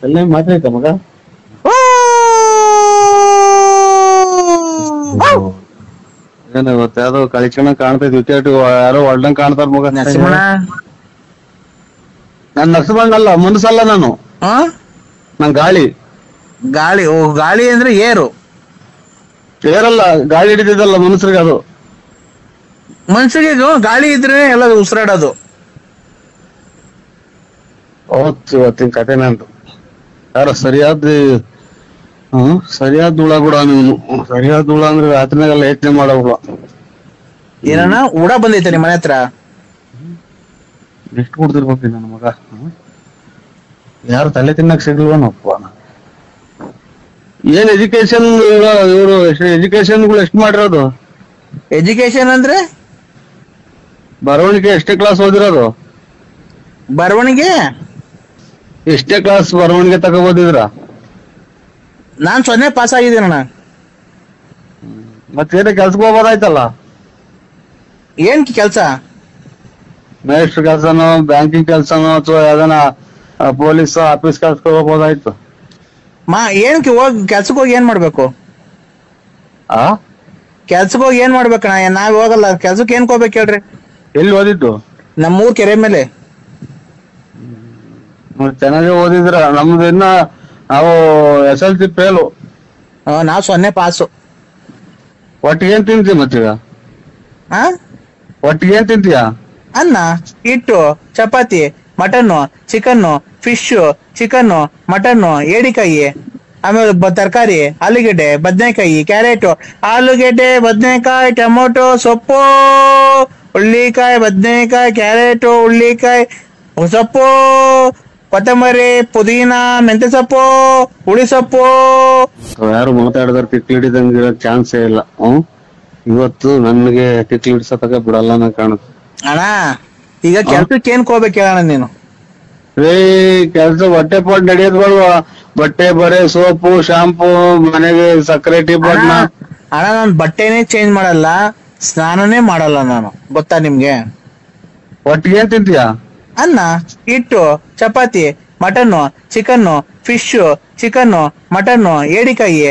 ಎಲ್ಲ ಮಾತಾಯ್ತ ಮಗ? ಏನ ಇವತ್ತು ಯಾವ್ದೋ ಕಳಿಚಣ ಕಾಣ್ತೈತಿ, ವಿಕೆಟ್ ಯಾರೋ ಹೊಡ್ದಂಗ್ ಕಾಣ್ತಾರ ಮಗ. ನರಸಿಂಹಣ್ಣ, ನಾನ್ ನಕ್ಸಬಣ್ಣಲ್ಲ, ಮನಸ್ಸಲ್ಲ ನಾನು. ನನ್ ಗಾಳಿ ಗಾಳಿ. ಓ ಗಾಳಿ ಅಂದ್ರೆ ಏರು, ಏರಲ್ಲ, ಗಾಳಿ ಹಿಡಿದಿದ್ದಲ್ಲ ಮನುಷ್ಯರಿಗೆ. ಅದು ಮನ್ಸಿಗೆ ಗಾಳಿ ಇದ್ರೆ ಎಲ್ಲ ಉಸಿರಾಡೋದು. ಇವತ್ತಿನ ಕತೆ ನಂದು. ಯಾರ ಸರಿಯಾದ ಸರಿಯಾದ ಧೂಳ ಕೂಡ ನೀನು. ಸರಿಯಾದ ಧೂಳ ಅಂದ್ರೆ ರಾತ್ರಿನಾಗೆಲ್ಲ ಯೋಚನೆ ಮಾಡೋಲ್ಲ. ಏನಣ್ಣ ಉಡ ಬಂದೈತೆ ನಿಮ್ ಮನೆ ಹತ್ರ? ಎಷ್ಟು ಕೊಡ್ತಿರ್ಬೇಕು ನನ್ನ ಮಗ? ಯಾರು ತಲೆ ತಿನ್ನಕ್ ಸಿಗ್ಲ್ವನಪ್ಪ. ಏನ್ ಎಜುಕೇಶನ್ ಇವರು ಎಜುಕೇಶನ್ಗಳು ಎಷ್ಟು ಮಾಡಿರೋದು? ಎಜುಕೇಶನ್ ಅಂದ್ರೆ ಬರವಣಿಗೆ ಎಷ್ಟೇ ಕ್ಲಾಸ್ ಓದಿರೋದು? ಬರವಣಿಗೆ ಎಷ್ಟೇ ಕ್ಲಾಸ್ ಬರವಣಿಗೆ ತಗೋಬೋದಿದ್ರ? ನಾನ್ 0 ಪಾಸ್ ಆಗಿದ್ದೀನಣ್ಣ. ಮತ್ತೇನ ಕೆಲ್ಸಕ್ಕೆ ಹೋಗ್ಬೋದಾಯ್ತಲ್ಲ? ಏನ್ ಕೆಲ್ಸ? ಮೇಸ್ಟ್ರ್ ಕೆಲ್ಸನೋ, ಬ್ಯಾಂಕಿಂಗ್ ಕೆಲ್ಸನೋ, ಅಥವಾ ಯಾವ್ದಾನ ಪೊಲೀಸ್ ಆಫೀಸ್ ಕೆಲ್ಸಕ್ಕೆ ಹೋಗ್ಬೋದಾಯ್ತು. ಏನಕ್ಕೆ ಕೆಲ್ಸಕ್ಕೆ ಹೋಗಿ ಏನ್ ಮಾಡ್ಬೇಕು? ಕೆಲ್ಸಕ್ಕೆ ಹೋಗಿ ಏನ್ ಮಾಡ್ಬೇಕಣ್ಣ? ನಾವ್ ಹೋಗಲ್ಲ ಕೆಲ್ಸಕ್ಕೆ. ಏನ್ ಹೋಗ್ಬೇಕು ಹೇಳ್ರಿ? ಎಲ್ಲಿ ಓದಿದ್ದು? ನಮ್ಮೂರ್ ಕೆರೆ ಮೇಲೆ. ಚೆನ್ನಾಗಿ ಓದಿದ್ರ. ನಮ್ದು ಇನ್ನ ನಾವು SLC ಫೇಲು. ನಾವ್ 0 ಪಾಸು. ಒಟ್ಟಿಗೆ ಏನ್ ತಿಂತೀಯ ಮತ್ತೀಗ? ಒಟ್ಟಿಗೆ ಏನ್ ತಿಂತೀಯ? ಅನ್ನ, ಹಿಟ್ಟು, chapati, mutton, chicken, fish, chicken, mutton, ಏಡಿಕಾಯಿ, ಆಮೇಲೆ ತರಕಾರಿ, ಆಲೂಗೆಡ್ಡೆ, ಬದನೆಕಾಯಿ, ಕ್ಯಾರೆಟ್, ಆಲೂಗೆಡ್ಡೆ, ಬದನೆಕಾಯಿ, ಟೊಮೊಟೊ, ಸೊಪ್ಪು, ಹುಳ್ಳಿಕಾಯಿ, ಬದನೆಕಾಯಿ, ಕ್ಯಾರೆಟ್, ಹುಳ್ಳಿಕಾಯಿ, ಸೊಪ್ಪು, ಕೊತ್ತಂಬರಿ, ಪುದೀನ, ಮೆಂತ್ಯ ಸೊಪ್ಪು, ಹುಳಿ ಸೊಪ್ಪು. ಯಾರು ಮಾತಾಡಿದ್ರೆ ತಿಕ್ಲಿ ಹಿಡಿದಂಗ ಚಾನ್ಸೇ ಇಲ್ಲ. ಇವತ್ತು ನನ್ಗೆ ತಿಕ್ಲಿ ಹಿಡ್ಸತಕ ಬಿಡಲ್ಲ ನಾ ಕಾಣುತ್ತೆ. ಅಣ್ಣ ಈಗ ಕೆಲ್ಸಕ್ಕೆ ಏನ್ ಹೋಗ್ಬೇಕು ಹೇಳಣ್ಣ ನೀನು? ಕೆಲ್ಸ ಹೊಟ್ಟೆ ಪಾಟ್ ನಡೆಯೋದ್ಗಳು, ಬಟ್ಟೆ ಬರೆ, ಸೋಪು, ಶಾಂಪೂ, ಮನೆಗೆ ಸಕ್ಕರೆ, ಟೀ ಬಣ್ಣ. ಅಣ್ಣ ನಾನ್ ಬಟ್ಟೆನೇ ಚೇಂಜ್ ಮಾಡಲ್ಲ, ಸ್ನಾನನೇ ಮಾಡಲ್ಲ ನಾನು, ಗೊತ್ತಾ ನಿಮ್ಗೆ? ಒಟ್ಟಿಗೆ ಏನ್ ತಿಂತೀಯ? ಅನ್ನ, ಹಿಟ್ಟು, chapati, mutton, chicken, fish, chicken, mutton, ಏಡಿಕಾಯಿ.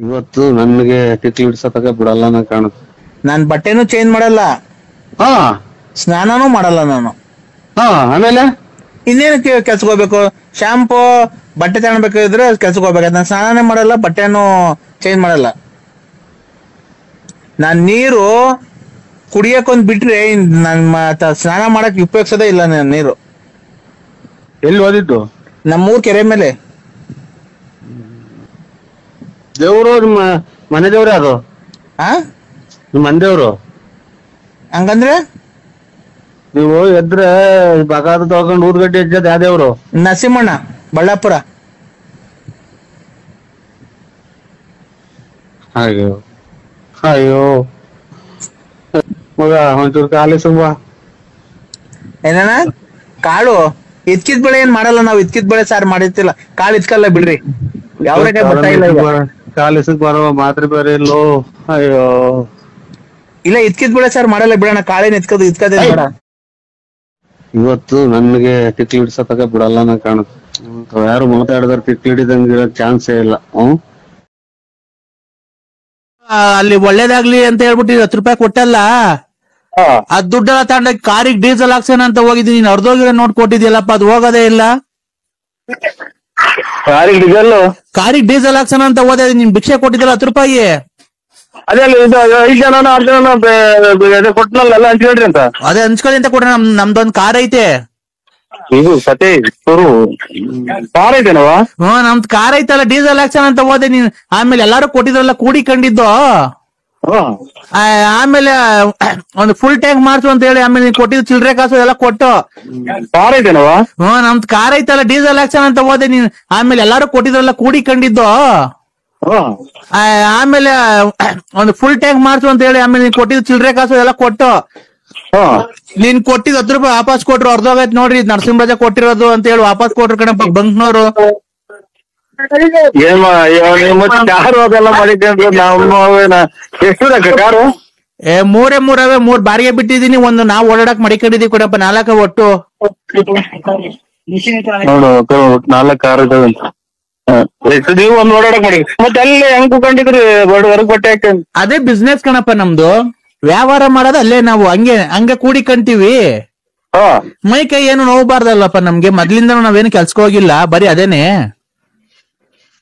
ಇವತ್ತು ನನ್ಗೆ ತಿಕ್ಲಿ ಹಿಡ್ಸತಕ ಬಿಡಲ್ಲ ನಾ ಕಾಣುತ್ತೆ. ನಾನ್ ಬಟ್ಟೆನೂ ಚೇಂಜ್ ಮಾಡಲ್ಲ, ಸ್ನಾನನೂ ಮಾಡಲ್ಲ ನಾನು. ಆಮೇಲೆ ಇನ್ನೇನು ಕೆಲ್ಸಕ್ಕೆ ಹೋಗ್ಬೇಕು? ಶಾಂಪೂ, ಬಟ್ಟೆ ತಗೊಳ್ಬೇಕಾದ್ರೆ ಕೆಲ್ಸಕ್ಕೆ ಹೋಗ್ಬೇಕು. ನಾನು ಸ್ನಾನನೇ ಮಾಡಲ್ಲ, ಬಟ್ಟೆನೂ ಚೇಂಜ್ ಮಾಡಲ್ಲ. ನಾನ್ ನೀರು ಕುಡಿಯಕ್ಕೊಂದ್ ಬಿಟ್ರೆ ನನ್ ಸ್ನಾನ ಮಾಡಕ್ ಉಪಯೋಗಿಸೋದೇ ಇಲ್ಲ ನಾನು ನೀರು. ಎಲ್ಲಿ ಓದಿದ್ದು? ನಮ್ಮೂರ್ ಕೆರೆ ಮೇಲೆ. ದೇವ್ರು ನಿಮ್ಮ ಮನೆ ದೇವ್ರೇ ಅದು? ನಿಮ್ಮ ಮನೆ ದೇವ್ರು? ಹಂಗಂದ್ರೆ ನೀವು ಎದ್ರೆ ಬಗಾದ ತಗೊಂಡು ಊದ್ಗಡ್ಡೆ ಹೆಚ್ಚದ ಯಾವ ದೇವ್ರು? ನರಸಿಂಹಣ್ಣ, ಬಳ್ಳಾಪುರ. ಅಯ್ಯೋ ಅಯ್ಯೋ ಮಗ, ಒಂಚೂರು ಕಾಲಿ ಸುಬ್ಬ. ಏನಣ್ಣ? ಕಾಳು ಇದ್ಕಿದ್ ಬೆಳೆ ಏನ್ ಮಾಡಲ್ಲ ನಾವು. ಇದ್ಕಿದ್ ಬೆಳೆ ಸಾರ್ ಮಾಡಿರ್ತಿಲ್ಲ, ಕಾಳು ಇದ್ಕಲ್ಲ ಬಿಡ್ರಿ. ಯಾವ ಬರ್ತಾ ಇಲ್ಲ ಕಾಲಿಸಕ್ ಬರುವ ಮಾತ್ರೆ ಬೇರೆ ಇಲ್ಲೋ. ಅಯ್ಯೋ ಇಲ್ಲ, ಇದ್ಕಿದ್ ಬೆಳೆ ಸಾರ್ ಮಾಡಲ್ಲ ಬಿಡೋಣ. ಕಾಳೇನ್ ಇದ್ಕದೇ ಬೇಡ. ಇವತ್ತು ನನ್ಗೆ ತಿಕ್ಲಿ ಹಿಡ್ಸತಕ ಬಿಡಲ್ಲ ನಾ ಕಾಣುತ್ತೆ. ಯಾರು ಮಾತಾಡಿದ್ರೆ ತಿಕ್ಲಿ ಹಿಡಿದಂಗ ಚಾನ್ಸೇ ಇಲ್ಲ. ಅಲ್ಲಿ ಒಳ್ಳೇದಾಗ್ಲಿ ಅಂತ ಹೇಳ್ಬಿಟ್ಟು 10 ರೂಪಾಯಿ ಕೊಟ್ಟಲ್ಲ, ಆ ದುಡ್ಡೆಲ್ಲ ತಗೊಂಡ ಕಾರಿಗೆ ಡೀಸೆಲ್ ಹಾಕ್ಸೇನ ಅಂತ ಹೋಗಿದ್ದೀನಿ. ನೀನ್ ಅರ್ಧೋಗಿರೋ ನೋಟ್ ಕೊಟ್ಟಿದ್ಯಲ್ಲಪ್ಪ, ಅದು ಹೋಗೋದೇ ಇಲ್ಲ. ಕಾರಿಗೆ ಡೀಸೆಲ್ ಹಾಕ್ಸೋಣ ಅಂತ ಹೋದೆ, ನೀನ್ ಭಿಕ್ಷೆ ಕೊಟ್ಟಿದ್ದಲ್ಲ 10 ರೂಪಾಯಿ. ಅದೇ 5 ಜನ 6 ಜನ ಕೊಟ್ಟನಲ್ಲ ಹಂಚ್ಕೊಳ್ರಿ ಅಂತ. ಅದೇ ಹಂಚ್ಕೊಳ್ಳಿ ಅಂತ ಕೊಡ್ರಿ. ನಮ್ದೊಂದ್ ಕಾರ್ ಐತೆ. ಇದು ಸತಿ ಕಾರ್ ಐತೆನವ? ನಮ್ದು ಕಾರ್ ಐತಲ್ಲ, ಡೀಸೆಲ್ ಹಾಕ್ಸೋಣ ಅಂತ ಹೋದೆ ನೀನ್. ಆಮೇಲೆ ಎಲ್ಲಾರು ಕೊಟ್ಟಿದ್ರಲ್ಲ ಕೂಡಿ ಕಂಡಿದ್ದು, ಆಮೇಲೆ ಒಂದು ಫುಲ್ ಟ್ಯಾಂಕ್ ಮಾಡ್ಸು ಅಂತ ಹೇಳಿ ಆಮೇಲೆ ನೀನ್ ಕೊಟ್ಟಿದ್ ಚಿಲ್ಡ್ರೆ ಕಾಸು ಎಲ್ಲ ಕೊಟ್ಟು ಕಾರ್ ಐತೆನವ? ನಮ್ದು ಕಾರ್ ಐತಲ್ಲ ಡೀಸೆಲ್ ಹಾಕ್ಸೋಣ ಅಂತ ಹೋದೆ ನೀನ್. ಆಮೇಲೆ ಎಲ್ಲಾರು ಕೊಟ್ಟಿದ್ರಲ್ಲ ಕೂಡಿಕೊಂಡಿದ್ದು. ಆಮೇಲೆ ಒಂದು ಫುಲ್ ಟ್ಯಾಂಕ್ ಮಾಡ್ಸು ಅಂತ ಹೇಳಿ ಆಮೇಲೆ ನೀನ್ ಕೊಟ್ಟಿದ್ ಚಿಲ್ಡ್ರೆ ಕಾಸು ಎಲ್ಲ ಕೊಟ್ಟು ನೀನ್ ಕೊಟ್ಟಿದ್ 10 ರೂಪಾಯಿ ವಾಪಸ್ ಕೊಟ್ರು. ಅರ್ಧೋಗೈತ್ ನೋಡ್ರಿ ನರಸಿಂಹರಾಜ ಕೊಟ್ಟಿರೋದು ಅಂತ ಹೇಳಿ ವಾಪಸ್ ಕೊಟ್ರು ಕಣಪ್ಪ ಬಂಕ್ನವ್ರು. ಕಾರು ಅದೆಲ್ಲ ಮಾಡಿದ್ದೆ ಎಷ್ಟು ಕಾರು? 3 ಬಾರಿಗೆ ಬಿಟ್ಟಿದೀನಿ. ಒಂದು ನಾವು ಓಡಾಡಕ್ ಮಡಿಕೊಂಡಿದೀವಿ ಕೊಡಪ್ಪ 4 ಒಟ್ಟು. ನೋಡು 4 ಕಾರ್ ಇದಾವೆ. ನೀವು ಒಂದ್ ಓಡಾಡಕ್ ಮಾಡಿ ಮತ್ತೆ ಅಲ್ಲಿ ಹೆಂಗ್ ಕುಕೊಂಡಿದ್ರಿ ಹೊರಗ್ ಬಟ್ಟೆ ಹಾಕಿ? ಅದೇ ಬಿಸ್ನೆಸ್ ಕಣಪ್ಪ ನಮ್ದು. ವ್ಯವಹಾರ ಮಾಡೋದು ಅಲ್ಲೇ ನಾವು ಹಂಗೆ ಕೂಡಿಕಂತೀವಿ. ಮೈ ಕೈ ಏನು ನೋವಬಾರ್ದಲ್ಲಪ್ಪ ನಮ್ಗೆ. ಮೊದ್ಲಿಂದ ನಾವೇನು ಕೆಲ್ಸಕ್ಕೆ ಹೋಗಿಲ್ಲ, ಬರೀ ಅದೇನೆ.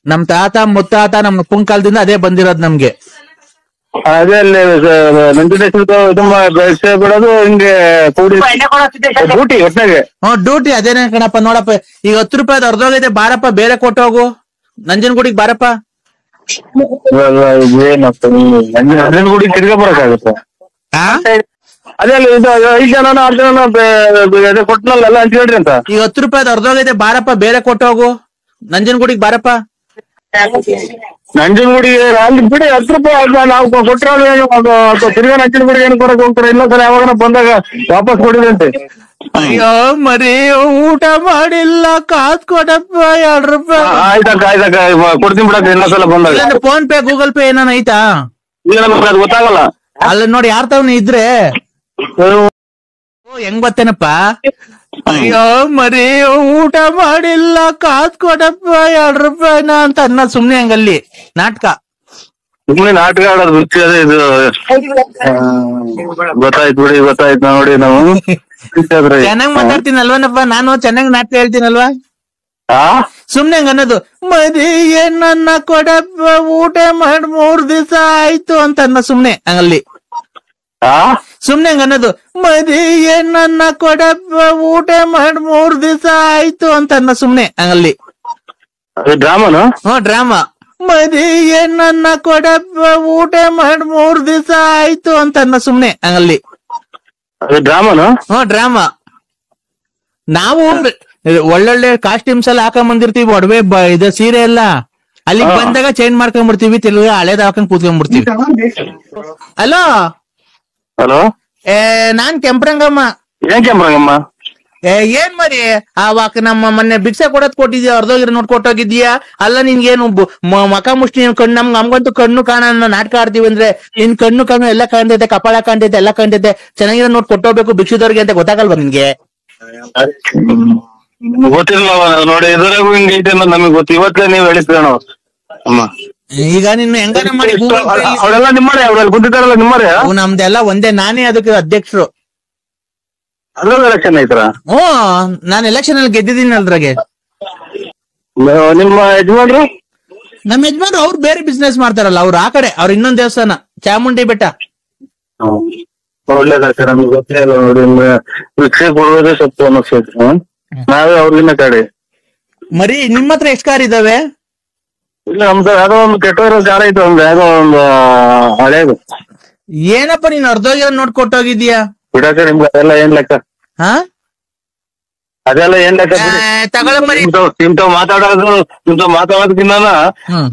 ನಮ್ ತಾತ ಮುತ್ತಾತ ನಮ್ ಅಪ್ಪನ ಕಾಲದಿಂದ ಅದೇ ಬಂದಿರೋದು ನಮ್ಗೆ. ಅದೇ ಅಲ್ಲಿ ಬಿಡೋದು ಹಿಂಗೆ ಡ್ಯೂಟಿ ಒಟ್ನಾಗೆ. ಡ್ಯೂಟಿ ಅದೇನೆ ಕಣಪ್ಪ. ನೋಡಪ್ಪ ಈಗ 10 ರೂಪಾಯಿ ಅರ್ಧೋಗೈತೆ, ಬಾರಪ್ಪ ಬೇರೆ ಕೊಟ್ಟೋಗು. ನಂಜನಗೂಡಿಗೆ ಬಾರಪ್ಪ. ಏನಪ್ಪ ನಂಜನಗೂಡಿ ತಿರ್ಗಾ ಬರಕಾಗತ್ತೆ? ಅದೇ ಇದು 5 ಜನ 6 ಜನ ಕೊಟ್ಟನಲ್ಲ ಎಲ್ಲ ಹಂಚ್ಕೊಳ್ರಿ ಅಂತ. ಈಗ 10 ರೂಪಾಯಿ ಅರ್ಧೋಗೈತೆ, ಬಾರಪ್ಪ ಬೇರೆ ಕೊಟ್ಟೋಗು. ನಂಜನಗೂಡಿಗೆ ಬಾರಪ್ಪ. ನಂಜನಗೂಡಿಗೆ ಅಲ್ಲಿ ಬಿಡಿ 10 ರೂಪಾಯಿ ನಾವು ಕೊಟ್ಟರೆ ತಿರ್ಗಾ ನಂಜನಗೂಡಿಗೆ ಏನು ಕೊಡಕ್ ಹೋಗ್ತಾರೆ? ಇಲ್ಲ ಸರ್ ಯಾವಾಗ ಬಂದಾಗ ವಾಪಸ್ ಕೊಡಿದಂತೆ. ಅಯ್ಯೋ ಮರಿ ಊಟ ಮಾಡಿಲ್ಲ, ಕಾಸು ಕೊಡಪ್ಪ 2 ರೂಪಾಯಿ. ಆಯ್ತಕ್ಕ ಕೊಡ್ತೀನಿ ಬಿಡಕ್ಕ ಇನ್ನೊಂದ್ಸಲ ಬಂದಾಗ. ಫೋನ್ ಪೇ ಗೂಗಲ್ ಪೇ ಏನಾನ ಐತಾ? ಇಲ್ಲ ನಮ್ಗೆ ಅದು ಗೊತ್ತಾಗಲ್ಲ. ಅಲ್ಲ ನೋಡಿ ಯಾರ ತವನ ಇದ್ರೆ ಹೆಂಗ್ ಬರ್ತೇನಪ್ಪ. ಅಯ್ಯೋ ಮರಿ ಊಟ ಮಾಡಿಲ್ಲ, ಕಾಸು ಕೊಡಪ್ಪ 2 ರೂಪಾಯಿನ ಅಂತ ಅನ್ನ ಸುಮ್ನೆ ಹಂಗಲ್ಲಿ ನಾಟಕ. ಸುಮ್ನೆ ನಾಟಕ ಆಡೋದು ಬಿಚ್ಚಿ ಅದೇ ಇದು. ಗೊತ್ತಾಯ್ತು ಬಿಡಿ, ಗೊತ್ತಾಯ್ತು ನೋಡಿ ನಾವು ಚೆನ್ನಾಗ್ ಮಾತಾಡ್ತೀನಲ್ವನಪ್ಪ ನಾನು, ಚೆನ್ನಾಗ್ ನಾಟಕ ಹೇಳ್ತೀನಲ್ವಾ? ಸುಮ್ನೆ ಹಂಗ ಅನ್ನೋದು. ಮರಿ ಏನನ್ನ ಕೊಡಪ್ಪ ಊಟ ಮಾಡಿ 3 ದಿವಸ ಆಯ್ತು ಅಂತ ಅನ್ನ ಸುಮ್ನೆ ಹಂಗಲ್ಲಿ. ಸುಮ್ನೆ ಹಂಗ ಅನ್ನೋದು. ಮರಿ ಏನನ್ನ ಕೊಡಪ್ಪ ಊಟ ಮಾಡಿ 3 ದಿವಸ ಆಯ್ತು ಅಂತ ಅನ್ನ ಸುಮ್ನೆ ಹಂಗಲ್ಲಿ. ಡ್ರಾಮಾನು? ಡ್ರಾಮಾ. ಮರಿ ಏನನ್ನ ಕೊಡಪ್ಪ ಊಟ ಮಾಡಿ 3 ದಿವಸ ಆಯ್ತು ಅಂತ ಅನ್ನ ಸುಮ್ನೆ ಹಂಗಲ್ಲಿ. ಡ್ರಾಮಾನು? ಡ್ರಾಮಾ. ನಾವು ಒಳ್ಳೊಳ್ಳೆ ಕಾಸ್ಟ್ಯೂಮ್ಸ್ ಎಲ್ಲ ಹಾಕೊಂಡ್ ಬಂದಿರ್ತೀವಿ, ಒಡವೆ ಇದು ಸೀರೆ ಎಲ್ಲ. ಅಲ್ಲಿಗೆ ಬಂದಾಗ ಚೇಂಜ್ ಮಾಡ್ಕೊಂಡ್ಬಿಡ್ತೀವಿ, ತಿರ್ಗ ಹಳೇದ್ ಹಾಕೊಂಡ್ ಕೂತ್ಕೊಂಡ್ಬಿಡ್ತೀವಿ. ಹಲೋ ಹಲೋ, ನಾನ್ ಕೆಂಪ್ರಂಗಮ್ಮ. ಏನ್ ಕೆಂಪ್ರಂಗಮ್ಮ? ಏನ್ ಮರಿ ಅವಾಗ ನಮ್ಮ ಮೊನ್ನೆ ಭಿಕ್ಷೆ ಕೊಡೋದ್ ಕೊಟ್ಟಿದ್ಯಾ, ಅರ್ಧೋಗಿರೋ ನೋಟ್ ಕೊಟ್ಟೋಗಿದ್ಯಾ? ಅಲ್ಲ ನಿನ್ಗೇನು ಮಕ ಮುಷ್ಟಿ ನಮ್ಗಂತೂ ಕಣ್ಣು ಕಾಣ ನಾಟಕ ಆಡ್ತೀವಿ ಅಂದ್ರೆ ನಿನ್ ಕಣ್ಣು ಎಲ್ಲ ಕಾಣ್ತೈತೆ, ಕಪಾಳ ಕಾಣ್ತೈತೆ, ಎಲ್ಲ ಕಾಣ್ತೈತೆ. ಚೆನ್ನಾಗಿರೋ ನೋಟ್ ಕೊಟ್ಟೋಗ್ಬೇಕು ಭಿಕ್ಷದವ್ರಿಗೆ ಅಂತ ಗೊತ್ತಾಗಲ್ವಾ ನಿನ್ಗೆ? ಗೊತ್ತಿಲ್ಲ ನೋಡಿ, ಇದ್ರಾಗೂ ಹಿಂಗ ಐತೆ ಅನ್ನೋದು ನಮಗ್ ಗೊತ್ತು. ಇವತ್ತೇ ನೀವ್ ಹೇಳಿದ್ರಣ ಅಮ್ಮ. ಈಗ ನಿನ್ನ ಹೆಂಗಾರ ಮಾಡಿ ಅವರೆಲ್ಲ ನಿಮ್ಮರೇ, ಅವ್ರಲ್ಲಿ ಕುಂತಿದ್ದಾರಲ್ಲ ನಿಮ್ಮರೇ? ನಮ್ದೆಲ್ಲ ಒಂದೇ, ನಾನೇ ಅದಕ್ಕೆ ಅಧ್ಯಕ್ಷರು. ಅದ್ರಲ್ಲಿ ಎಲೆಕ್ಷನ್ ಐತ್ರ? ನಾನು ಎಲೆಕ್ಷನ್ ಅಲ್ಲಿ ಗೆದ್ದಿದ್ದೀನಿ ಅದ್ರಾಗೆ. ನಿಮ್ಮ ಯಜಮಾನ್ರು? ನಮ್ಮ ಯಜಮಾನ್ರು ಅವ್ರು ಬೇರೆ ಬಿಸ್ನೆಸ್ ಮಾಡ್ತಾರಲ್ಲ, ಅವ್ರು ಆ ಕಡೆ, ಅವ್ರು ಇನ್ನೊಂದ್ ದೇವಸ್ಥಾನ ಚಾಮುಂಡಿ ಬೆಟ್ಟ. ಒಳ್ಳೇದಾಗ್ತದೆ, ನಮ್ಗೆ ಗೊತ್ತೇ ಇಲ್ಲ ನೋಡಿ. ಭಿಕ್ಷೆ ಕೊಡುವುದೇ ಸತ್ತು ಅನ್ನೋ ಕ್ಷೇತ್ರ, ನಾವೇ ಅವ್ರಿಗಿನ್ನ ಕಡೆ. ಮರಿ ನಿಮ್ಮ ಹತ್ರ ಎಷ್ಟು ಕಾರ್ ಇದಾವೆ? ಇಲ್ಲ ನಮ್ದು ಯಾವ್ದೋ ಒಂದು ಕೆಟ್ಟೋಗಿರೋ ಕಾರ್ ಐತೆ, ಒಂದು ಯಾವ್ದೋ ಒಂದು ಹಳೇದು. ಏನಪ್ಪ ನೀನ್ ಅರ್ಧೋಗಿರೋ ನೋಟ್ ಕೊಟ್ಟೋಗಿದ್ಯಾ? ಬಿಡಕ ನಿಮ್ಗೆ ಅದೆಲ್ಲ ಏನ್ ಲೆಕ್ಕ? ಅದೆಲ್ಲ ಏನ್ ಲೆಕ್ಕ? ನಿಮ್ತಾವ್ ಮಾತಾಡೋದಕ್ಕಿನ್ನ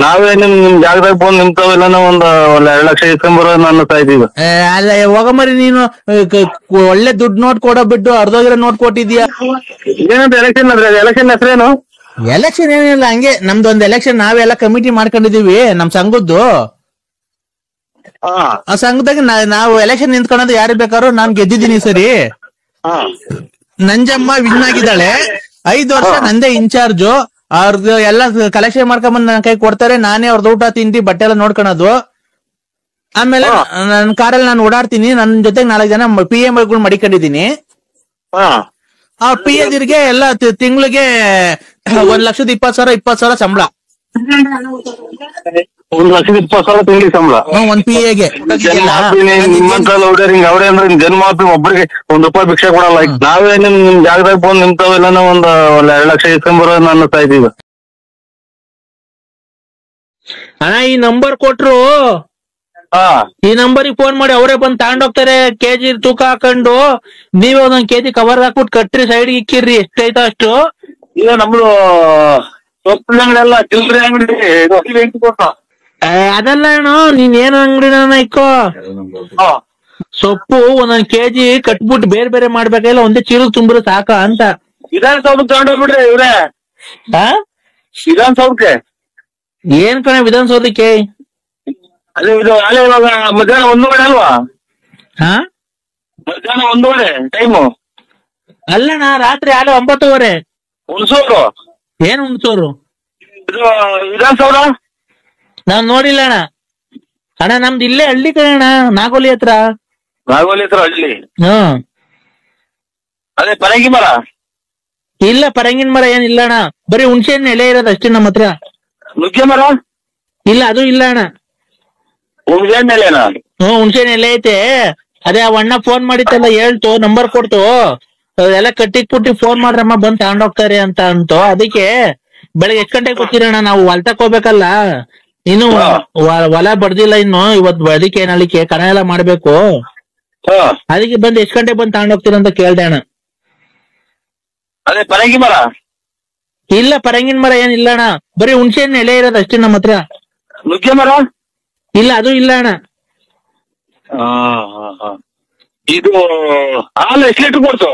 ನಾವೇ ನಿಮ್ ಜಾಗದಾಗ ಬಂದು ನಿಮ್ತಾವೆಲ್ಲ ಒಂದ್ 2 ಲಕ್ಷ ಇಸ್ಕೊಂಬರೋ ಅನ್ನಿಸ್ತಾ ಇದೀವಿ. ಅಲ್ಲ ಹೋಗ ಮರಿ, ನೀನು ಒಳ್ಳೆ ದುಡ್ಡು ನೋಟ್ ಕೊಡೋ ಬಿಟ್ಟು ಅರ್ಧೋಗಿರೋ ನೋಟ್ ಕೊಟ್ಟಿದ್ಯಾ? ಏನಂತ ಎಲೆಕ್ಷನ್ ಅದ್ರ ಎಲೆಕ್ಷನ್ ಹೆಸರೇನು? ಎಲೆಕ್ಷನ್ ಏನಿಲ್ಲ, ಹಂಗೆ ನಮ್ದೊಂದ್ ಎಲೆಕ್ಷನ್ ನಾವೆಲ್ಲ ಕಮಿಟಿ ಮಾಡ್ಕೊಂಡಿದೀವಿ ನಮ್ ಸಂಘದ್ದು. ಆ ಸಂಘದಾಗ ನಾವು ಎಲೆಕ್ಷನ್ ನಿಂತ್ಕೊಳ್ಳೋದು ಯಾರು ಬೇಕಾದ್ರು. ನಾನ್ ಗೆದ್ದಿದ್ದೀನಿ ಸರಿ. ನಂಜಮ್ಮ ವಿನ್ ಆಗಿದ್ದಾಳೆ. 5 ವರ್ಷ ನಂದೇ ಇನ್ಚಾರ್ಜು. ಅವ್ರದ್ದು ಎಲ್ಲ ಕಲೆಕ್ಷನ್ ಮಾಡ್ಕೊಂಬಂದ್ ನನ್ ಕೈ ಕೊಡ್ತಾರೆ. ನಾನೇ ಅವ್ರದ್ದು ಊಟ ತಿಂಡಿ ಬಟ್ಟೆ ಎಲ್ಲ ನೋಡ್ಕೊಳೋದು. ಆಮೇಲೆ ನನ್ ಕಾರಲ್ಲಿ ನಾನು ಓಡಾಡ್ತೀನಿ. ನನ್ ಜೊತೆಗೆ 4 ಜನ PA ಗಳು ಮಡಿಕೊಂಡಿದೀನಿ. ಆ PA ದಿರ್ಗೆ ಎಲ್ಲ ತಿಂಗಳಿಗೆ 1,20,000 20,000 ಸಂಬಳ. 1,20,000 ತಿಂಗಳಿಗೆ ಸಂಬಳ ಒಂದ್ PA-ಗೆ. ನಿಮ್ಮಂತ ಹಿಂಗ ಅವ್ರೆ ಅಂದ್ರೆ ಜನ್ಮಾಪಿ ಒಬ್ಬರಿಗೆ ₹1 ಭಿಕ್ಷೆ ಕೊಡಲ್ಲ. ನಾವೇ ನಿಮ್ ಜಾಗದಾಗ ಬಂದು ನಿಮ್ತಾವೆಲ್ಲ ಒಂದ್ 2 ಲಕ್ಷ ಇಸ್ಕೊಂಬರೋ ಅನ್ನಿಸ್ತಾ ಇದೀವಿ. ಅಣ್ಣ ಈ ನಂಬರ್ ಕೊಟ್ರು ಈ ನಂಬರಿಗೆ ಫೋನ್ ಮಾಡಿ ಅವರೇ ಬಂದು ತಗೊಂಡೋಗ್ತಾರೆ. ಕೆಜಿ ತೂಕ ಹಾಕೊಂಡು ನೀವೇ ಒಂದೊಂದ್ ಕೆಜಿ ಕವರ್ ಹಾಕ್ಬಿಟ್ಟು ಕಟ್ರಿ, ಸೈಡ್ ಇಕ್ಕಿರ್ರಿ, ಎಷ್ಟೈತೋ ಅಷ್ಟು. ಈಗ ನಮ್ದು ಸೊಪ್ಪಿನ ಅಂಗಡಿ ಎಲ್ಲ ಚಿಲ್ಲರೆ ಅಂಗಡಿ ಅದಲ್ಲ ಅಣ್ಣ, ನೀನ್ ಏನು ಅಂಗಡಿನ ಇಕ್ಕೋ, ಸೊಪ್ಪು ಒಂದೊಂದ್ ಕೆಜಿ ಕಟ್ಬಿಟ್ಟು ಬೇರೆ ಬೇರೆ ಮಾಡ್ಬೇಕಲ್ಲ, ಒಂದೇ ಚೀಲಕ್ ತುಂಬಿರು ಸಾಕ ಅಂತ. ವಿಧಾನಸೌಧಕ್ಕೆ ತಗೊಂಡೋಗ್ಬಿಡ್ರಿ ಇವ್ರೆ. ವಿಧಾನಸೌಧಕ್ಕೆ ಏನ್ ಕಣ ವಿಧಾನಸೌಧಕ್ಕೆ? ಅದೇ ಇದು ಅಲ್ಲೇ ಇವಾಗ ಮಧ್ಯಾಹ್ನ 1 ಅಲ್ವಾ? ಮಧ್ಯಾಹ್ನ 1 ಟೈಮು. ಅಲ್ಲಣ್ಣ, ರಾತ್ರಿ 9:30. ಹುಣಸೂರು. ಏನ್ ಹುಣಸೂರು? ಇದು ವಿಧಾನಸೌಧ ನಾವ್ ನೋಡಿಲ್ಲ ಅಣ್ಣ. ಅಣ್ಣ ನಮ್ದು ಇಲ್ಲೇ ಹಳ್ಳಿ ಕಣ, ನಾಗೋಲಿ ಹತ್ರ. ನಾಗೋಲಿ ಹತ್ರ ಹಳ್ಳಿ. ಅದೇ ಪರಂಗಿ ಮರ ಇಲ್ಲ, ಪರಂಗಿನ ಮರ ಏನಿಲ್ಲ ಅಣ್ಣ, ಬರೀ ಹುಣಸೆ ಹಣ್ಣು ಎಲೆ ಇರೋದು ಅಷ್ಟೇ ನಮ್ಮ ಹತ್ರ. ನುಗ್ಗೆ ಮರ ಇಲ್ಲ, ಅದು ಇಲ್ಲ ಅಣ್ಣ. ಹುಣಸೆ ಹಣ್ಣೆಲೆನಾ? ಹುಣಸೆ ಹಣ್ಣು ಎಲೆ ಐತೆ. ಅದೇ ಆ ಅಣ್ಣ ಫೋನ್ ಮಾಡಿತ್ತಲ್ಲ, ಹೇಳ್ತು, ನಂಬರ್ ಕೊಡ್ತು, ಎಲ್ಲ ಕಟ್ಟಿಕ್ ಪುಟ್ಟಿ ಫೋನ್ ಮಾಡ್ರಮ್ಮ ಬಂದ್ ತಗೊಂಡೋಗ್ತಾರೆ ಅಂತ ಅಂತು. ಅದಕ್ಕೆ ಬೆಳಗ್ಗೆ ಎಷ್ಟು ಗಂಟೆಗೆ ಗೊತ್ತಿರೋಣ, ನಾವು ಹೊಲ್ತಕ್ ಹೋಗ್ಬೇಕಲ್ಲ, ಇನ್ನು ಹೊಲ ಬಡ್ದಿಲ್ಲ ಇನ್ನು, ಇವತ್ತು ಅದಕ್ಕೆ ನಳಿಕೆ ಕಣ ಎಲ್ಲ ಮಾಡ್ಬೇಕು. ಅದಕ್ಕೆ ಬಂದ್ ಎಷ್ಟ್ ಗಂಟೆಗೆ ಬಂದ್ ತಗೊಂಡೋಗ್ತೀರ ಅಂತ ಕೇಳ್ದೆ ಅಣ್ಣ. ಅದೇ ಪರಂಗಿ ಮರ ಇಲ್ಲ, ಪರಂಗಿನ ಮರ ಏನಿಲ್ಲ ಅಣ್ಣ, ಬರೀ ಹುಣಸೆ ಹಣ್ಣು ಎಲೆ ಇರೋದು ಅಷ್ಟೇ ನಮ್ಮ ಹತ್ರ. ನುಗ್ಗೆ ಮರ ಇಲ್ಲ, ಅದು ಇಲ್ಲ ಅಣ್ಣ. ಇದು ಹಾಲು ಎಷ್ಟು ಲೀಟರ್ ಕೊಡ್ತು?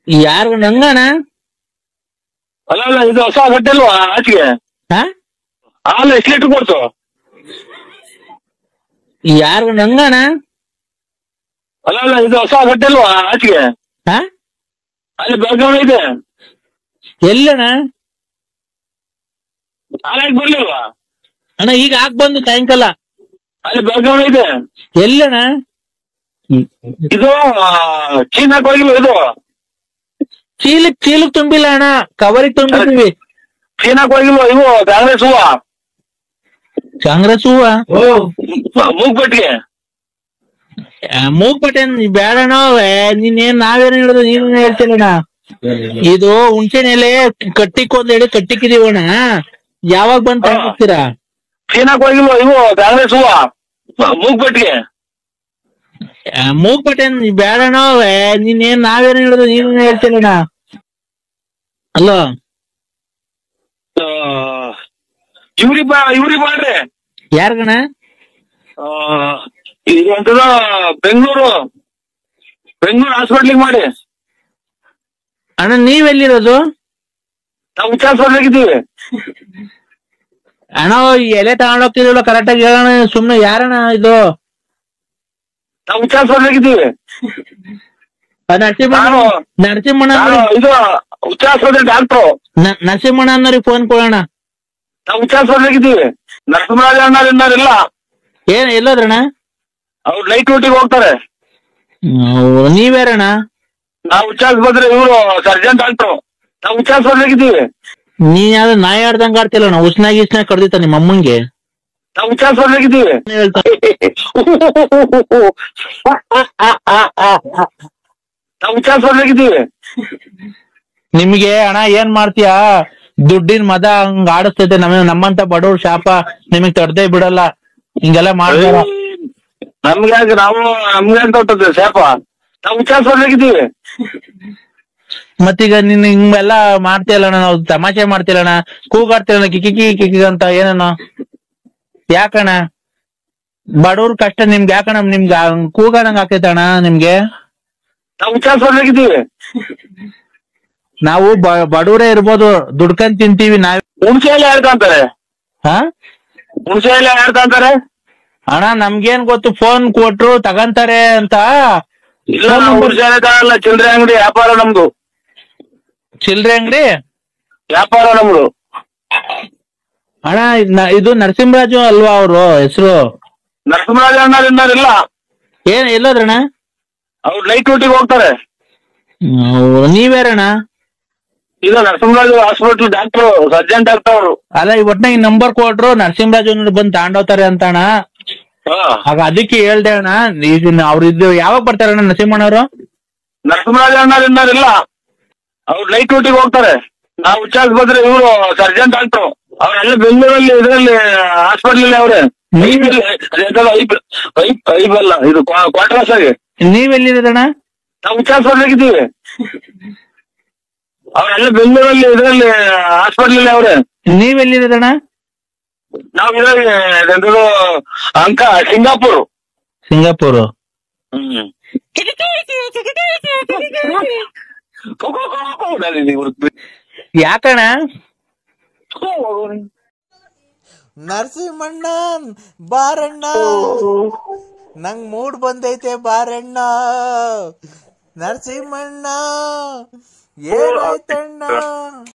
ಯಾರು ನಂಗಣ್ಣ? ಅಲ್ಲ ಅಲ್ಲ, ಇದು ಹೊಸ ಗಟ್ಟೆ ಅಲ್ವಾ ಆಚೆಗೆ? ಹಾಲು ಎಷ್ಟು ಲೀಟರ್ ಕೊಡ್ತು? ಯಾರು ನಂಗಣ್ಣ? ಅಲ್ಲ ಅಲ್ಲ, ಇದು ಹೊಸ ಗಟ್ಟೆ ಅಲ್ವಾ ಆಚೆಗೆ? ಅಲ್ಲಿ ಬೆಳಗಾವಿ ಇದೆ. ಎಲ್ಲಣ್ಣ? ಹಾಲಾಗಿ ಬರ್ಲಿಲ್ವಾ ಅಣ್ಣ? ಈಗ ಹಾಕ್ ಬಂದು ಸಾಯಂಕಾಲ. ಅಲ್ಲಿ ಬೆಳಗಾವಿ ಇದೆ. ಎಲ್ಲಣ್ಣ? ಇದು ಚೀನಾಕ್ ಹೋಗಿಲ್ವ? ಇದು ಚೀಲಕ್ ತುಂಬಿಲ್ಲ ಅಣ್ಣ, ಕವರಿಗೆ ತುಂಬಿದ್ವಿ. ಚೀನಾಕ್ ಹೋಗಿಲ್ವ? ಇವು ಕಾಂಗ್ರೆಸ್ ಹೂವ, ಕಾಂಗ್ರೆಸ್ ಹೂವ ಮೂಗ್ಬಟ್ಟಿಗೆ ಮೂಗ್ಬಟ್ಟೆ ಬೇಡಣ. ನೀನೇನ್ ನಾವೇನು ಹೇಳುದು, ನೀನು ಹೇಳ್ತೀರಣ್ಣ. ಇದು ಹುಣಸೆ ಎಲೆ ಕಟ್ಟಿಕೊಂದ್ ಹೇಳಿ ಕಟ್ಟಿಕ್ಕಿದೀವಣ್ಣ, ಯಾವಾಗ ಬಂದ್ ತಗೊಂಡ್ತೀರಾ? ಚೀನಾಕ್ ಹೋಗಿಲ್ವ? ಇವು ಕಾಂಗ್ರೆಸ್ ಹೂವ ಮೂಗ್ಬಟ್ಟಿಗೆ ಮೂಗ್ಬಟ್ಟೆ ಬೇಡಣ. ನೀನೇನ್ ನಾವೇನು ಹೇಳುದು, ನೀನು ಹೇಳ್ತೀರಣ್ಣ. ಅಲ್ಲೋ, ಇವ್ರಿ ಮಾಡ್ರಿ. ಯಾರ್ಗಣ? ಇದು ಅಂತದ ಬೆಂಗಳೂರು ಹಾಸ್ಪಿಟ್ಲಿಗೆ ಮಾಡಿ. ಅಣ್ಣ ನೀವೆಲ್ಲಿರೋದು? ನಾವು ವಿಚಾರಿಸೋದಾಗಿದ್ದೀವಿ. ಅಣ್ಣ ಎಲೆ ತಗೊಂಡೋಗ್ತಿದ್ವಲ್ಲ, ಕರೆಕ್ಟ್ ಆಗಿ ಹೇಳೋಣ. ಸುಮ್ನೆ ಯಾರಣ್ಣ ಇದು? ನಾವು ವಿಚಾರಿಸೋದಾಗಿದ್ದೀವಿ. ನರಸಿಂಹಣ್ಣ ಇದು ವಿಚಾರಿಸೋದ್ರೆ ಡಾಕ್ಟ್ರು. ನರಸಿಂಹಣ್ಣ ಅನ್ನೋರಿಗೆ ಫೋನ್ ಕೊಡೋಣ. ನಾವು ವಿಚಾರಿಸೋದಾಗಿದ್ದೀವಿ. ನರಸಿಂಹರಾಜ ಅಣ್ಣರಿಲ್ಲ. ಏನ್ ಎಲ್ಲೋದ್ರಣ್ಣ? ಅವ್ರು ನೈಟ್ ಡ್ಯೂಟಿಗೆ ಹೋಗ್ತಾರೆ. ನೀವ್ಯಾರಣ್ಣ? ನಾವು ವಿಚಾರಿಸ್ ಬಂದ್ರೆ ಇವರು ಸರ್ಜನ್ ಡಾಕ್ಟ್ರು. ನಾವು ವಿಚಾರಿಸೋದಾಗಿದ್ದೀವಿ. ನೀನ್ ಯಾವ್ದು ನಾಯಿ ಆಡ್ದಂಗ ಆಡ್ತಿಲ್ಲ, ಉಸ್ನಾಗಿ ಕಡ್ದಿತ್ತ ನಿಮ್ಮ ಅಮ್ಮಂಗೆ. ನಾವು ವಿಚಾರಿಸೋದಾಗಿದ್ದೀವಿ. ನಾವು ವಿಚಾರಿಸೋದಾಗಿದ್ದೀವಿ. ನಿಮ್ಗೆ ಅಣ್ಣ ಏನ್ ಮಾಡ್ತೀಯಾ? ದುಡ್ಡಿನ ಮದ ಹಂಗ ಆಡಿಸ್ತೈತೆ. ನಮ್ಮಂತ ಬಡವ್ರ ಶಾಪ ನಿಮಗ್ ತಡ್ದೇ ಬಿಡಲ್ಲ, ಹಿಂಗೆಲ್ಲ ಮಾಡ್ತಾರ. ನಮ್ಗೆ ತೊಟ್ಟದೆ ಶಾಪ. ನಾವು ವಿಚಾರಿಸೋದಾಗಿದ್ದೀವಿ. ಮತ್ತೀಗ ನೀನ್ ಹಿಂಗೆಲ್ಲ ಮಾಡ್ತೀಯಲ್ಲಣ್ಣ, ನಾವು ತಮಾಷೆ ಮಾಡ್ತಿಲ್ಲಣ್ಣ, ಕೂಗಾಡ್ತಿಲ್ಲ ಕಿಕ್ಕಿ ಅಂತ ಏನೇನೋ. ಯಾಕಣ್ಣ ಬಡವ್ರ ಕಷ್ಟ ನಿಮ್ಗೆ ಯಾಕಣ್ಣ? ನಿಮ್ಗೆ ಕೂಗಾಡಂಗ್ ಆಗ್ತೈತಣ್ಣ ನಿಮ್ಗೆ? ನಾವು ವಿಚಾರಿಸೋದಾಗಿದ್ದೀವಿ. ನಾವು ಬಡವರೇ ಇರ್ಬೋದು, ದುಡ್ಕೊಂಡ್ ತಿಂತೀವಿ ನಾವ್. ಹುಣಸೆ ಎಲೆ ಯಾರ್ಕಂತಾರೆ? ಹುಣಸೆ ಎಲೆ ಯಾರ್ಕಂತಾರೆ? ಅಣ್ಣ ನಮ್ಗೇನ್ ಗೊತ್ತು, ಫೋನ್ ಕೊಟ್ರು ತಗಂತಾರೆ ಅಂತ. ಇಲ್ಲ, ಹುಣಸೆ ಎಲೆ ತಗಲ್ಲ, ಚಿಲ್ಲರೆ ಅಂಗಡಿ ವ್ಯಾಪಾರ ನಮ್ದು. ಚಿಲ್ಲರೆ ಅಂಗಡಿ ವ್ಯಾಪಾರ ನಮ್ದು. ಅಣ್ಣ ಇದು ನರಸಿಂಹರಾಜು ಅಲ್ವಾ ಅವ್ರು ಹೆಸರು? ನರಸಿಂಹರಾಜ ಅಣ್ಣರಿಲ್ಲ. ಏನ್ ಎಲ್ಲೋದ್ರಣ್ಣ? ಅವ್ರು ನೈಟ್ ಡ್ಯೂಟಿಗೆ ಹೋಗ್ತಾರೆ. ನೀವ್ಯಾರಣ್ಣ? ಈಗ Narasimharaju hospital doctor, surgeon doctor ಅವರು. ಅಲ್ಲ ಒಟ್ನಾಗ ನಂಬರ್ ಕೊಟ್ರು, ನರಸಿಂಹರಾಜು ಬಂದ್ ತಗೊಂಡೋಗ್ತಾರೆ ಅಂತ ಅಣ್ಣ. ಆಗ ಅದಕ್ಕೆ ಹೇಳ್ದೆ ಅಣ್ಣ. ಅವ್ರು ಇದು ಯಾವಾಗ ಬರ್ತಾರಣ್ಣ ನರಸಿಂಹಣ್ಣವ್ರು? ನರಸಿಂಹರಾಜ ಅಣ್ಣರಿಲ್ಲ. ಅವ್ರು ನೈಟ್ ಡ್ಯೂಟಿಗೆ ಹೋಗ್ತಾರೆ. ನಾವು ವಿಚಾರಿಸ್ ಬಂದ್ರೆ ಇವರು ಸರ್ಜನ್ ಡಾಕ್ಟ್ರು. ಅವ್ರೆಲ್ಲ ಬೆಂಗಳೂರಲ್ಲಿ ಇದರಲ್ಲಿ ಹಾಸ್ಪಿಟಲ್ ಅವ್ರೆ. ಐಬಲ್ಲ ಇದು ಕ್ವಾರ್ಟರ್ಸ್ ಆಗಿ. ನೀವೆಲ್ಲಿರೋದಣ್ಣ? ನಾವು ವಿಚಾರಿಸೋದಾಗಿದ್ದೀವಿ. ಅವರೆಲ್ಲ ಬೆಂಗಳೂರಲ್ಲಿ ಇದರಲ್ಲಿ ಹಾಸ್ಪಿಟಲ್ ಅವ್ರೆ. ನೀವೆಲ್ಲಿರೋದಣ್ಣ? ನಾವ್ ಇದ್ರಲ್ಲಿ ಅಂಕ ಸಿಂಗಾಪುರ್. ಸಿಂಗಾಪುರ್. ಯಾಕಣ್ಣ? ನರಸಿಂಹಣ್ಣ ಬಾರಣ್ಣ, ನಂಗ್ ಮೂಡ್ ಬಂದೈತೆ ಬಾರಣ್ಣ. ನರಸಿಂಹಣ್ಣ ಏನಾಯ್ತಣ್ಣ?